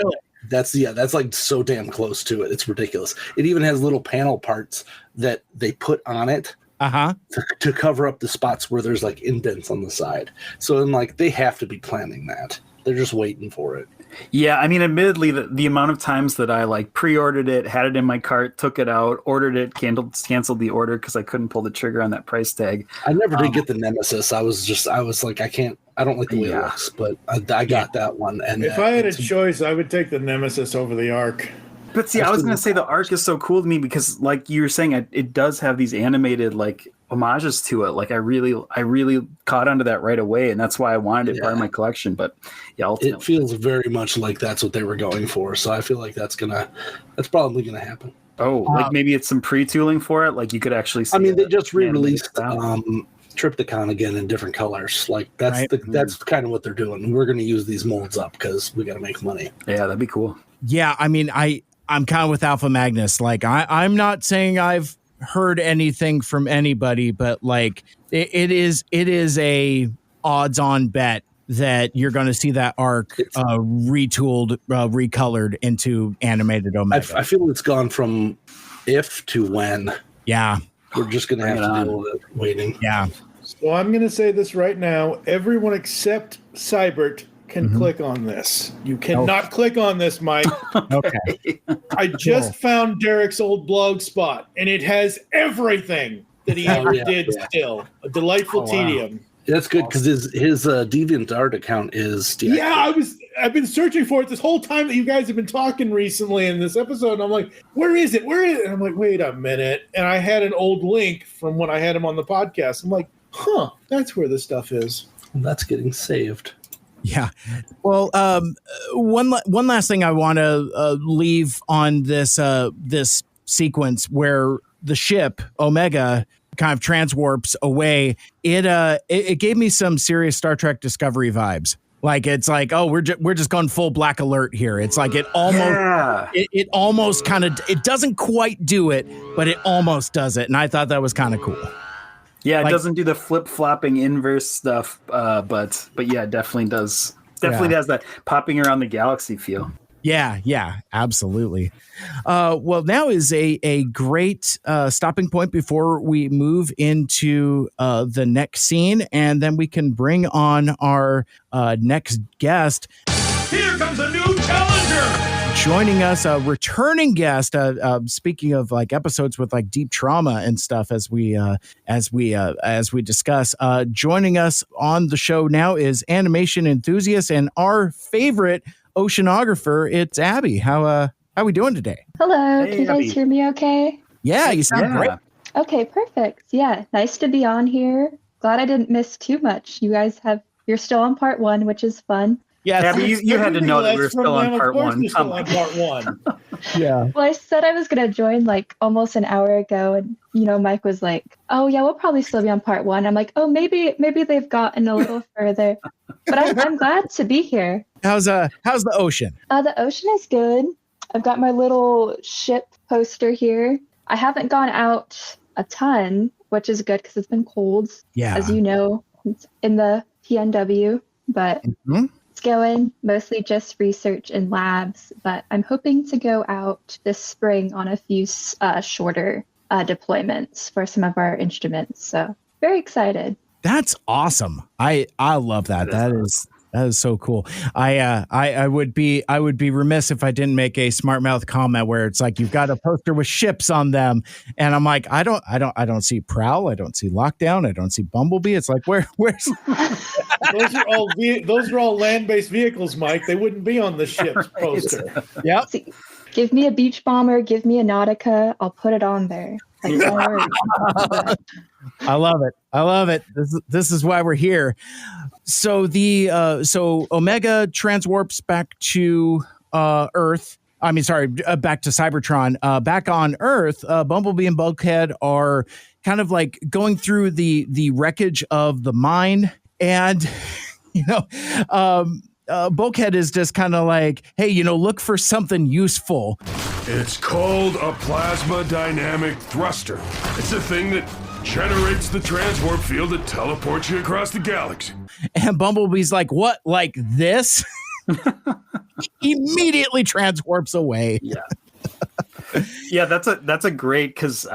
That's like so damn close to it. It's ridiculous. It even has little panel parts that they put on it to cover up the spots where there's like indents on the side. So then like they have to be planning that. They're just waiting for it. Yeah, I mean, admittedly, the amount of times that I like pre-ordered it, had it in my cart, took it out, ordered it, canceled the order because I couldn't pull the trigger on that price tag. I never did get the Nemesis. I was like, I don't like the way it looks, but I got that one. And if I had a choice, I would take the Nemesis over the Arc. But see, I was going to say the Arc is so cool to me because, like you were saying, it does have these animated like homages to it. Like I really caught onto that right away, and that's why I wanted it part of my collection. But yeah, ultimately, it feels very much like that's what they were going for. So I feel like that's probably gonna happen. Oh, like maybe it's some pre-tooling for it. Like you could actually see. I mean, they just re-released Triptychon again in different colors. Like that's that's kind of what they're doing. We're gonna use these molds up because we got to make money. Yeah, that'd be cool. Yeah, I mean, I'm kind of with AlphaMagnus. Like I'm not saying I've heard anything from anybody, but like it is a odds-on bet that you're going to see that Arc retooled, recolored into animated Omega. I feel it's gone from if to when. Yeah, we're just going to have to deal with it waiting. Yeah. So I'm going to say this right now. Everyone except Seibert can click on this. You cannot click on this, Mike. Okay. I just found Derek's old blog spot, and it has everything that he ever did still. A delightful tedium. That's good because his DeviantArt account is deactivated. Yeah, I've been searching for it this whole time that you guys have been talking recently in this episode, and I'm like, where is it? Where is it? And I'm like, wait a minute. And I had an old link from when I had him on the podcast. I'm like, that's where the stuff is. That's getting saved. Yeah. Well, one last thing I want to leave on this this sequence where the ship Omega kind of transwarps away. It gave me some serious Star Trek Discovery vibes. Like it's like, oh, we're just going full black alert here. It's like it almost kind of, it doesn't quite do it, but it almost does it, and I thought that was kind of cool. Yeah, it doesn't do the flip-flopping inverse stuff, but yeah, it definitely does. Definitely has that popping around the galaxy feel. Yeah, absolutely. Well, now is a great stopping point before we move into the next scene, and then we can bring on our next guest. Here comes a new challenger! Joining us, a returning guest. Speaking of like episodes with like deep trauma and stuff, as we discuss. Joining us on the show now is animation enthusiast and our favorite oceanographer. It's Abbey. How we doing today? Hello. Can you guys hear me? Okay. Yeah, you sound great. Okay, perfect. Yeah, nice to be on here. Glad I didn't miss too much. You're still on part 1, which is fun. Yeah, Abby, you had to know that we were still on part 1. Yeah. Well, I said I was going to join like almost an hour ago, and Mike was like, "Oh yeah, we'll probably still be on part 1." I'm like, "Oh, maybe they've gotten a little further," but I'm glad to be here. How's the ocean? The ocean is good. I've got my little ship poster here. I haven't gone out a ton, which is good because it's been cold. Yeah. As you know, it's in the PNW, but. It's going mostly just research in labs, but I'm hoping to go out this spring on a few shorter deployments for some of our instruments. So very excited. That's awesome. I love that. That is so cool. I would be remiss if I didn't make a smart mouth comment where it's like you've got a poster with ships on them, and I'm like, I don't see Prowl, I don't see Lockdown, I don't see Bumblebee. It's like where's those are all land-based vehicles, Mike. They wouldn't be on the ship's poster. Yep. Give me a beach bomber, give me a Nautica, I'll put it on there. I love it. This is why we're here. So so Omega transwarps back to Earth. I mean, sorry, back to Cybertron. Back on Earth, Bumblebee and Bulkhead are kind of like going through the wreckage of the mine, and Bulkhead is just kind of like, hey, look for something useful. It's called a plasma dynamic thruster. It's a thing that generates the transwarp field that teleports you across the galaxy. And Bumblebee's like, what, like this? Immediately transwarps away. Yeah. Yeah, that's a great, because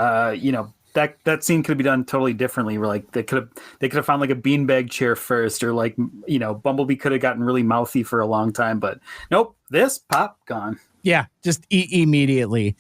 that scene could be done totally differently. Where like they could have found like a beanbag chair first, or like, you know, Bumblebee could have gotten really mouthy for a long time, but nope, this pop gone. Yeah, just immediately.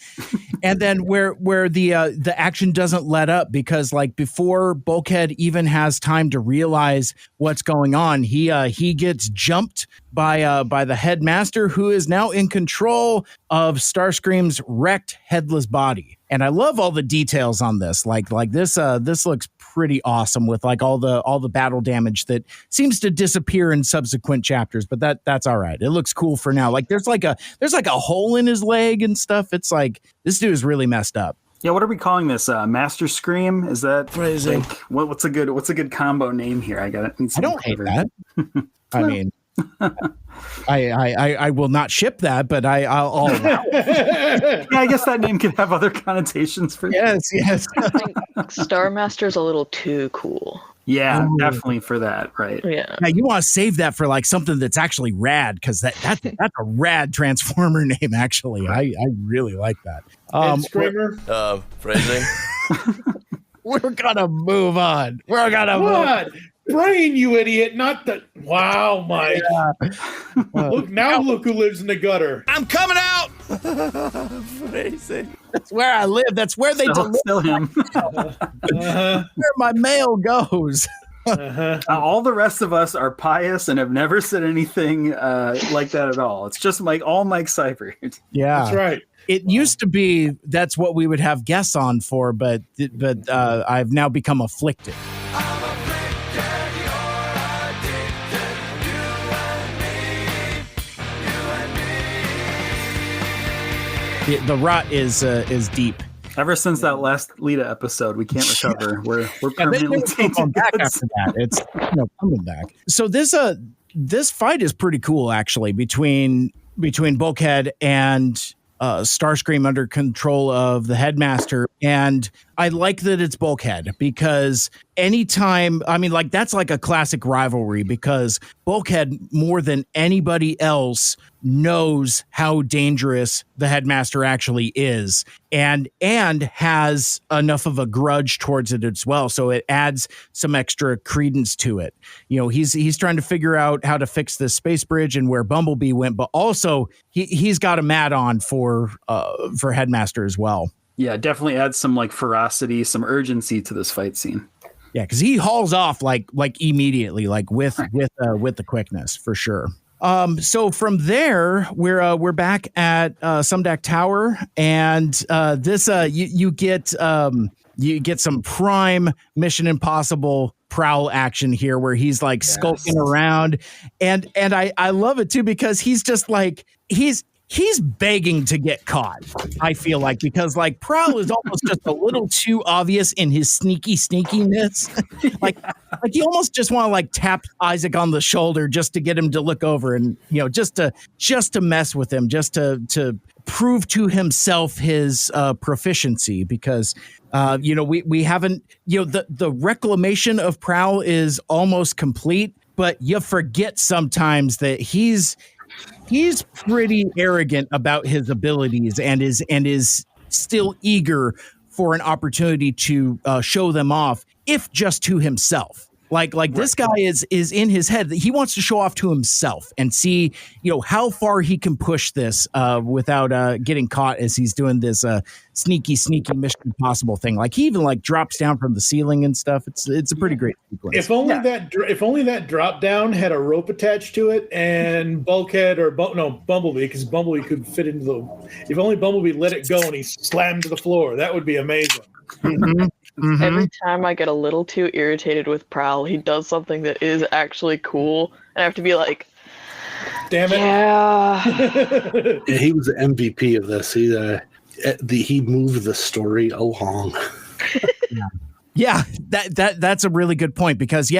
And then where the action doesn't let up, because like before Bulkhead even has time to realize what's going on, he gets jumped by the headmaster, who is now in control of Starscream's wrecked headless body. And I love all the details on this. Like this looks pretty awesome with like all the battle damage that seems to disappear in subsequent chapters, but that's all right. It looks cool for now. Like there's like a hole in his leg and stuff. It's like this dude is really messed up. Yeah, what are we calling this? Master Scream? Is that phrasing? Like, what's a good combo name here? I don't hate that. I mean, I will not ship that, but I'll allow it. Yeah, I guess that name could have other connotations for yes. I think Star Master's a little too cool. Yeah, definitely for that, right? Yeah. Now you want to save that for like something that's actually rad, because that's a rad Transformer name. Actually, I really like that. Screamer. Phrasing. We're gonna move on. We're gonna move. Brain, you idiot! Not the wow, Mike. Yeah. Look who lives in the gutter. I'm coming out. Phrasing. That's where I live. That's where they deliver. Still him. Where my mail goes. All the rest of us are pious and have never said anything like that at all. It's just Mike Seibert. Yeah, that's right. It used to be that's what we would have guests on for, but I've now become afflicted. The rot is deep. Ever since that last Lita episode, we can't recover. We're permanently tainted back after that. It's coming back. So this fight is pretty cool, actually, between Bulkhead and Starscream under control of the headmaster. And I like that it's Bulkhead, because anytime, I mean, like that's like a classic rivalry, because Bulkhead more than anybody else knows how dangerous the headmaster actually is, and has enough of a grudge towards it as well. So it adds some extra credence to it. You know, he's trying to figure out how to fix this space bridge and where Bumblebee went, but also he's got a mad on for headmaster as well. Yeah, definitely adds some like ferocity, some urgency to this fight scene. Yeah, because he hauls off like immediately, like with the quickness for sure. So from there, we're back at Sumdac Tower, and this you get some prime Mission Impossible Prowl action here, where he's like skulking around, and I love it too, because he's just like he's begging to get caught, I feel like, because like Prowl is almost just a little too obvious in his sneakiness. like you almost just want to like tap Isaac on the shoulder just to get him to look over, and just to mess with him, just to prove to himself his proficiency, because we haven't, the reclamation of Prowl is almost complete, but you forget sometimes that he's pretty arrogant about his abilities, and is still eager for an opportunity to show them off, if just to himself. Like this guy is in his head that he wants to show off to himself and see, how far he can push this without getting caught as he's doing this sneaky Mission Impossible thing. Like he even like drops down from the ceiling and stuff. It's a pretty great sequence. If only that drop down had a rope attached to it, and Bulkhead Bumblebee, because Bumblebee could fit into the. If only Bumblebee let it go and he slammed to the floor, that would be amazing. Mm-hmm. Mm-hmm. Every time I get a little too irritated with Prowl, he does something that is actually cool, and I have to be like, damn it. Yeah. Yeah, he was the MVP of this. He moved the story along. Yeah, that's a really good point, because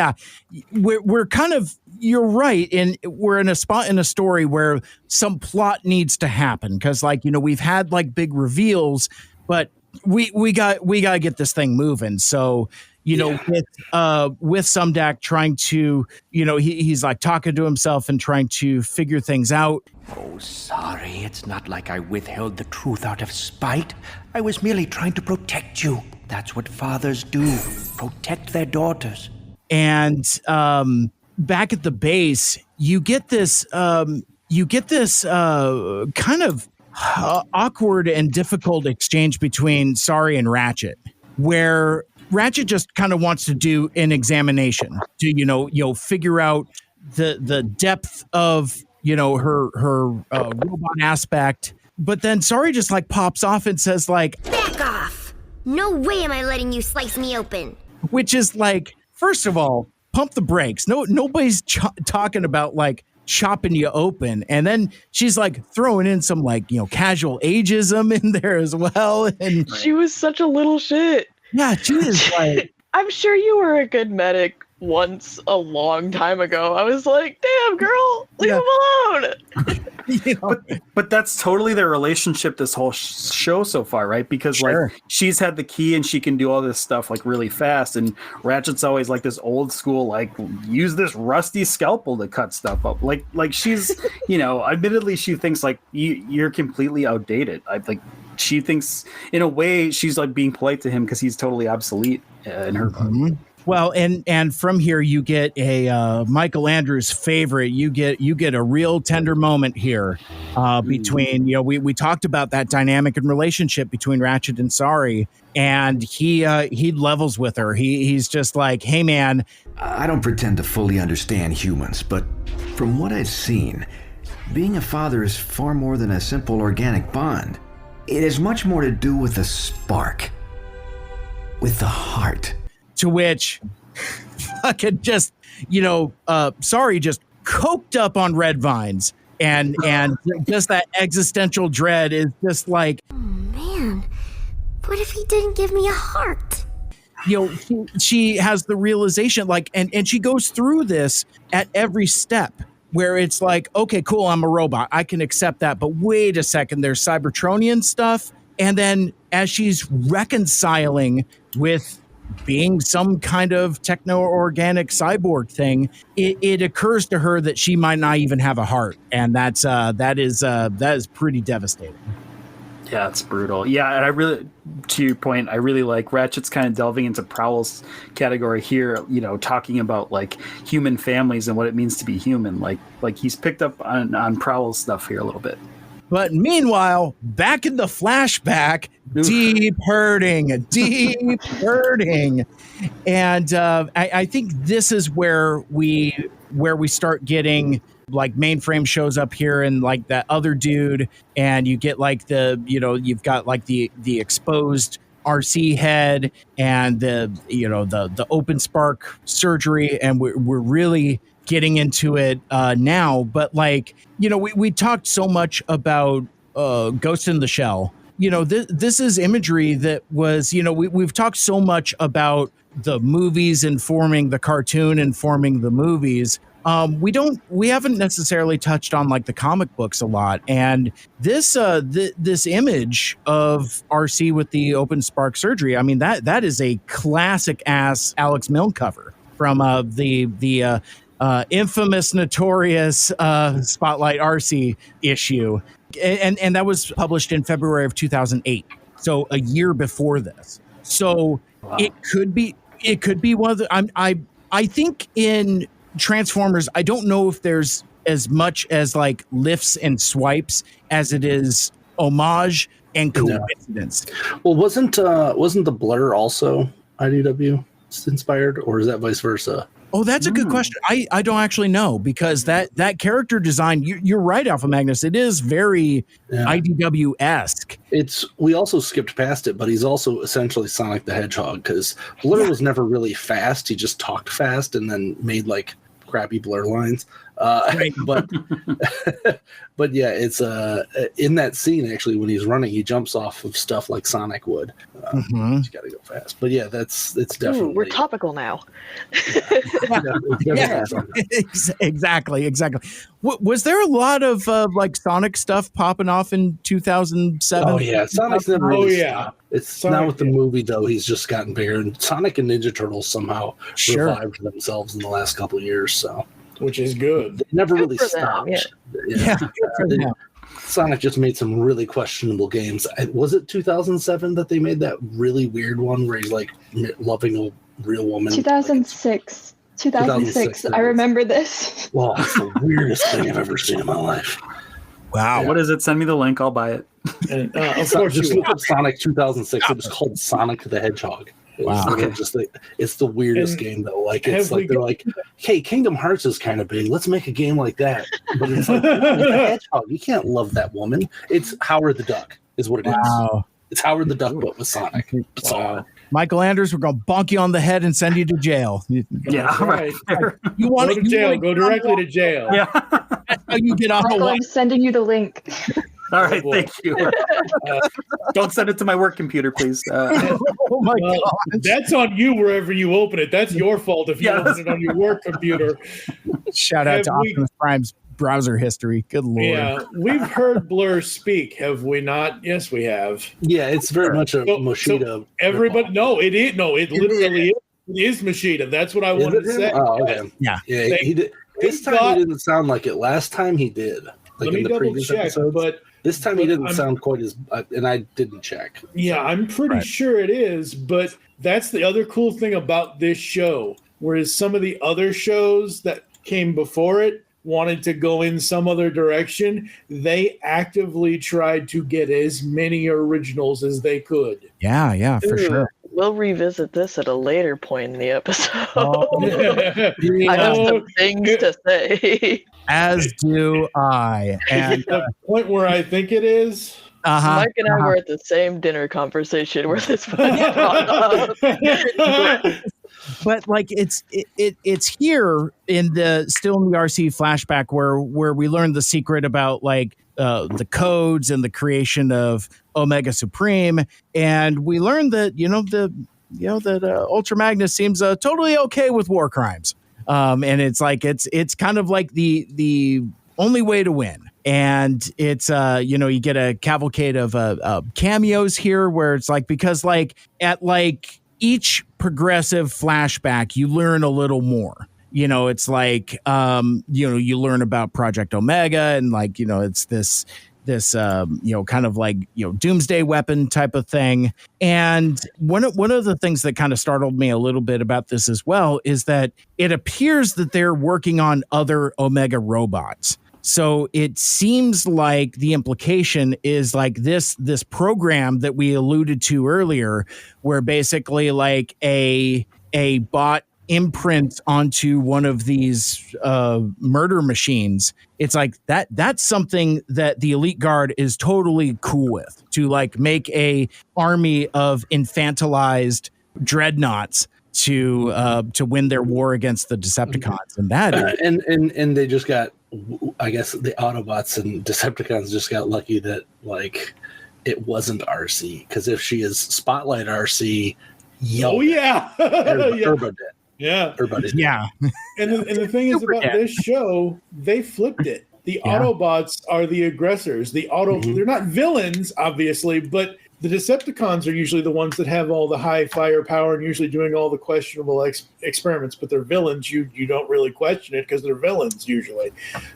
we're kind of, you're right, and we're in a spot in a story where some plot needs to happen, because we've had like big reveals, but we got to get this thing moving. So with Sumdac trying to, he's like talking to himself and trying to figure things out. Oh, sorry, it's not like I withheld the truth out of spite. I was merely trying to protect you. That's what fathers do. Protect their daughters. And back at the base, you get this kind of awkward and difficult exchange between Sari and Ratchet, where Ratchet just kind of wants to do an examination to figure out the depth of her robot aspect, but then Sari just like pops off and says like, "Back off! No way am I letting you slice me open." Which is like, first of all, pump the brakes. Nobody's talking about like chopping you open. And then she's like throwing in some like casual ageism in there as well. And she was such a little shit. Yeah, she is like. I'm sure you were a good medic once a long time ago. I was like, damn, girl, leave him alone. But that's totally their relationship this whole show so far, right? Because like she's had the key and she can do all this stuff like really fast, and Ratchet's always like this old school, like use this rusty scalpel to cut stuff up. Like she's admittedly she thinks like you're completely outdated. She thinks in a way she's like being polite to him because he's totally obsolete in her book. Well, and from here you get a Michael Andrews favorite. You get a real tender moment here between we talked about that dynamic and relationship between Ratchet and Sari, and he levels with her. He's just like, hey man, I don't pretend to fully understand humans, but from what I've seen, being a father is far more than a simple organic bond. It has much more to do with a spark, with the heart. To which fucking just, Sari just coked up on red vines and just that existential dread is just like, oh man, what if he didn't give me a heart? She has the realization like, and she goes through this at every step where it's like, okay, cool, I'm a robot. I can accept that. But wait a second, there's Cybertronian stuff. And then as she's reconciling with being some kind of techno-organic cyborg thing, it occurs to her that she might not even have a heart, and that is pretty devastating. Yeah, it's brutal. Yeah, and I really, to your point, I really like Ratchet's kind of delving into Prowl's category here, talking about like human families and what it means to be human. Like he's picked up on Prowl's stuff here a little bit. But meanwhile, back in the flashback, deep hurting. And I think this is where we start getting like Mainframe shows up here and like that other dude, and you get like you've got like the exposed RC head and the open spark surgery, and we're really getting into it now. But like, we talked so much about Ghost in the Shell. This is imagery that was, we've talked so much about the movies informing the cartoon, informing the movies. We haven't necessarily touched on like the comic books a lot. And this this image of RC with the open spark surgery, I mean, that is a classic ass Alex Milne cover from the infamous, notorious Spotlight RC issue. And that was published in February of 2008. So a year before this. So wow. It could be one of the, I think in Transformers, I don't know if there's as much as like lifts and swipes as it is homage and coincidence. No. Well, wasn't the Blur also IDW inspired, or is that vice versa? Oh, that's a good question. I don't actually know, because that character design, you're right, AlphaMagnus. It is very IDW-esque. We also skipped past it, but he's also essentially Sonic the Hedgehog, because Blur was never really fast. He just talked fast and then made like crappy Blur lines. But yeah, it's in that scene actually when he's running, he jumps off of stuff like Sonic would. He's got to go fast. But yeah, it's definitely. We're topical now. Exactly. Was there a lot of like Sonic stuff popping off in 2007? Oh yeah, Sonic's never really stopped. It's Sonic, now with the movie though, he's just gotten bigger. And Sonic and Ninja Turtles somehow revived themselves in the last couple of years. So. Which is good. They never really stopped. Sonic just made some really questionable games. Was it 2007 that they made that really weird one where he's like loving a real woman? 2006. 2006. I remember this. Well, it's the weirdest thing I've ever seen in my life. Wow. What is it? Send me the link. I'll buy it. And, of course, just look up Sonic 2006. It was called Sonic the Hedgehog. It's the weirdest game though. Like it's like they're like, hey, Kingdom Hearts is kind of big. Let's make a game like that. But it's like the Hedgehog. You can't love that woman. It's Howard the Duck is what it is. It's Howard the Duck, but with Sonic. That's all. Michael Anders, we're gonna bonk you on the head and send you to jail. Yeah, right. You want go to jail? Go directly to jail. Yeah. That's how you get off. Michael, I'm sending you the link. All right, thank you. Don't send it to my work computer, please. Oh my God. That's on you wherever you open it. That's your fault if you open it on your work computer. Shout out to Optimus Prime's browser history. Good Lord. Yeah, we've heard Blur speak, have we not? Yes, we have. Yeah, it's very much a Moshida. So everybody, no, it is. No, it literally is. It is Moshida. That's what I wanted to say. Oh, okay. Yeah. He did. This time he didn't sound like it. Last time he did. Like Let me in the double previous check, episodes. but this time he didn't sound quite as. And I didn't check. Yeah, I'm pretty sure it is. But that's the other cool thing about this show. Whereas some of the other shows that came before it wanted to go in some other direction, they actively tried to get as many originals as they could. Yeah, for sure. We'll revisit this at a later point in the episode. I have some things to say. As do I. And the point where I think it is. Mike and I were at the same dinner conversation where this was brought up. But like it's here in the RC flashback where we learn the secret about like the codes and the creation of Omega Supreme, and we learn that that UltraMagnus seems totally okay with war crimes, and it's like it's kind of like the only way to win. And it's you get a cavalcade of cameos here where it's like, because like at like each progressive flashback you learn a little more. It's like you learn about Project Omega, and like it's this kind of like doomsday weapon type of thing. And one of the things that kind of startled me a little bit about this as well is that it appears that they're working on other Omega robots. So it seems like the implication is like this program that we alluded to earlier, where basically like a bot imprints onto one of these murder machines. It's like that's something that the Elite Guard is totally cool with, to like make a army of infantilized dreadnoughts to win their war against the Decepticons. And that and they just got, I guess the Autobots and Decepticons just got lucky that like it wasn't RC, because if she is Spotlight RC, everybody did. Yeah. Everybody did. Yeah. And the thing is about this show, they flipped it. The Autobots are the aggressors. They're not villains, obviously, but the Decepticons are usually the ones that have all the high firepower and usually doing all the questionable experiments, but they're villains. You don't really question it because they're villains usually.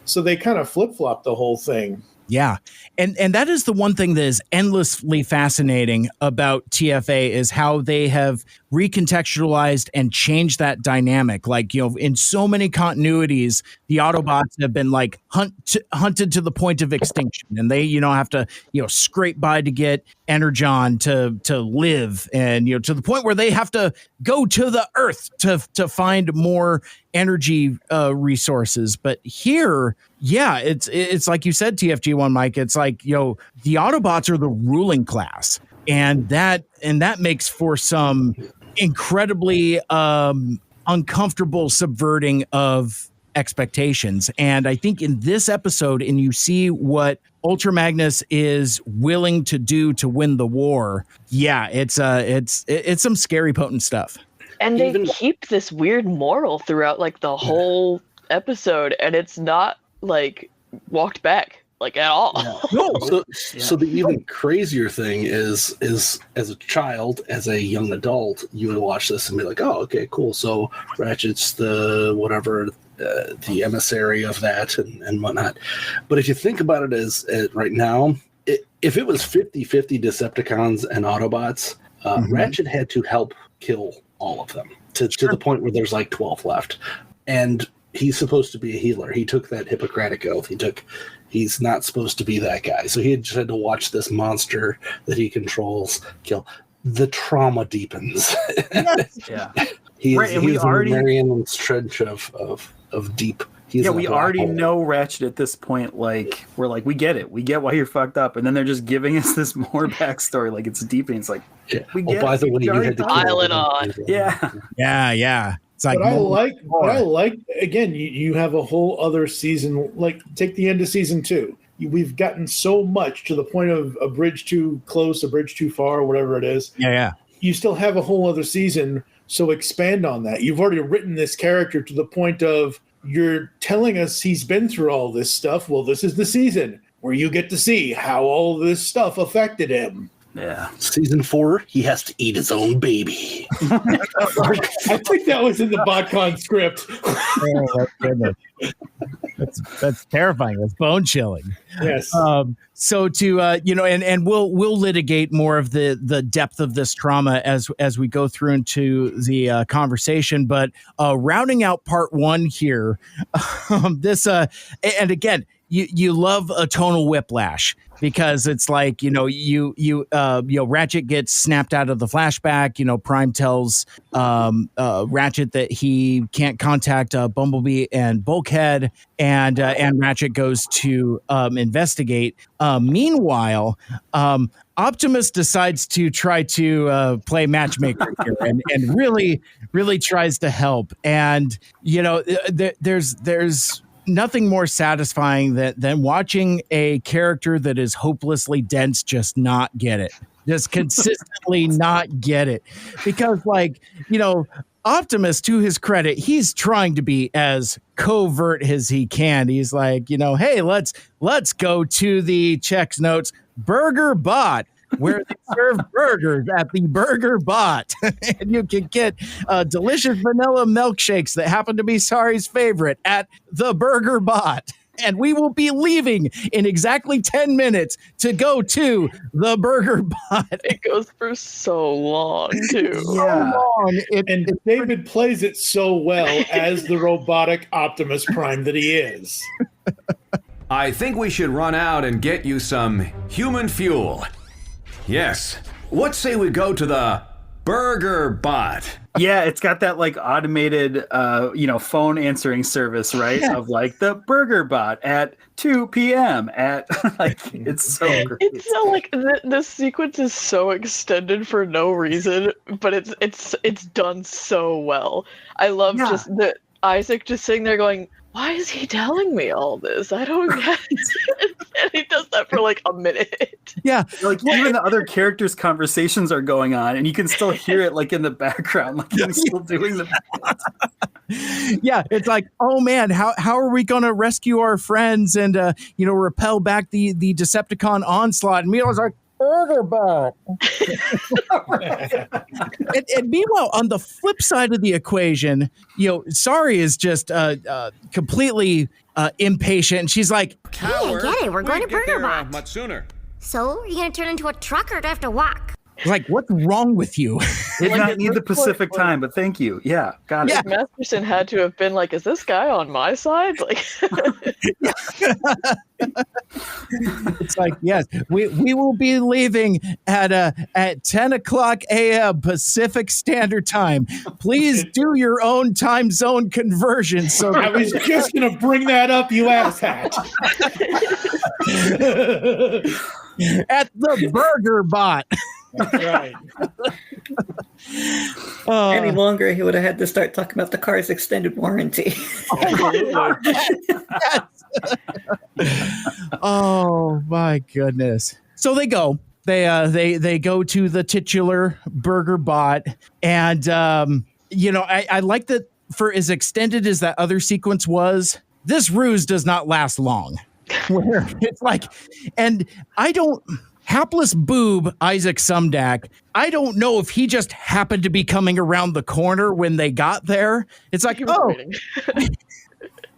So they kind of flip-flop the whole thing. Yeah. And that is the one thing that is endlessly fascinating about TFA, is how they have recontextualized and changed that dynamic. Like, in so many continuities, the Autobots have been like hunted to the point of extinction, and they, have to, scrape by to get Energon to live, and, to the point where they have to go to the Earth to find more energy resources. But here, it's like you said, TFG1 Mike, it's like, the Autobots are the ruling class, and that makes for some incredibly uncomfortable subverting of expectations. And I think in this episode, and you see what UltraMagnus is willing to do to win the war, it's some scary potent stuff. And they keep this weird moral throughout like the whole episode, and it's not like walked back like at all. So the even crazier thing is as a child, as a young adult, you would watch this and be like, oh, okay, cool. So Ratchet's the whatever the emissary of that and whatnot. But if you think about it as right now, if it was 50-50 Decepticons and Autobots, Ratchet had to help kill all of them to the point where there's like 12 left. And he's supposed to be a healer. He took that Hippocratic oath. He's not supposed to be that guy. So he just had to watch this monster that he controls kill. The trauma deepens. Yeah. He's Right, and we already Marian's trench of deep. We already know Ratchet at this point. Like, we're like, we get it. We get why you're fucked up. And then they're just giving us this more backstory. Like, it's deepening. It's like, we get by the way, you had to pile it on. Yeah. Yeah. It's like, but I like again, you have a whole other season. Like, take the end of season 2. We've gotten so much to the point of a bridge too close, a bridge too far, whatever it is. Yeah. You still have a whole other season, so expand on that. You've already written this character to the point of you're telling us he's been through all this stuff. Well, this is the season where you get to see how all this stuff affected him. Yeah. Season 4, he has to eat his own baby. I think that was in the BotCon script. Oh, my goodness. That's terrifying. That's bone chilling. Yes. So to and we'll litigate more of the depth of this trauma as we go through into the conversation. But rounding out part 1 here, this and again, you love a tonal whiplash. Because it's like, Ratchet gets snapped out of the flashback. Prime tells Ratchet that he can't contact Bumblebee and Bulkhead, and Ratchet goes to investigate. Meanwhile, Optimus decides to try to play matchmaker here and really tries to help. And there's nothing more satisfying than watching a character that is hopelessly dense just not get it. Just consistently not get it. Because, Optimus, to his credit, he's trying to be as covert as he can. He's like, hey, let's go to the checks notes Burger Bot, where they serve burgers at the Burger Bot. And you can get delicious vanilla milkshakes that happen to be Sari's favorite at the Burger Bot. And we will be leaving in exactly 10 minutes to go to the Burger Bot. It goes for so long, too. Yeah. And David plays it so well as the robotic Optimus Prime that he is. I think we should run out and get you some human fuel. Yes. What say we go to the Burger Bot? Yeah, it's got that automated, phone answering service, right? Yeah. Of the Burger Bot at 2 p.m. at it's so great. It's so the sequence is so extended for no reason, but it's done so well. I love just the Isaac just sitting there going, why is he telling me all this? I don't get it. And he does that for a minute. Yeah. Even the other characters' conversations are going on, and you can still hear it in the background, he's still doing the Yeah, it's like, oh man, how are we going to rescue our friends and repel back the Decepticon onslaught? And Mikel's like, Burger Bot. and meanwhile, on the flip side of the equation, Sari is just completely impatient. And she's like, Hey, I get it. We're going to Burger Bot. Much sooner. So, are you going to turn into a trucker or do I have to walk? Like, what's wrong with you? Did not need the Pacific time, but thank you. Yeah, got it. Masterson had to have been like, is this guy on my side? It's like, yes, we will be leaving at 10 o'clock a.m. Pacific Standard Time. Please do your own time zone conversion. So I was just going to bring that up, you asshat. At the Burger Bot. That's right. Any longer, he would have had to start talking about the car's extended warranty. Oh my goodness! So they go. They go to the titular Burger Bot, and I like that for as extended as that other sequence was. This ruse does not last long. Where it's like, and I don't. Hapless boob Isaac Sumdac, I don't know if he just happened to be coming around the corner when they got there. It's like,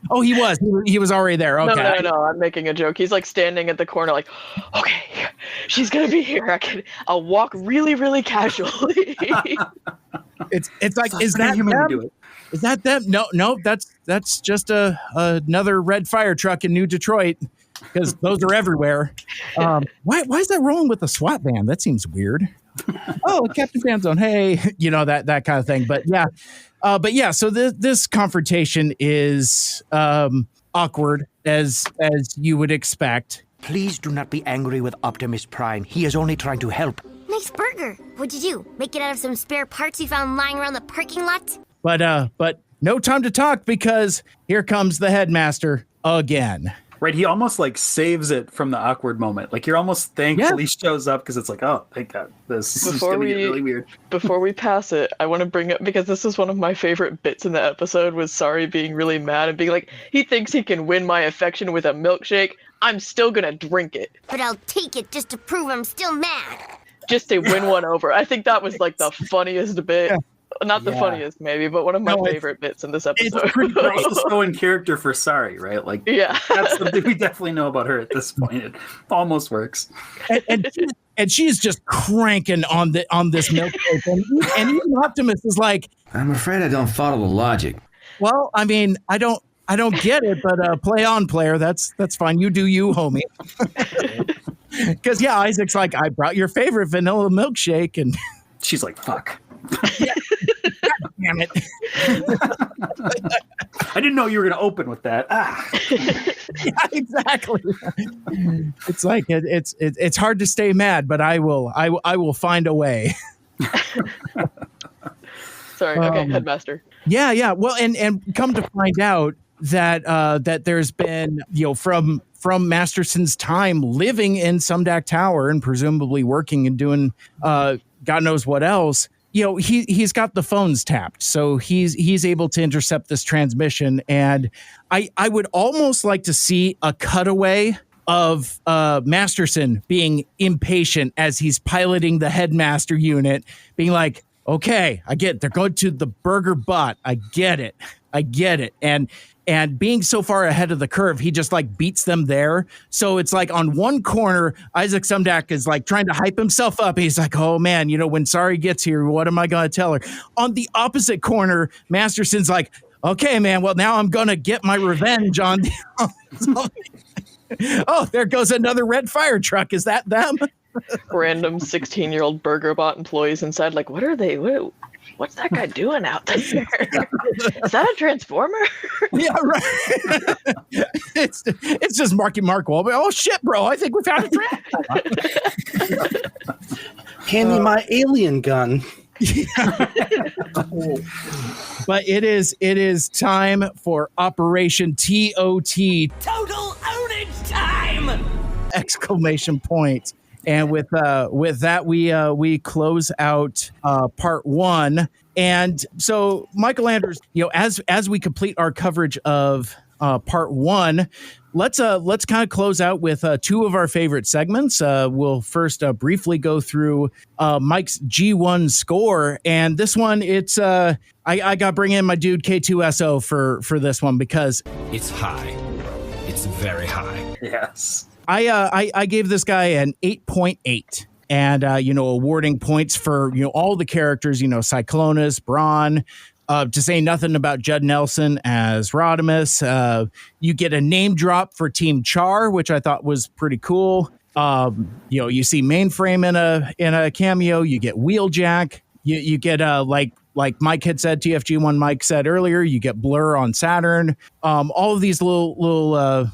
Oh, he was. He was already there. Okay. No. I'm making a joke. He's like standing at the corner, like, okay, she's gonna be here. I'll walk really, really casually. It's like, is that them? Is that them? No. That's just another red fire truck in New Detroit, because those are everywhere. Why is that rolling with a SWAT van? That seems weird. Oh, Captain Fanzone, hey, that kind of thing. But yeah. So this confrontation is awkward as you would expect. Please do not be angry with Optimus Prime. He is only trying to help. Nice burger. What'd you do? Make it out of some spare parts you found lying around the parking lot? But no time to talk, because here comes the headmaster again. Right, he almost like saves it from the awkward moment. Like, you're almost thankful he shows up, because it's like, oh, thank God, this is going to get really weird. Before we pass it, I want to bring up, because this is one of my favorite bits in the episode, was Sari being really mad and being like, he thinks he can win my affection with a milkshake. I'm still going to drink it. But I'll take it just to prove I'm still mad. Just to win one over. I think that was like the funniest bit. Not the funniest, maybe, but one of my favorite bits in this episode. It's pretty gross. So in character for Sari, right? Like, that's something we definitely know about her at this point. It almost works. And she's just cranking on this milkshake, and even Optimus is like, I'm afraid I don't follow the logic. Well, I mean, I don't get it, but play on, player. That's fine. You do you, homie. Because Isaac's like, I brought your favorite vanilla milkshake, and she's like, fuck. God damn it. I didn't know you were going to open with that. Yeah, exactly. It's like it's hard to stay mad, but I will find a way. Sorry. Okay, headmaster. Yeah. Well, and come to find out that there's been, from Masterson's time living in Sumdac Tower and presumably working and doing God knows what else. He's got the phones tapped, so he's able to intercept this transmission. And I would almost like to see a cutaway of Masterson being impatient as he's piloting the headmaster unit, being like, okay, I get it. They're going to the burger bot. I get it. And being so far ahead of the curve, he just like beats them there. So it's like on one corner, Isaac Sumdac is like trying to hype himself up. He's like, oh man, when Sari gets here, what am I going to tell her? On the opposite corner, Masterson's like, okay, man, well, now I'm going to get my revenge on. Oh, there goes another red fire truck. Is that them? Random 16-year-old burger bot employees inside, like, what are they? What's that guy doing out there? Is that a transformer? Yeah, right. It's just Marky Mark Wahlberg. Oh shit, bro! I think we found a transformer. Hand me my alien gun. But it is time for Operation TOT. Total ownage time! Exclamation point. And with that, we close out part one. And so, Michael Anders, as we complete our coverage of part one, let's kind of close out with two of our favorite segments. We'll first briefly go through Mike's G1 score, and this one, it's I got to bring in my dude K2SO for this one because it's high. It's very high. Yes. I gave this guy an 8.8, and awarding points for all the characters, Cyclonus, Brawn, to say nothing about Judd Nelson as Rodimus. You get a name drop for Team Char, which I thought was pretty cool. You see Mainframe in a cameo. You get Wheeljack. You get like Mike had said, TFG1 Mike said earlier. You get Blur on Saturn. All of these little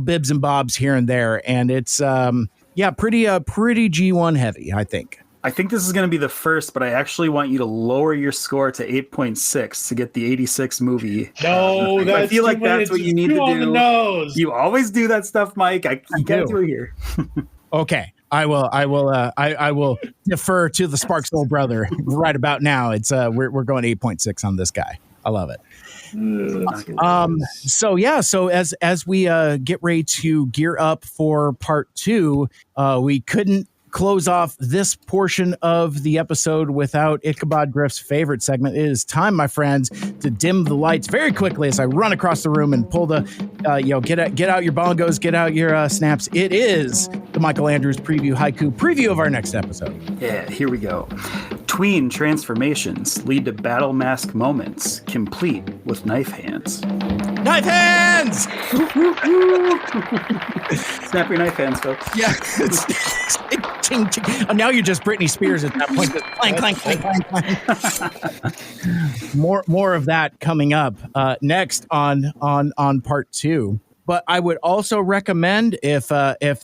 bibs and bobs here and there, and it's pretty G1 heavy, I think. I think this is going to be the first, but I actually want you to lower your score to 8.6 to get the 86 movie. No, I feel like that's what you need to do. On the nose. You always do that stuff, Mike. You can't do it here. Okay, I will defer to the Sparks little brother right about now. It's we're going 8.6 on this guy. I love it. So as we get ready to gear up for part two, we couldn't close off this portion of the episode without Ichabod Griff's favorite segment. It is time, my friends, to dim the lights very quickly as I run across the room and pull the, get out your bongos, get out your snaps. It is the Michael Andrews preview haiku preview of our next episode. Yeah, here we go. Tween transformations lead to battle mask moments, complete with knife hands. Knife hands! Snap your knife hands, folks. Yeah. Ching, ching. Oh, now you're just Britney Spears at that point. Clank, clank, clank, clank. More of that coming up next on part 2. But I would also recommend if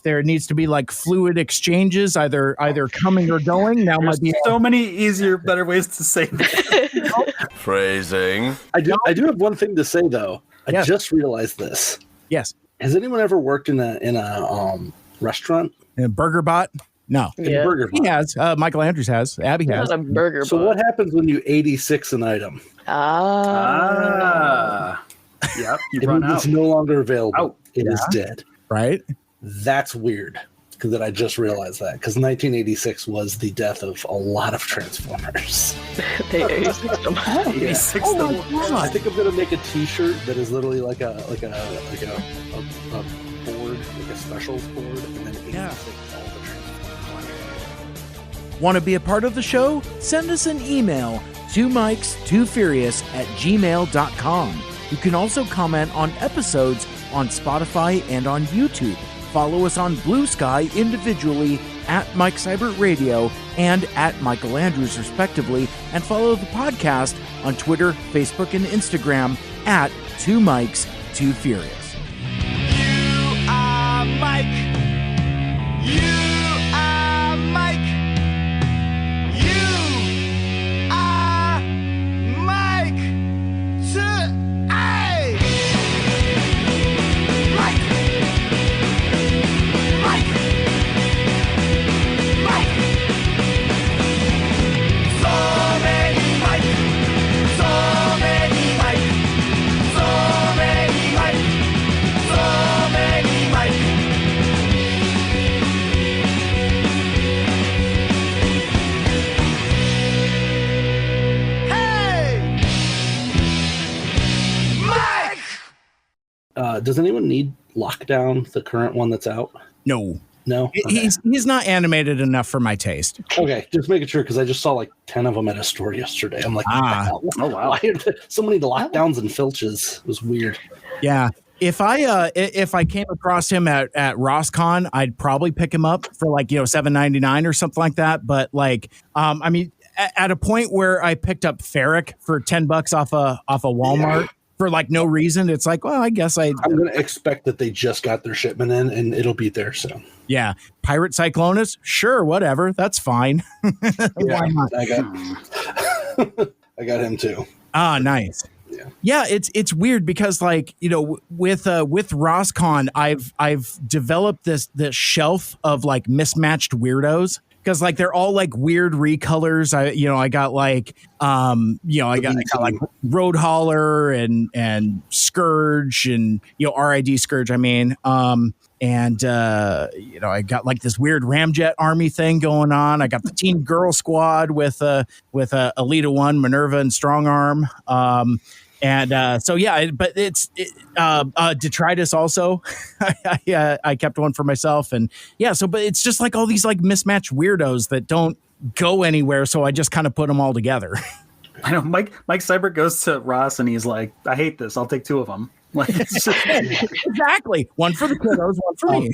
there needs to be like fluid exchanges, either coming or going. Now might be so many easier, better ways to say that. Phrasing. I do have one thing to say though. I just realized this. Yes. Has anyone ever worked in a restaurant? In a burger bot? No. In a burger bot. He has. Michael Andrews has. Abbey has. Not a burger So bot. what happens when you 86 an item? Yep, you run out. It's no longer available. It is dead. Right? That's weird. Because I just realized that. Because 1986 was the death of a lot of Transformers. They 86 them. I think I'm gonna make a T-shirt that is literally like a board, like a specials board, and then 86 all the Transformers. Want to be a part of the show? Send us an email to mikes2furious@gmail.com. You can also comment on episodes on Spotify and on YouTube. Follow us on Blue Sky individually at Mike Seibert Radio and at Michael Andrews, respectively, and follow the podcast on Twitter, Facebook, and Instagram at 2Mikes2Furious. You are Mike. You are Mike. You are Mike. Does anyone need Lockdown, the current one that's out? No. No? Okay. He's not animated enough for my taste. Okay, just making sure, because I just saw like 10 of them at a store yesterday. I'm like, what the hell? Oh, wow. Why are there so many lockdowns and filches? It was weird. Yeah. If I came across him at RossCon, I'd probably pick him up for like, $7.99 or something like that. But like, I mean, at a point where I picked up Ferric for $10 off a Walmart for like no reason, it's like, well, I guess I'm going to expect that they just got their shipment in and it'll be there soon. Yeah. Pirate Cyclonus, sure, whatever, that's fine. Why not? I got him too. Ah, nice. Yeah, it's weird because like, with RossCon, I've developed this shelf of like mismatched weirdos. Because like they're all like weird recolors. I got like I got like Road Hauler and Scourge and RID Scourge. I mean, I got like this weird Ramjet army thing going on. I got the Teen Girl Squad with Elita 1, Minerva, and Strong Arm. But it's detritus also. I kept one for myself, and but it's just like all these like mismatched weirdos that don't go anywhere. So I just kind of put them all together. I know Mike Seibert goes to Ross and he's like, I hate this. I'll take 2 of them. Like, it's just... Exactly. One for the kiddos, one for me.